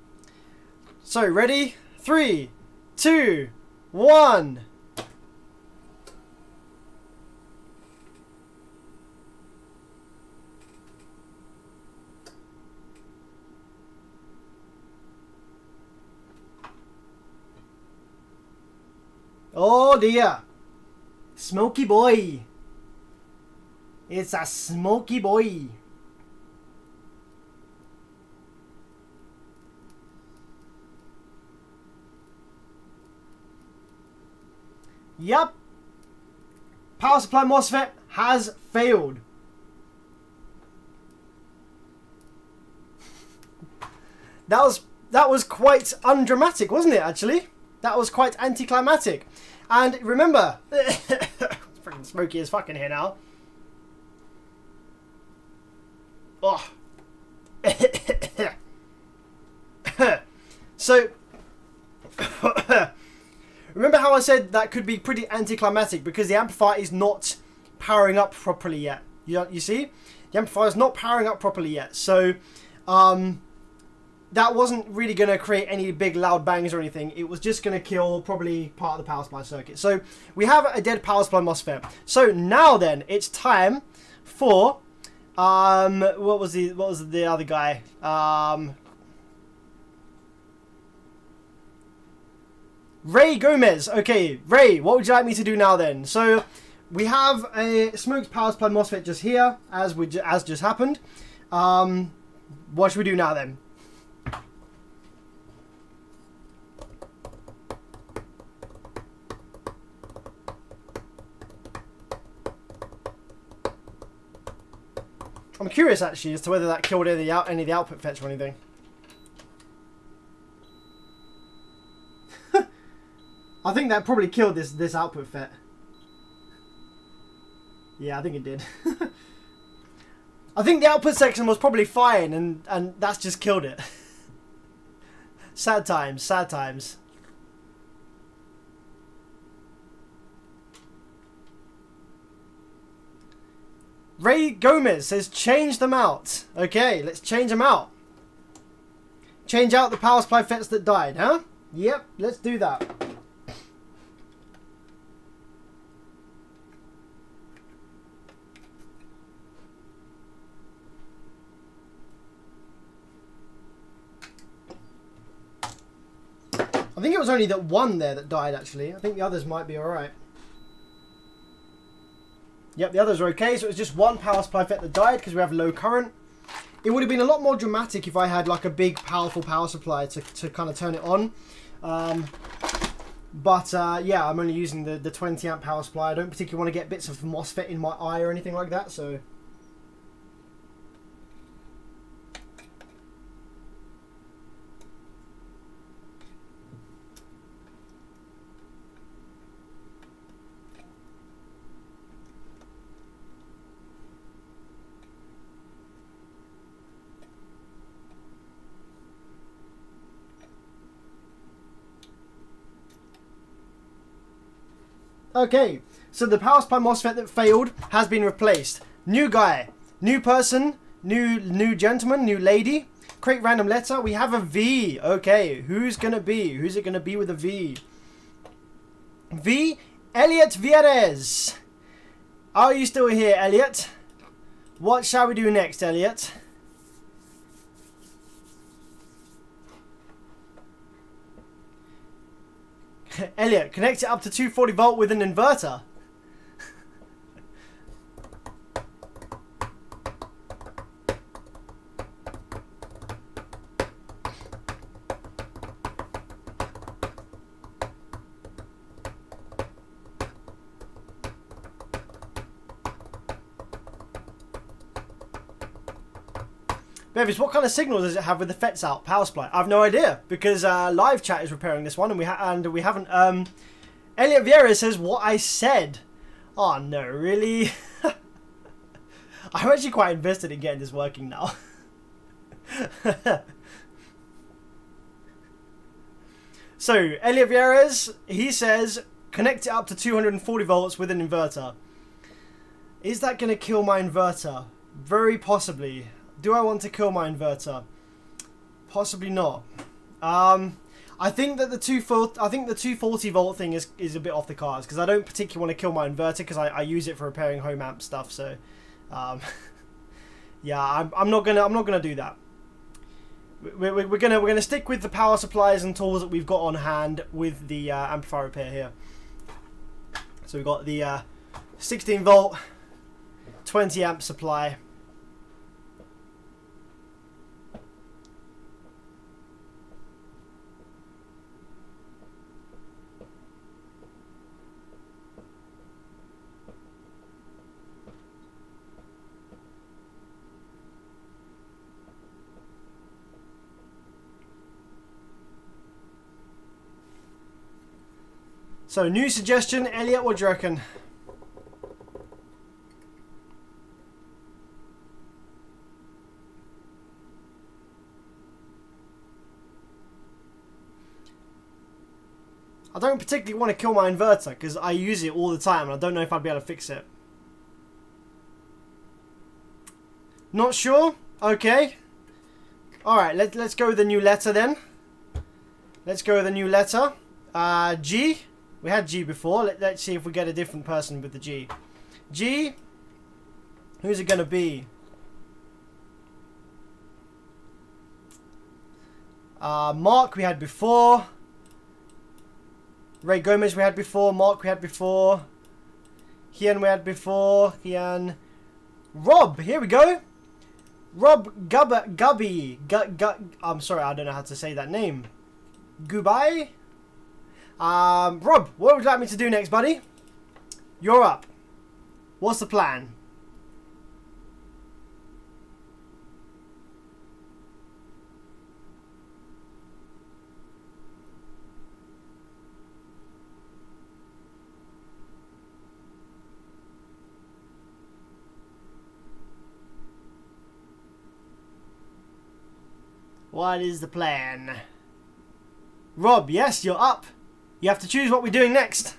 So, ready? 3, 2, 1. Oh dear. Smoky boy. It's a smoky boy. Yup. Power supply MOSFET has failed. That was quite undramatic, wasn't it, actually? That was quite anticlimactic. And remember, freaking smoky as fucking here now. Oh. So, remember how I said that could be pretty anticlimactic because the amplifier is not powering up properly yet. You see? The amplifier is not powering up properly yet. So, that wasn't really going to create any big loud bangs or anything. It was just going to kill probably part of the power supply circuit. So, we have a dead power supply MOSFET. So, now then, it's time for... what was the other guy? Ray Gomez. Okay, Ray, what would you like me to do now then? So, we have a smoked power supply MOSFET just here, as just happened. What should we do now then? I'm curious actually as to whether that killed any of the output fetch or anything. I think that probably killed this output fet. Yeah, I think it did. I think the output section was probably fine, and that's just killed it. Sad times, sad times. Ray Gomez says change them out. Okay, let's change them out. Change out the power supply FETs that died, huh? Yep, let's do that. I think it was only that one there that died, actually. I think the others might be alright. Yep, the others are okay. So it was just one power supply FET that died because we have low current. It would have been a lot more dramatic if I had like a big, powerful power supply to kind of turn it on. Yeah, I'm only using the 20 amp power supply. I don't particularly want to get bits of MOSFET in my eye or anything like that, so... Okay, so the power supply MOSFET that failed has been replaced. New guy, new person, new gentleman, new lady. Create random letter. We have a V. Okay, who's gonna be? Who's it gonna be with a V? V. Elliot Vieres. Are you still here, Elliot? What shall we do next, Elliot? Elliot, connect it up to 240 volt with an inverter. Bevis, what kind of signal does it have with the FETs out? Power supply? I have no idea because live chat is repairing this one and we haven't. Elliot Vieira says what I said. Oh no, really? I'm actually quite invested in getting this working now. So Elliot Vieira, he says connect it up to 240 volts with an inverter. Is that going to kill my inverter? Very possibly. Do I want to kill my inverter? Possibly not. I think that the 240 volt thing is a bit off the cards because I don't particularly want to kill my inverter because I use it for repairing home amp stuff. So, yeah, I'm not gonna do that. We're gonna stick with the power supplies and tools that we've got on hand with the amplifier repair here. So we've got the 16 volt, 20 amp supply. So, new suggestion, Elliot, what do you reckon? I don't particularly want to kill my inverter because I use it all the time and I don't know if I'd be able to fix it. Not sure? Okay. Alright, let's go with the new letter then. Let's go with the new letter. G. We had G before. Let's see if we get a different person with the G. G. Who's it going to be? Mark we had before. Ray Gomez we had before. Mark we had before. Hian we had before. Hian. Rob, here we go. Rob Gubby. I'm sorry, I don't know how to say that name. Goodbye. Rob, what would you like me to do next, buddy? You're up. What's the plan? What is the plan? Rob, yes, you're up. You have to choose what we're doing next.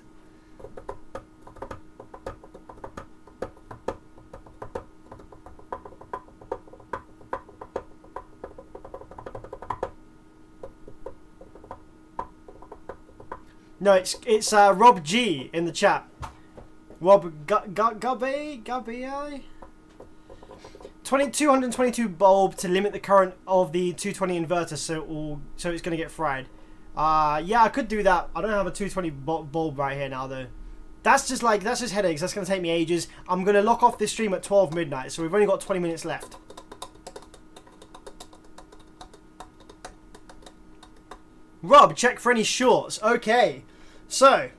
No, it's Rob G in the chat. Rob Gubby. 222 bulb to limit the current of the 220 inverter, so it's going to get fried. Yeah, I could do that. I don't have a 220 bulb right here now though. That's just headaches. That's going to take me ages. I'm going to lock off this stream at 12 midnight, so we've only got 20 minutes left. Rob, check for any shorts. Okay, so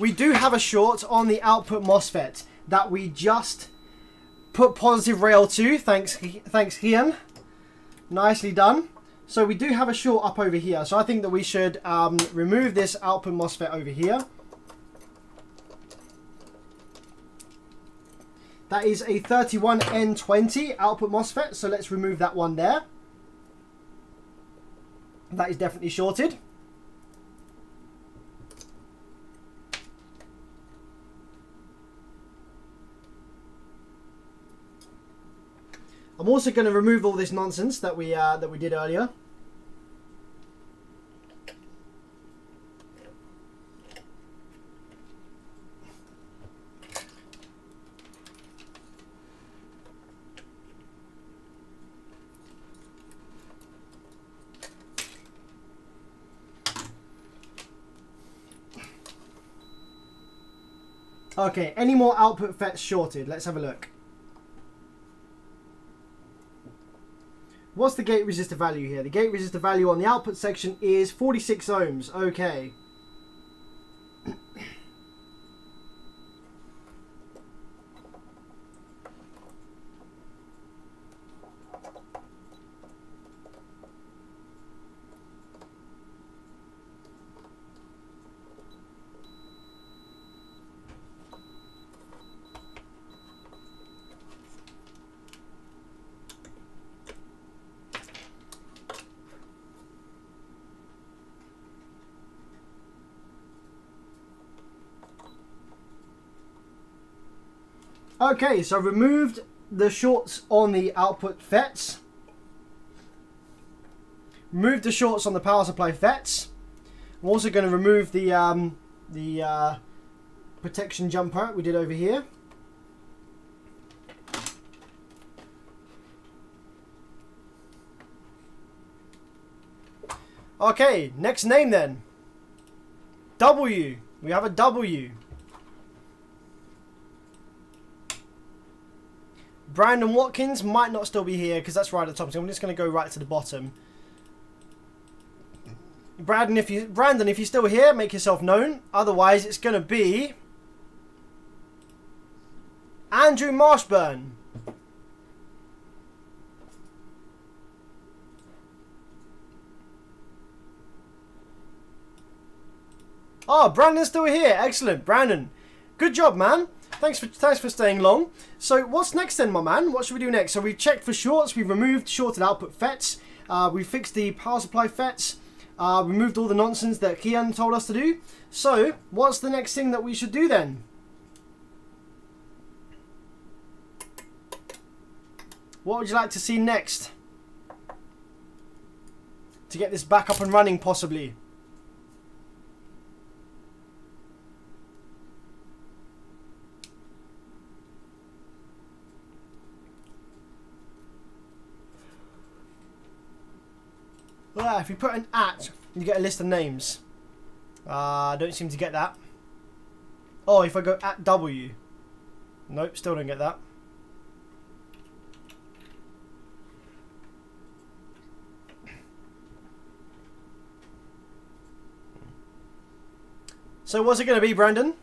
we do have a short on the output MOSFET that we just put positive rail to. Thanks Hian. Nicely done. So we do have a short up over here. So I think that we should remove this output MOSFET over here. That is a 31N20 output MOSFET. So let's remove that one there. That is definitely shorted. I'm also going to remove all this nonsense that we did earlier. Okay, any more output FETs shorted? Let's have a look. What's the gate resistor value here? The gate resistor value on the output section is 46 ohms. Okay. Okay, so I've removed the shorts on the output FETs. Removed the shorts on the power supply FETs. I'm also going to remove the protection jumper we did over here. Okay, next name then. W. We have a W. Brandon Watkins might not still be here because that's right at the top. So I'm just going to go right to the bottom. Brandon, if you're still here, make yourself known. Otherwise, it's going to be Andrew Marshburn. Oh, Brandon's still here. Excellent, Brandon. Good job, man. Thanks for staying long. So what's next then, my man? What should we do next? So we've checked for shorts. We've removed shorted output FETs. We fixed the power supply FETs. Removed all the nonsense that Kian told us to do. So what's the next thing that we should do then? What would you like to see next? To get this back up and running, possibly. If you put an @ you get a list of names. I don't seem to get that. Oh, if I go at W. Nope, still don't get that. So what's it going to be, Brandon?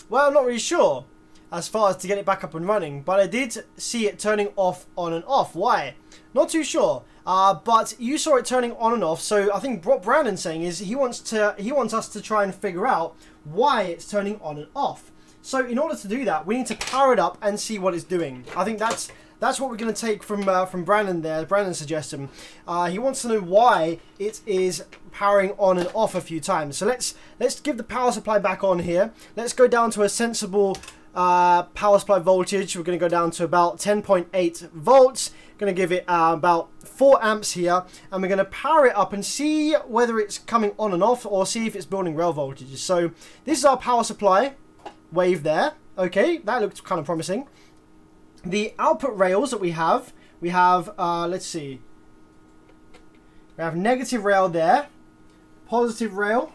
Well, I'm not really sure as far as to get it back up and running, but I did see it turning off, on and off. Why? Not too sure. But you saw it turning on and off, so I think what Brandon's saying is he wants us to try and figure out why it's turning on and off. So in order to do that, we need to power it up and see what it's doing. I think that's what we're going to take from Brandon there. Brandon's suggestion. He wants to know why it is powering on and off a few times. So let's give the power supply back on here. Let's go down to a sensible power supply voltage. We're going to go down to about 10.8 volts. Going to give it about 4 amps here, and we're going to power it up and see whether it's coming on and off, or see if it's building rail voltages. So this is our power supply wave there. Okay, that looks kind of promising. The output rails that we have let's see, we have negative rail there, positive rail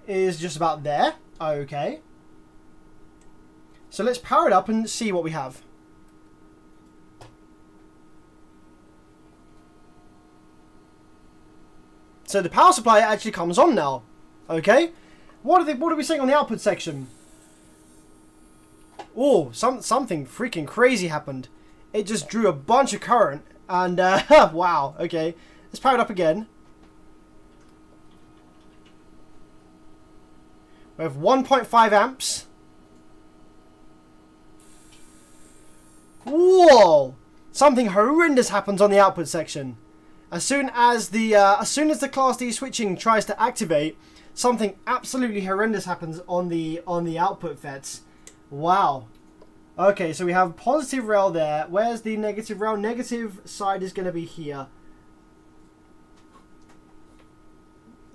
is just about there. Okay, so let's power it up and see what we have. So the power supply actually comes on now. Okay, what are we saying on the output section? Oh, something freaking crazy happened. It just drew a bunch of current, and wow. Okay, let's power it up again. We have 1.5 amps. Whoa! Something horrendous happens on the output section. As soon as the Class D switching tries to activate, something absolutely horrendous happens on the output FETs. Wow. Okay, so we have positive rail there. Where's the negative rail? Negative side is going to be here.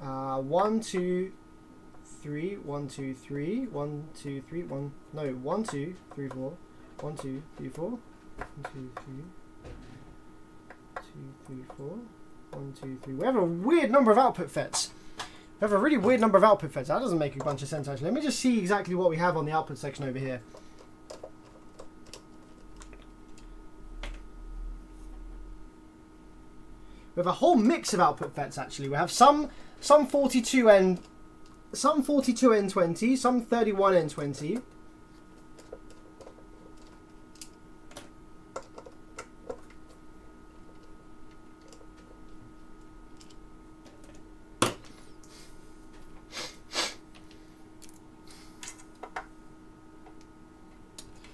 1, 2, 3. 1, 2, 3. 1, 2, 3. 1. No, 1, 2, 3, 4. 1, 2, 3, 4. 1, 2, 3. 2, 3, 4. 1, 2, 3. We have a weird number of output FETs. We have a really weird number of output FETs. That doesn't make a bunch of sense, actually. Let me just see exactly what we have on the output section over here. We have a whole mix of output FETs, actually. We have some 42N, some 42N20, some 31N20.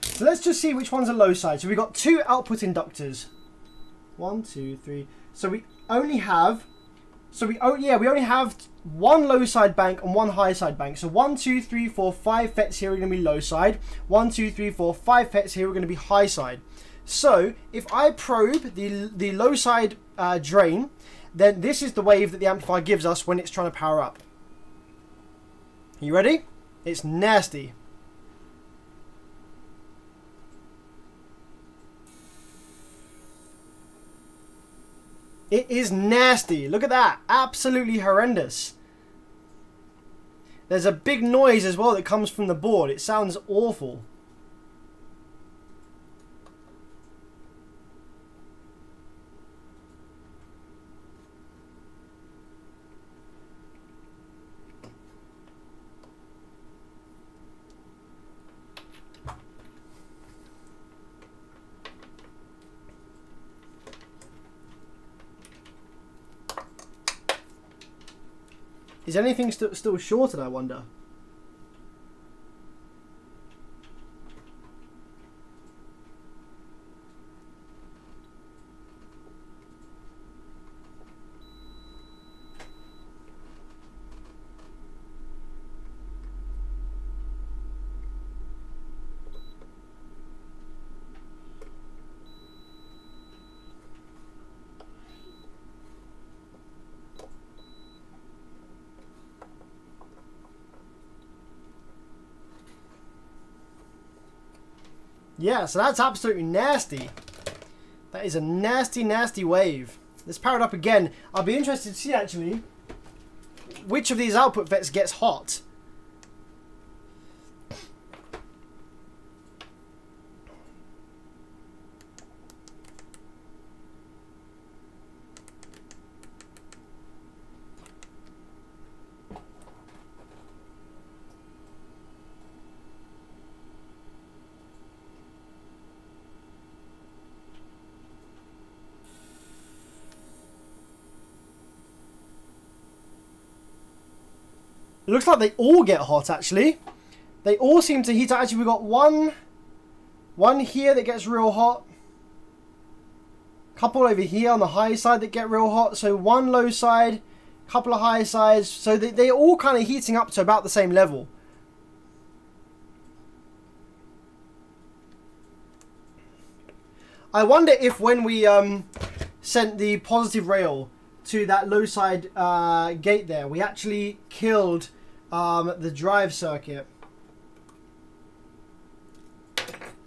So let's just see which one's a low side. So we've got 2 output inductors. 1, 2, 3. So we only have, we only have 1 low side bank and 1 high side bank. So 1, 2, 3, 4, 5 FETs here are going to be low side. 1, 2, 3, 4, 5 FETs here are going to be high side. So if I probe the low side drain, then this is the wave that the amplifier gives us when it's trying to power up. Are you ready? It's nasty. It is nasty. Look at that. Absolutely horrendous. There's a big noise as well that comes from the board. It sounds awful. Is anything still shorted, I wonder? Yeah, so that's absolutely nasty. That is a nasty, nasty wave. Let's power it up again. I'll be interested to see, actually, which of these output FETs gets hot. It looks like they all get hot, actually. They all seem to heat up. Actually, we've got one here that gets real hot. Couple over here on the high side that get real hot. So one low side, couple of high sides. So they're all kind of heating up to about the same level. I wonder if when we sent the positive rail to that low side gate there, we actually killed the drive circuit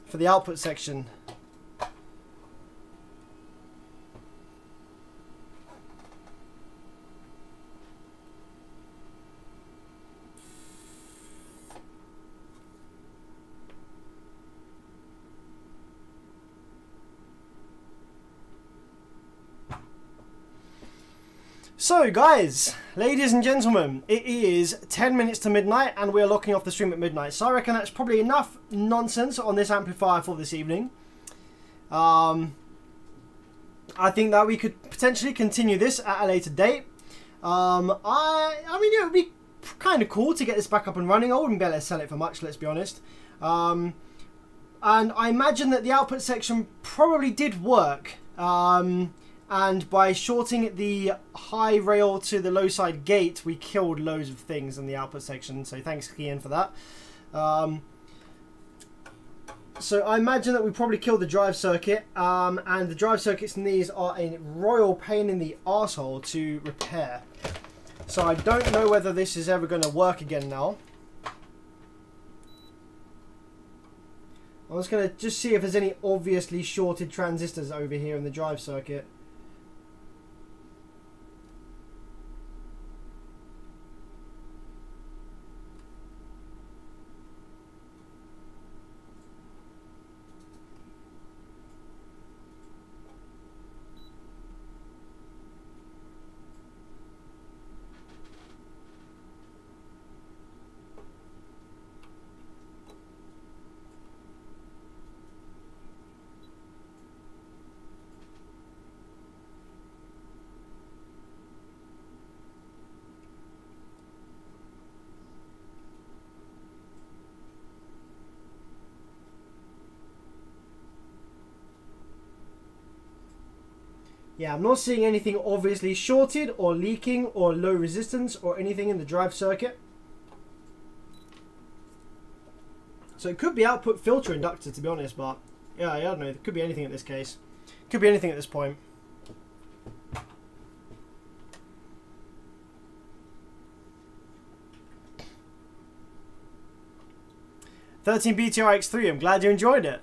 for the output section. So guys, ladies and gentlemen, it is 10 minutes to midnight and we're locking off the stream at midnight. So I reckon that's probably enough nonsense on this amplifier for this evening. I think that we could potentially continue this at a later date. I mean, it would be kind of cool to get this back up and running. I wouldn't be able to sell it for much, let's be honest. And I imagine that the output section probably did work. And by shorting the high rail to the low side gate, we killed loads of things in the output section. So thanks, Kian, for that. So I imagine that we probably killed the drive circuit. And the drive circuits in these are a royal pain in the arsehole to repair. So I don't know whether this is ever going to work again now. I'm just going to see if there's any obviously shorted transistors over here in the drive circuit. Yeah, I'm not seeing anything obviously shorted or leaking or low resistance or anything in the drive circuit. So it could be output filter inductor, to be honest, but yeah, I don't know. It could be anything at this case. Could be anything at this point. $13BTRX3, I'm glad you enjoyed it.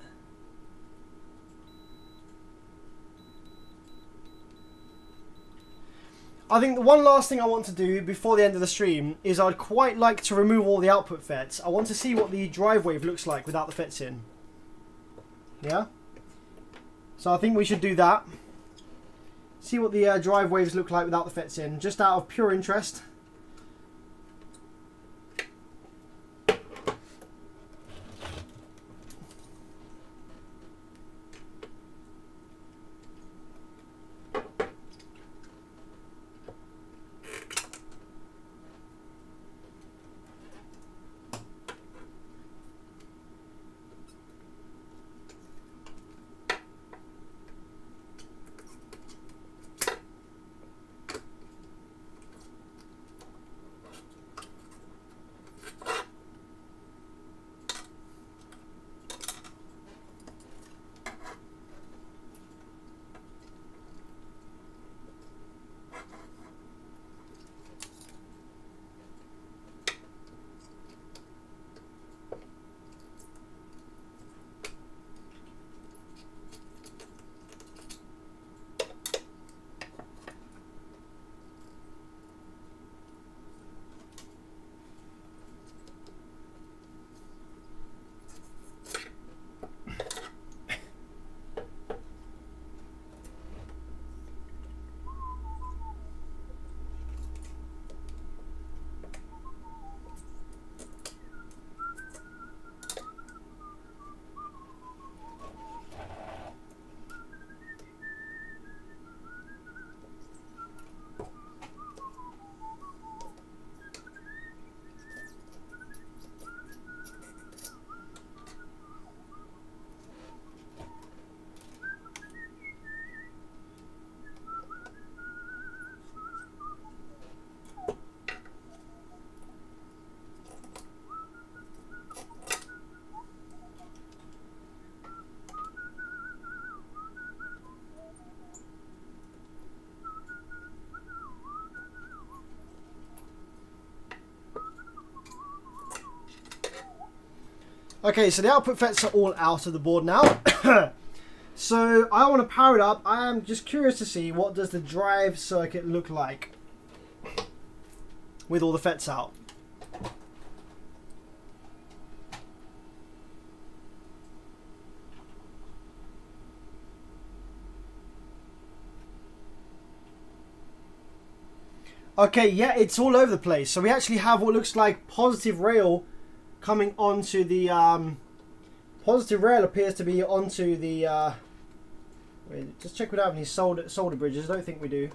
I think the one last thing I want to do before the end of the stream is I'd quite like to remove all the output FETs. I want to see what the drive wave looks like without the FETs in. Yeah? So I think we should do that. See what the drive waves look like without the FETs in, just out of pure interest. Okay, so the output FETs are all out of the board now. So I want to power it up. I am just curious to see what does the drive circuit look like with all the FETs out. Okay, yeah, it's all over the place. So we actually have what looks like positive rail coming onto the positive rail appears to be onto the wait, just check we don't have any solder bridges. I don't think we do.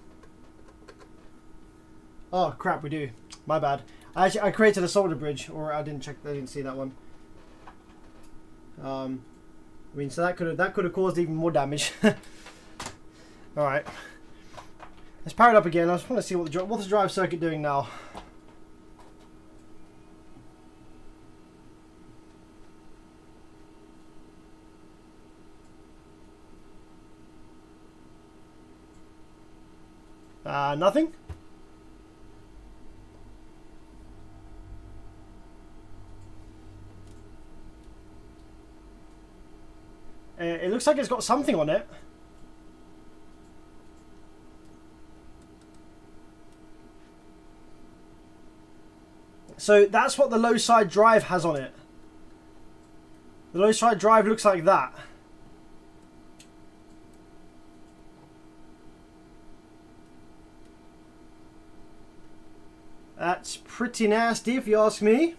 Oh crap, we do. My bad. I created a solder bridge, or I didn't see that one. I mean, so that could have caused even more damage. All right. Let's power it up again. I just want to see what's the drive circuit doing now. Nothing. It looks like it's got something on it. So that's what the low side drive has on it. The low side drive looks like that. That's pretty nasty if you ask me.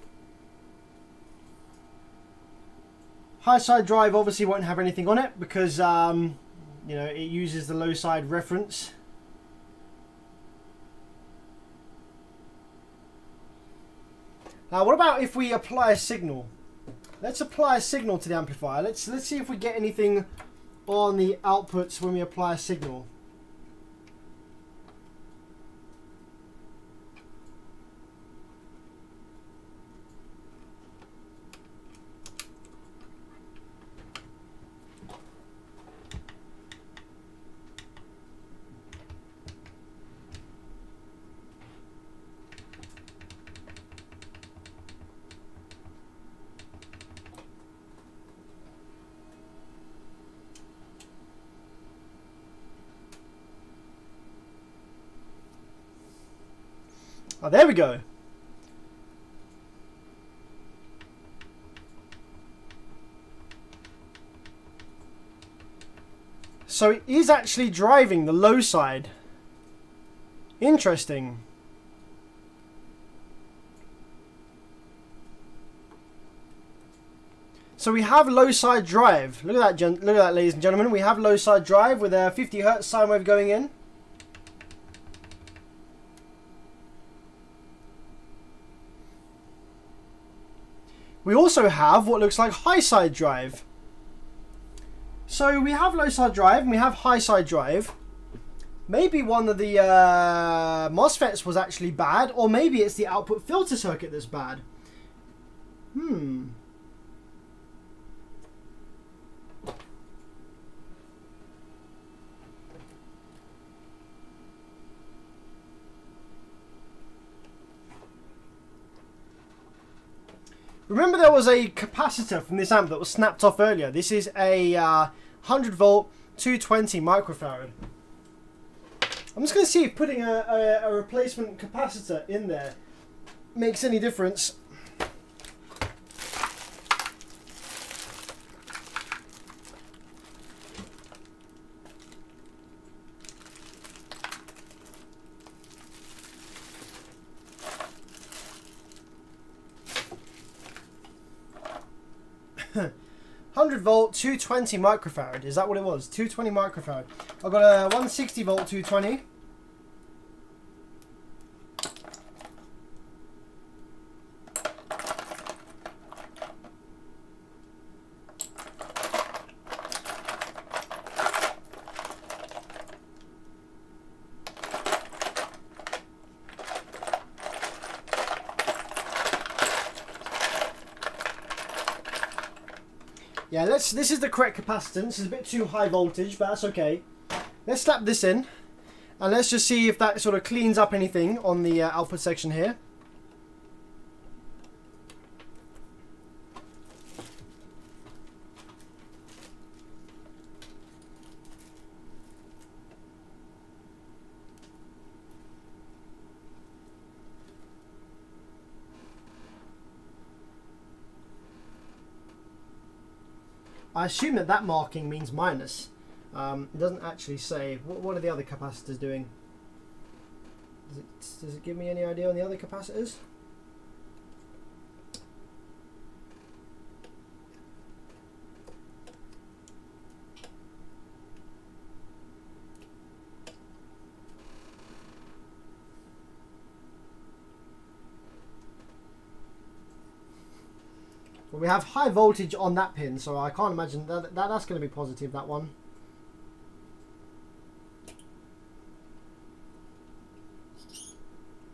High side drive obviously won't have anything on it because you know, it uses the low side reference. Now, what about if we apply a signal? Let's apply a signal to the amplifier. Let's see if we get anything on the outputs when we apply a signal. Oh, there we go. So it is actually driving the low side. Interesting. So we have low side drive. Look at that, ladies and gentlemen. We have low side drive with a 50 Hertz sine wave going in. We also have what looks like high side drive. So we have low side drive and we have high side drive. Maybe one of the MOSFETs was actually bad, or maybe it's the output filter circuit that's bad. Remember there was a capacitor from this amp that was snapped off earlier. This is a 100 volt 220 microfarad. I'm just going to see if putting a replacement capacitor in there makes any difference. Volt 220 microfarad. Is that what it was? 220 microfarad. I've got a 160 volt 220. Yeah, this is the correct capacitance. It's a bit too high voltage, but that's okay. Let's slap this in, and let's just see if that sort of cleans up anything on the output section here. I assume that that marking means minus. It doesn't actually say. What are the other capacitors doing? Does it give me any idea on the other capacitors? Well, we have high voltage on that pin, so I can't imagine that's going to be positive, that one.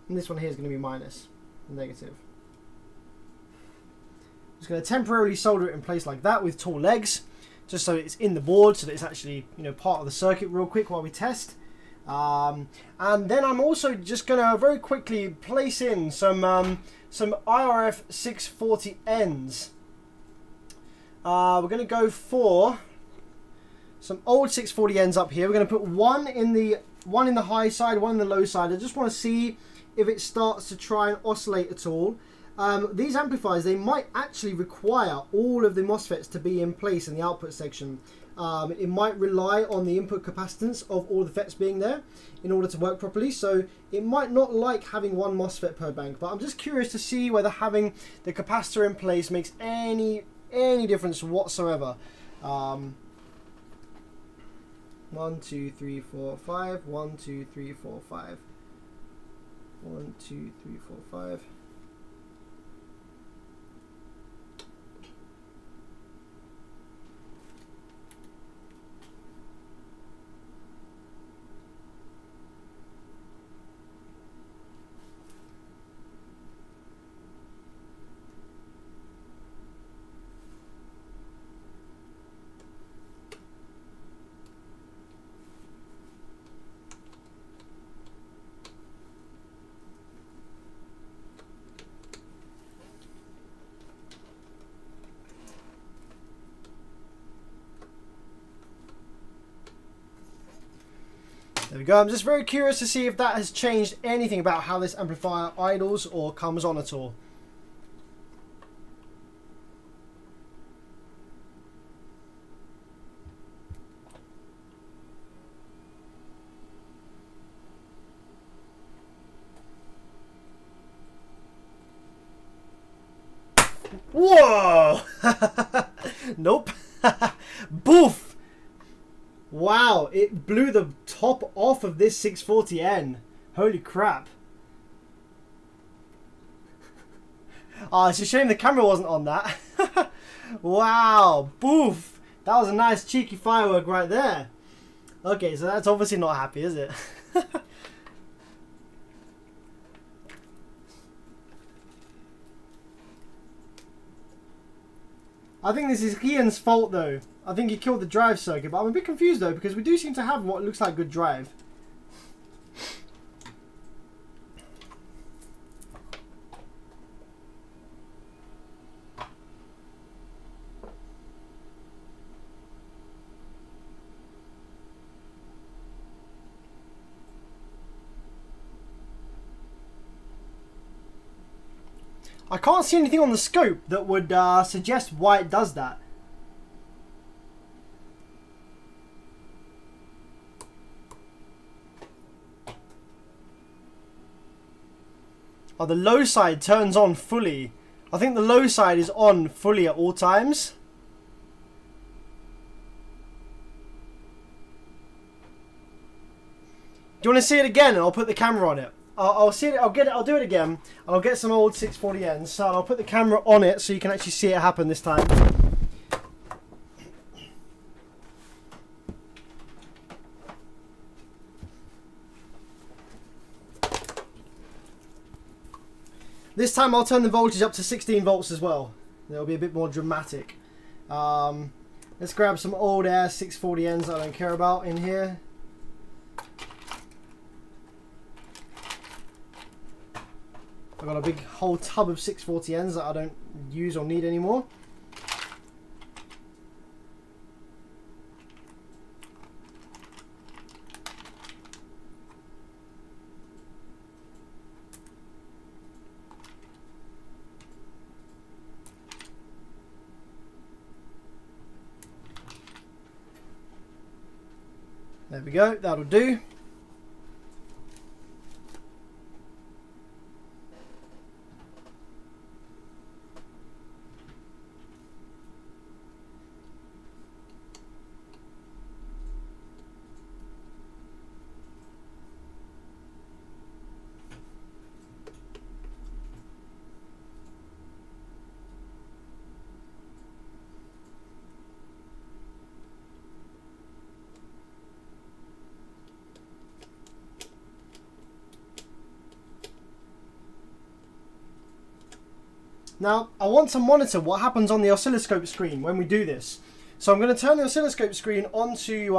And this one here is going to be minus, negative. Just going to temporarily solder it in place like that with tall legs, just so it's in the board, so that it's actually, you know, part of the circuit real quick while we test. And then I'm also just going to very quickly place in some IRF 640 ends. We're going to go for some old 640 ends up here. We're going to put one in the high side, one in the low side. I just want to see if it starts to try and oscillate at all. These amplifiers, they might actually require all of the MOSFETs to be in place in the output section. It might rely on the input capacitance of all the FETs being there in order to work properly, so it might not like having one MOSFET per bank, but I'm just curious to see whether having the capacitor in place makes any difference whatsoever. 1, 2, 3, 4, 5. 1, 2, 3, 4, 5. 1, 2, 3, 4, 5. There we go. I'm just very curious to see if that has changed anything about how this amplifier idles or comes on at all. Whoa! Nope. Boof! Wow, it blew the top off of this 640N. Holy crap. Oh, it's a shame the camera wasn't on that. Wow, boof. That was a nice cheeky firework right there. Okay, so that's obviously not happy, is it? I think this is Ian's fault though. I think he killed the drive circuit, but I'm a bit confused though because we do seem to have what looks like good drive. I can't see anything on the scope that would suggest why it does that. Oh, the low side turns on fully. I think the low side is on fully at all times. Do you want to see it again? And I'll put the camera on it. I'll see it. I'll get it. I'll do it again. And I'll get some old 640Ns. So I'll put the camera on it so you can actually see it happen this time. This time I'll turn the voltage up to 16 volts as well. It'll be a bit more dramatic. Let's grab some old air 640Ns that I don't care about in here. I've got a big whole tub of 640Ns that I don't use or need anymore. There we go, that'll do. Now, I want to monitor what happens on the oscilloscope screen when we do this. So I'm going to turn the oscilloscope screen onto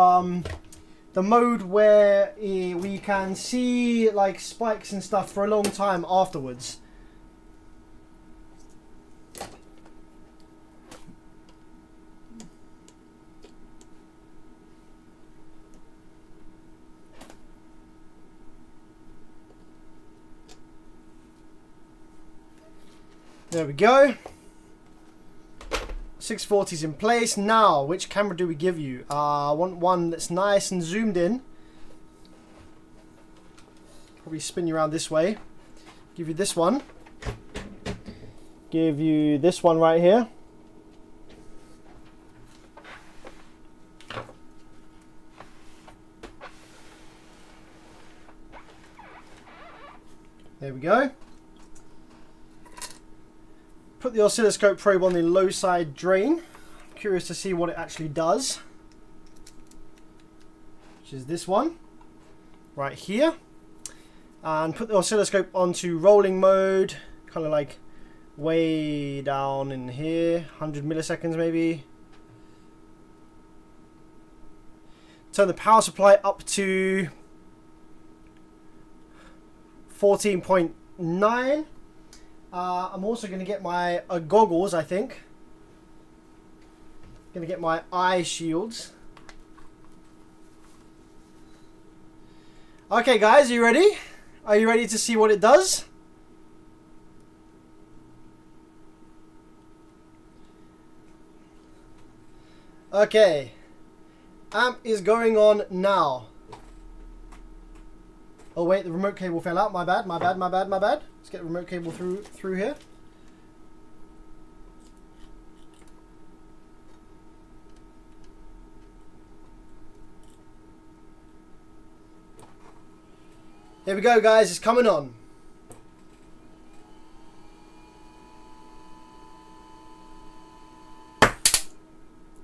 the mode where we can see like spikes and stuff for a long time afterwards. There we go. 640's in place. Now, which camera do we give you? I want one that's nice and zoomed in. Probably spin you around this way. Give you this one. Give you this one right here. There we go. Put the oscilloscope probe on the low side drain. I'm curious to see what it actually does. Which is this one. Right here. And put the oscilloscope onto rolling mode. Kind of like way down in here. 100 milliseconds maybe. Turn the power supply up to 14.9. I'm also going to get my goggles, I think. Going to get my eye shields. Okay, guys, are you ready? Are you ready to see what it does? Okay. Amp is going on now. Oh wait, the remote cable fell out. My bad, my bad, my bad, my bad. Let's get the remote cable through here. Here we go, guys. It's coming on.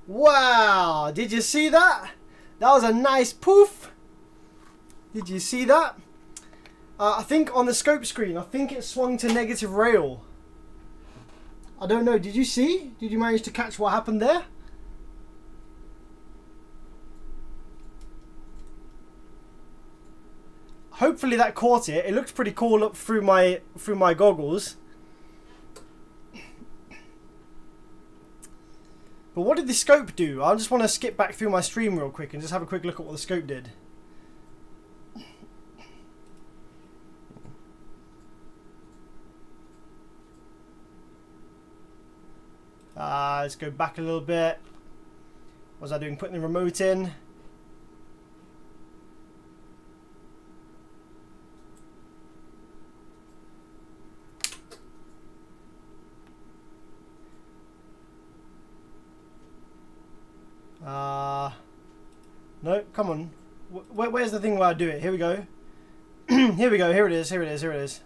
Wow! Did you see that? That was a nice poof. Did you see that? I think on the scope screen, I think it swung to negative rail. I don't know. Did you see? Did you manage to catch what happened there? Hopefully that caught it. It looked pretty cool up through my goggles. But what did the scope do? I just want to skip back through my stream real quick and just have a quick look at what the scope did. Let's go back a little bit. What was I doing? Putting the remote in. No, come on. Where's the thing where I do it? Here we go. Here we go. Here it is. Here it is. Here it is.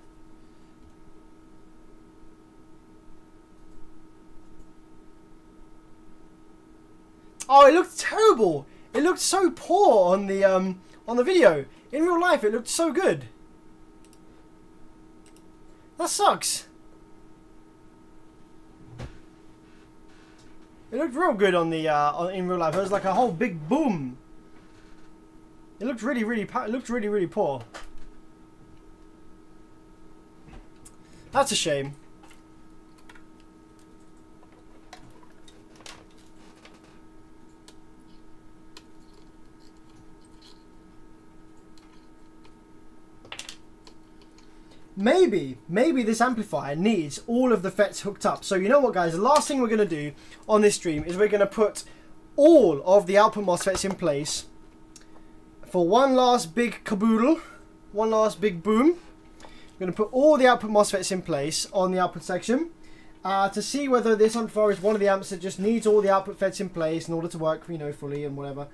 Oh, it looked terrible. It looked so poor on the video. In real life, it looked so good. That sucks. It looked real good on the in real life. It was like a whole big boom. It looked really, really poor. That's a shame. Maybe this amplifier needs all of the FETs hooked up. So you know what, guys? The last thing we're going to do on this stream is we're going to put all of the output MOSFETs in place for one last big caboodle, one last big boom. I'm going to put all the output MOSFETs in place on the output section to see whether this amplifier is one of the amps that just needs all the output FETs in place in order to work, you know, fully and whatever.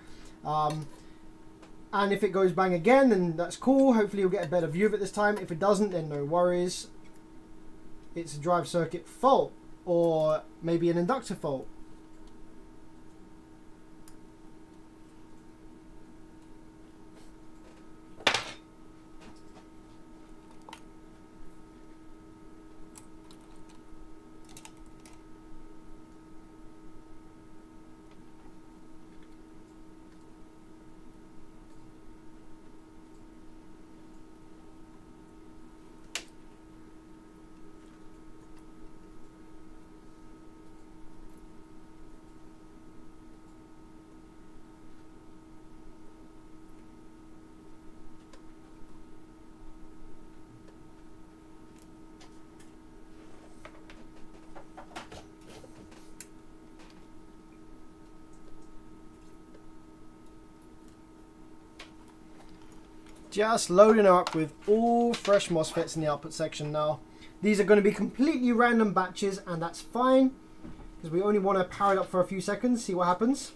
And if it goes bang again, then that's cool. Hopefully you'll get a better view of it this time. If it doesn't, then no worries. It's a drive circuit fault, or maybe an inductor fault. Just loading up with all fresh MOSFETs in the output section now. These are going to be completely random batches, and that's fine because we only want to power it up for a few seconds, see what happens.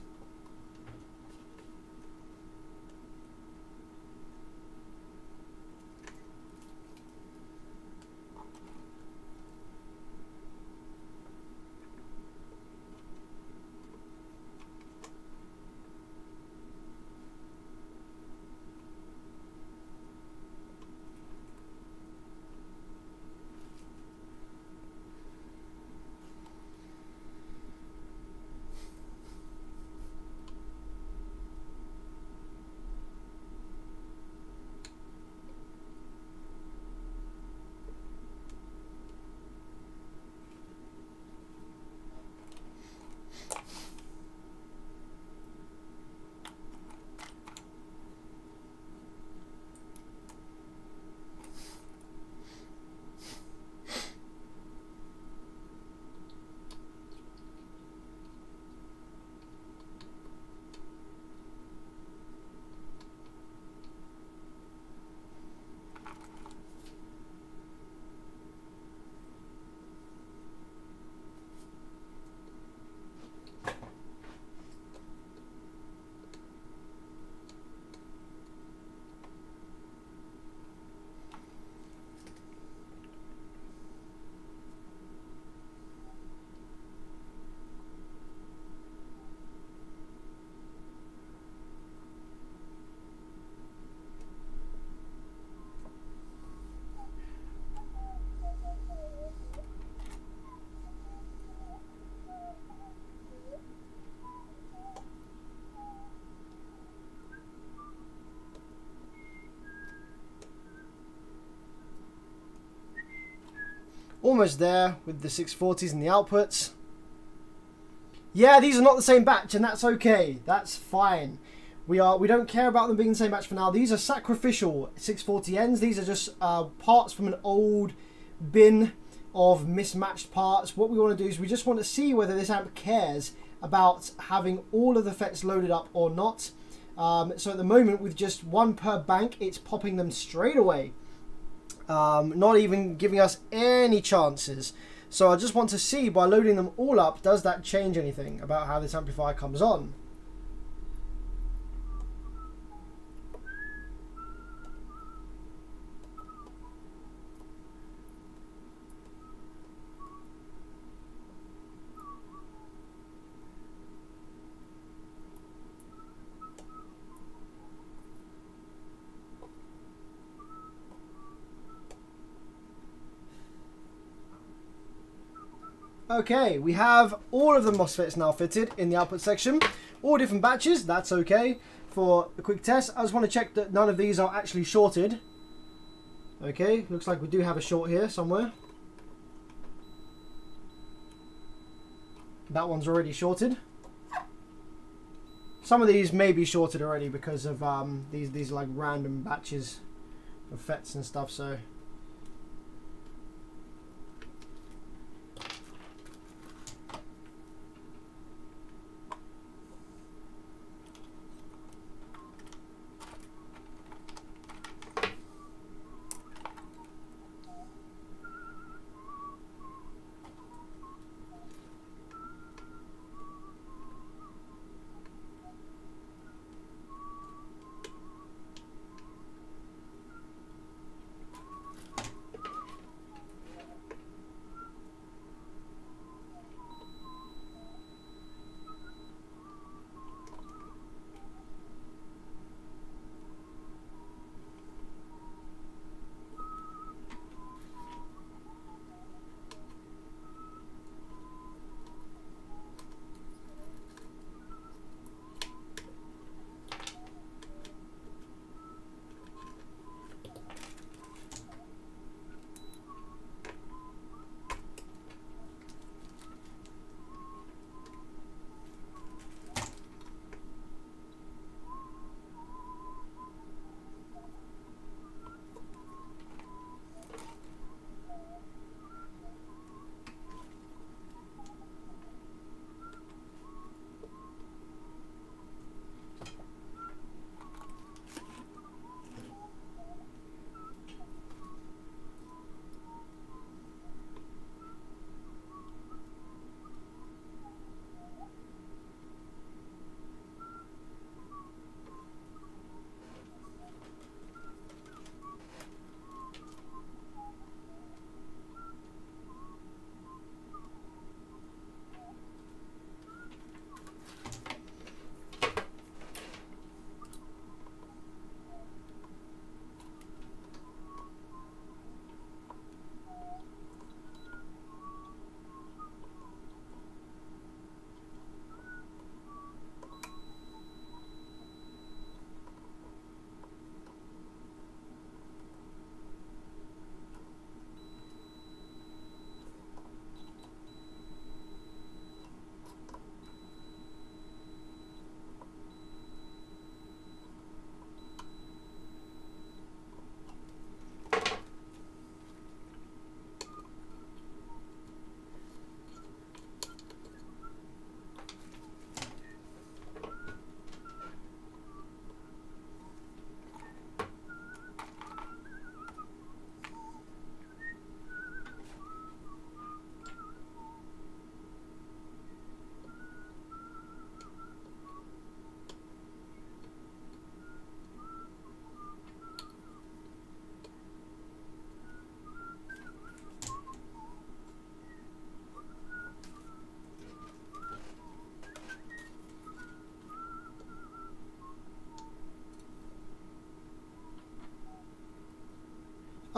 Almost there with the 640s and the outputs. Yeah, these are not the same batch, and that's okay. That's fine. We don't care about them being the same batch for now. These are sacrificial 640Ns. These are just parts from an old bin of mismatched parts. What we want to do is we just want to see whether this amp cares about having all of the FETs loaded up or not. So at the moment, with just one per bank, it's popping them straight away. Not even giving us any chances. So I just want to see, by loading them all up, does that change anything about how this amplifier comes on? Okay, we have all of the MOSFETs now fitted in the output section. All different batches, that's okay. For a quick test, I just want to check that none of these are actually shorted. Okay, looks like we do have a short here somewhere. That one's already shorted. Some of these may be shorted already because of these are like random batches of FETs and stuff, so...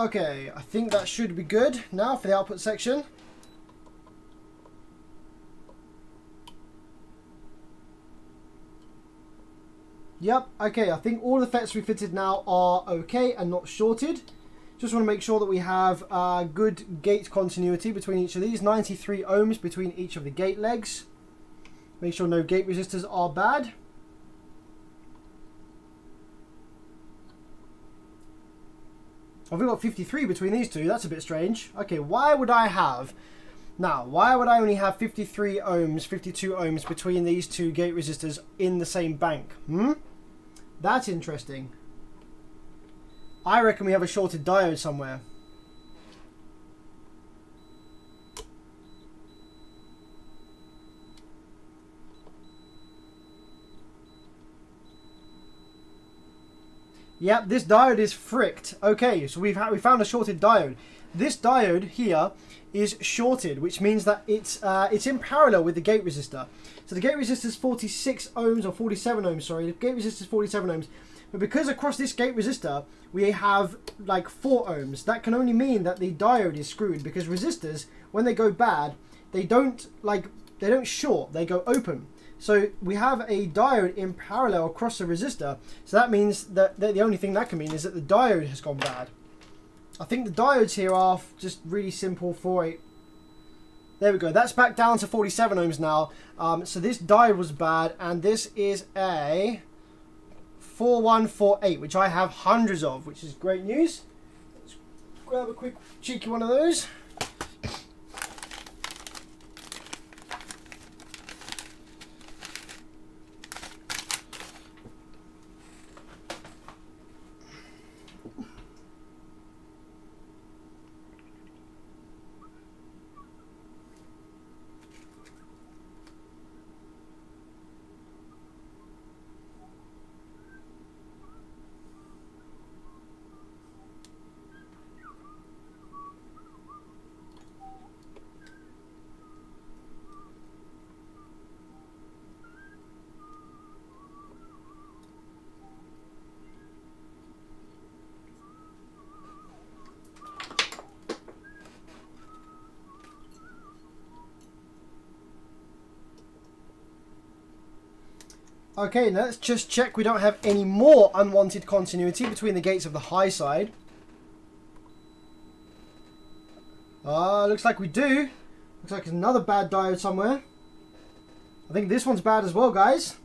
Okay, I think that should be good now for the output section. Yep, okay, I think all the FETs we fitted now are okay and not shorted. Just want to make sure that we have good gate continuity between each of these. 93 ohms between each of the gate legs. Make sure no gate resistors are bad. Oh, we've got 53 between these two. That's a bit strange. Okay, why would I only have 53 ohms, 52 ohms between these two gate resistors in the same bank? That's interesting. I reckon we have a shorted diode somewhere. Yep, this diode is fricked. Okay, so we found a shorted diode. This diode here is shorted, which means that it's in parallel with the gate resistor. So the gate resistor is 46 ohms, or 47 ohms, sorry. The gate resistor is 47 ohms. But because across this gate resistor, we have like 4 ohms, that can only mean that the diode is screwed, because resistors, when they go bad, they don't short, they go open. So we have a diode in parallel across the resistor. So that means that the only thing that can mean is that the diode has gone bad. I think the diodes here are just really simple for a... There we go. That's back down to 47 ohms now. So this diode was bad, and this is a 4148, which I have hundreds of, which is great news. Let's grab a quick cheeky one of those. Okay, now let's just check we don't have any more unwanted continuity between the gates of the high side. Looks like we do. Looks like there's another bad diode somewhere. I think this one's bad as well, guys.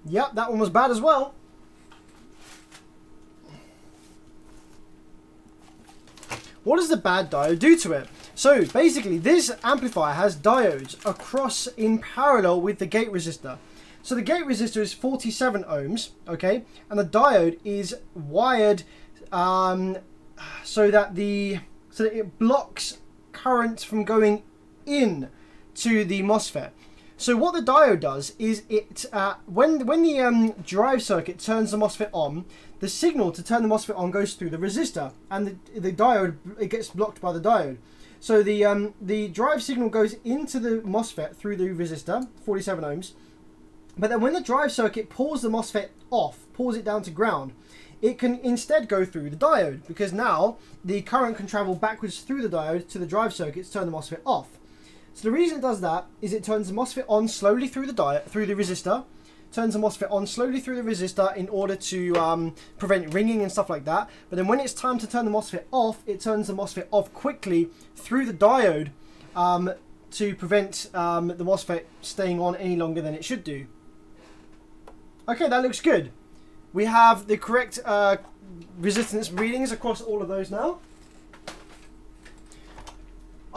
Yep, that one was bad as well. What does the bad diode do to it? So basically this amplifier has diodes across in parallel with the gate resistor. So the gate resistor is 47 ohms, okay? And the diode is wired so that it blocks current from going in to the MOSFET. So what the diode does is it, when the drive circuit turns the MOSFET on, the signal to turn the MOSFET on goes through the resistor, and the diode, it gets blocked by the diode. So the drive signal goes into the MOSFET through the resistor, 47 ohms, but then when the drive circuit pulls the MOSFET off, pulls it down to ground, it can instead go through the diode, because now the current can travel backwards through the diode to the drive circuit to turn the MOSFET off. So the reason it does that is it turns the MOSFET on slowly through the resistor, turns the MOSFET on slowly through the resistor in order to prevent ringing and stuff like that. But then when it's time to turn the MOSFET off, it turns the MOSFET off quickly through the diode to prevent the MOSFET staying on any longer than it should do. Okay, that looks good. We have the correct resistance readings across all of those now.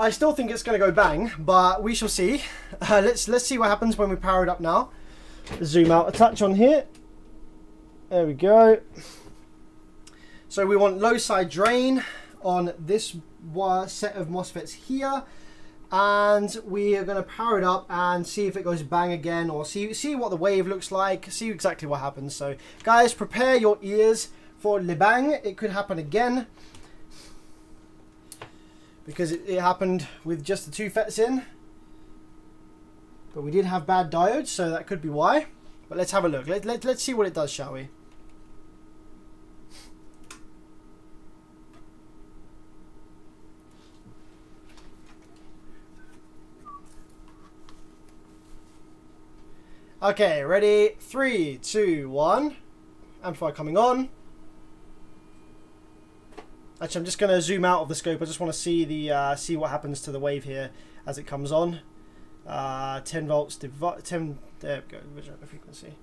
I still think it's going to go bang, but we shall see. Let's see what happens when we power it up now. Zoom out a touch on here. There we go. So we want low side drain on this set of MOSFETs here. And we are going to power it up and see if it goes bang again, or see what the wave looks like, see exactly what happens. So guys, prepare your ears for le bang. It could happen again, because it happened with just the 2 FETs in. But we did have bad diodes, so that could be why. But let's have a look. Let's see what it does, shall we? Okay, ready? 3, 2, 1. Amplifier coming on. Actually, I'm just going to zoom out of the scope. I just want to see the see what happens to the wave here as it comes on. 10 volts. 10. There we go. Measure the frequency.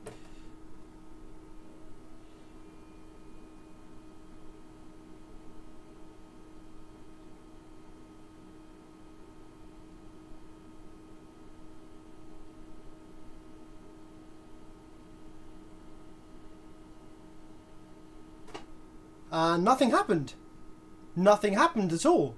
Nothing happened. Nothing happened at all.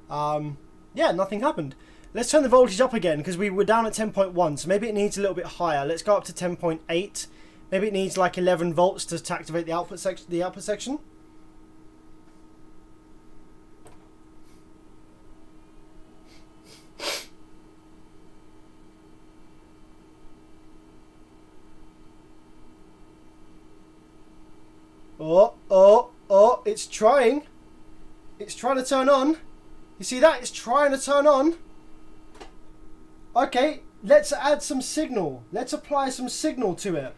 Yeah, nothing happened. Let's turn the voltage up again, because we were down at 10.1, so maybe it needs a little bit higher. Let's go up to 10.8. Maybe it needs like 11 volts to activate the output section. Oh, it's trying. It's trying to turn on. You see that? It's trying to turn on. Okay, let's add some signal. Let's apply some signal to it.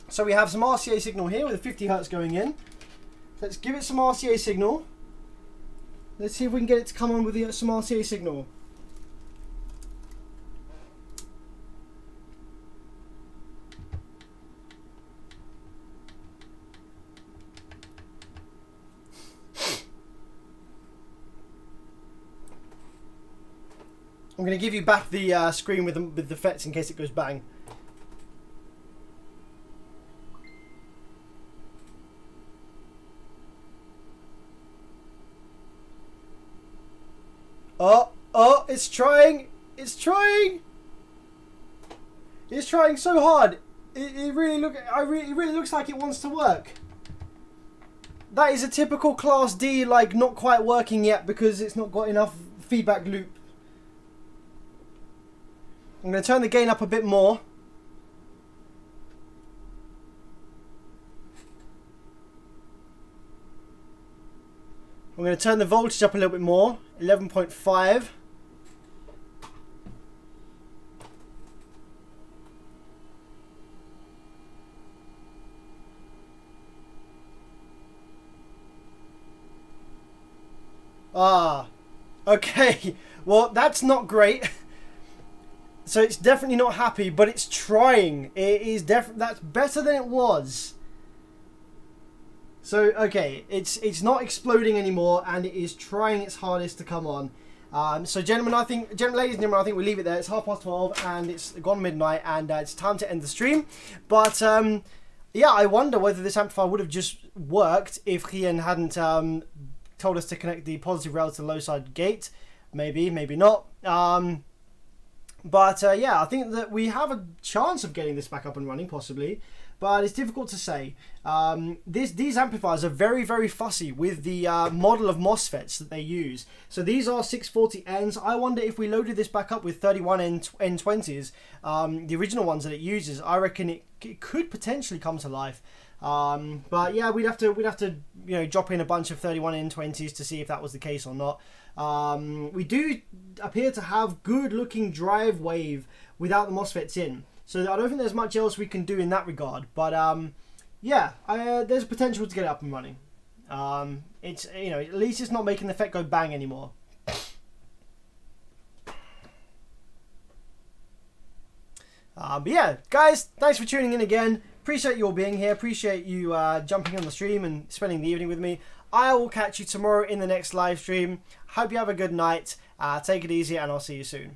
So we have some RCA signal here with a 50 Hertz going in. Let's give it some RCA signal. Let's see if we can get it to come on with some RCA signal. I'm going to give you back the screen with the FETs in case it goes bang. Oh, it's trying. It's trying. It's trying so hard. It really looks like it wants to work. That is a typical Class D, like not quite working yet because it's not got enough feedback loop. I'm going to turn the gain up a bit more. I'm going to turn the voltage up a little bit more. 11.5. Okay. Well, that's not great. So it's definitely not happy, but it's trying. It is that's better than it was. So okay, it's not exploding anymore, and it is trying its hardest to come on. So ladies and gentlemen, I think we'll leave it there. It's 12:30 and it's gone midnight, and it's time to end the stream. But yeah, I wonder whether this amplifier would have just worked if Ian hadn't told us to connect the positive rail to the low side gate. Maybe, maybe not. But yeah, I think that we have a chance of getting this back up and running, possibly. But it's difficult to say. These amplifiers are very, very fussy with the model of MOSFETs that they use. So these are 640Ns. I wonder if we loaded this back up with 31N20s, the original ones that it uses, I reckon it could potentially come to life. But yeah, we'd have to drop in a bunch of 31N20s to see if that was the case or not. We do appear to have good looking drive wave without the MOSFETs in, so I don't think there's much else we can do in that regard. But yeah, there's potential to get it up and running. It's at least it's not making the FET go bang anymore. But yeah, guys, thanks for tuning in again. Appreciate you all being here. Appreciate you jumping on the stream and spending the evening with me. I will catch you tomorrow in the next live stream. Hope you have a good night. Take it easy, and I'll see you soon.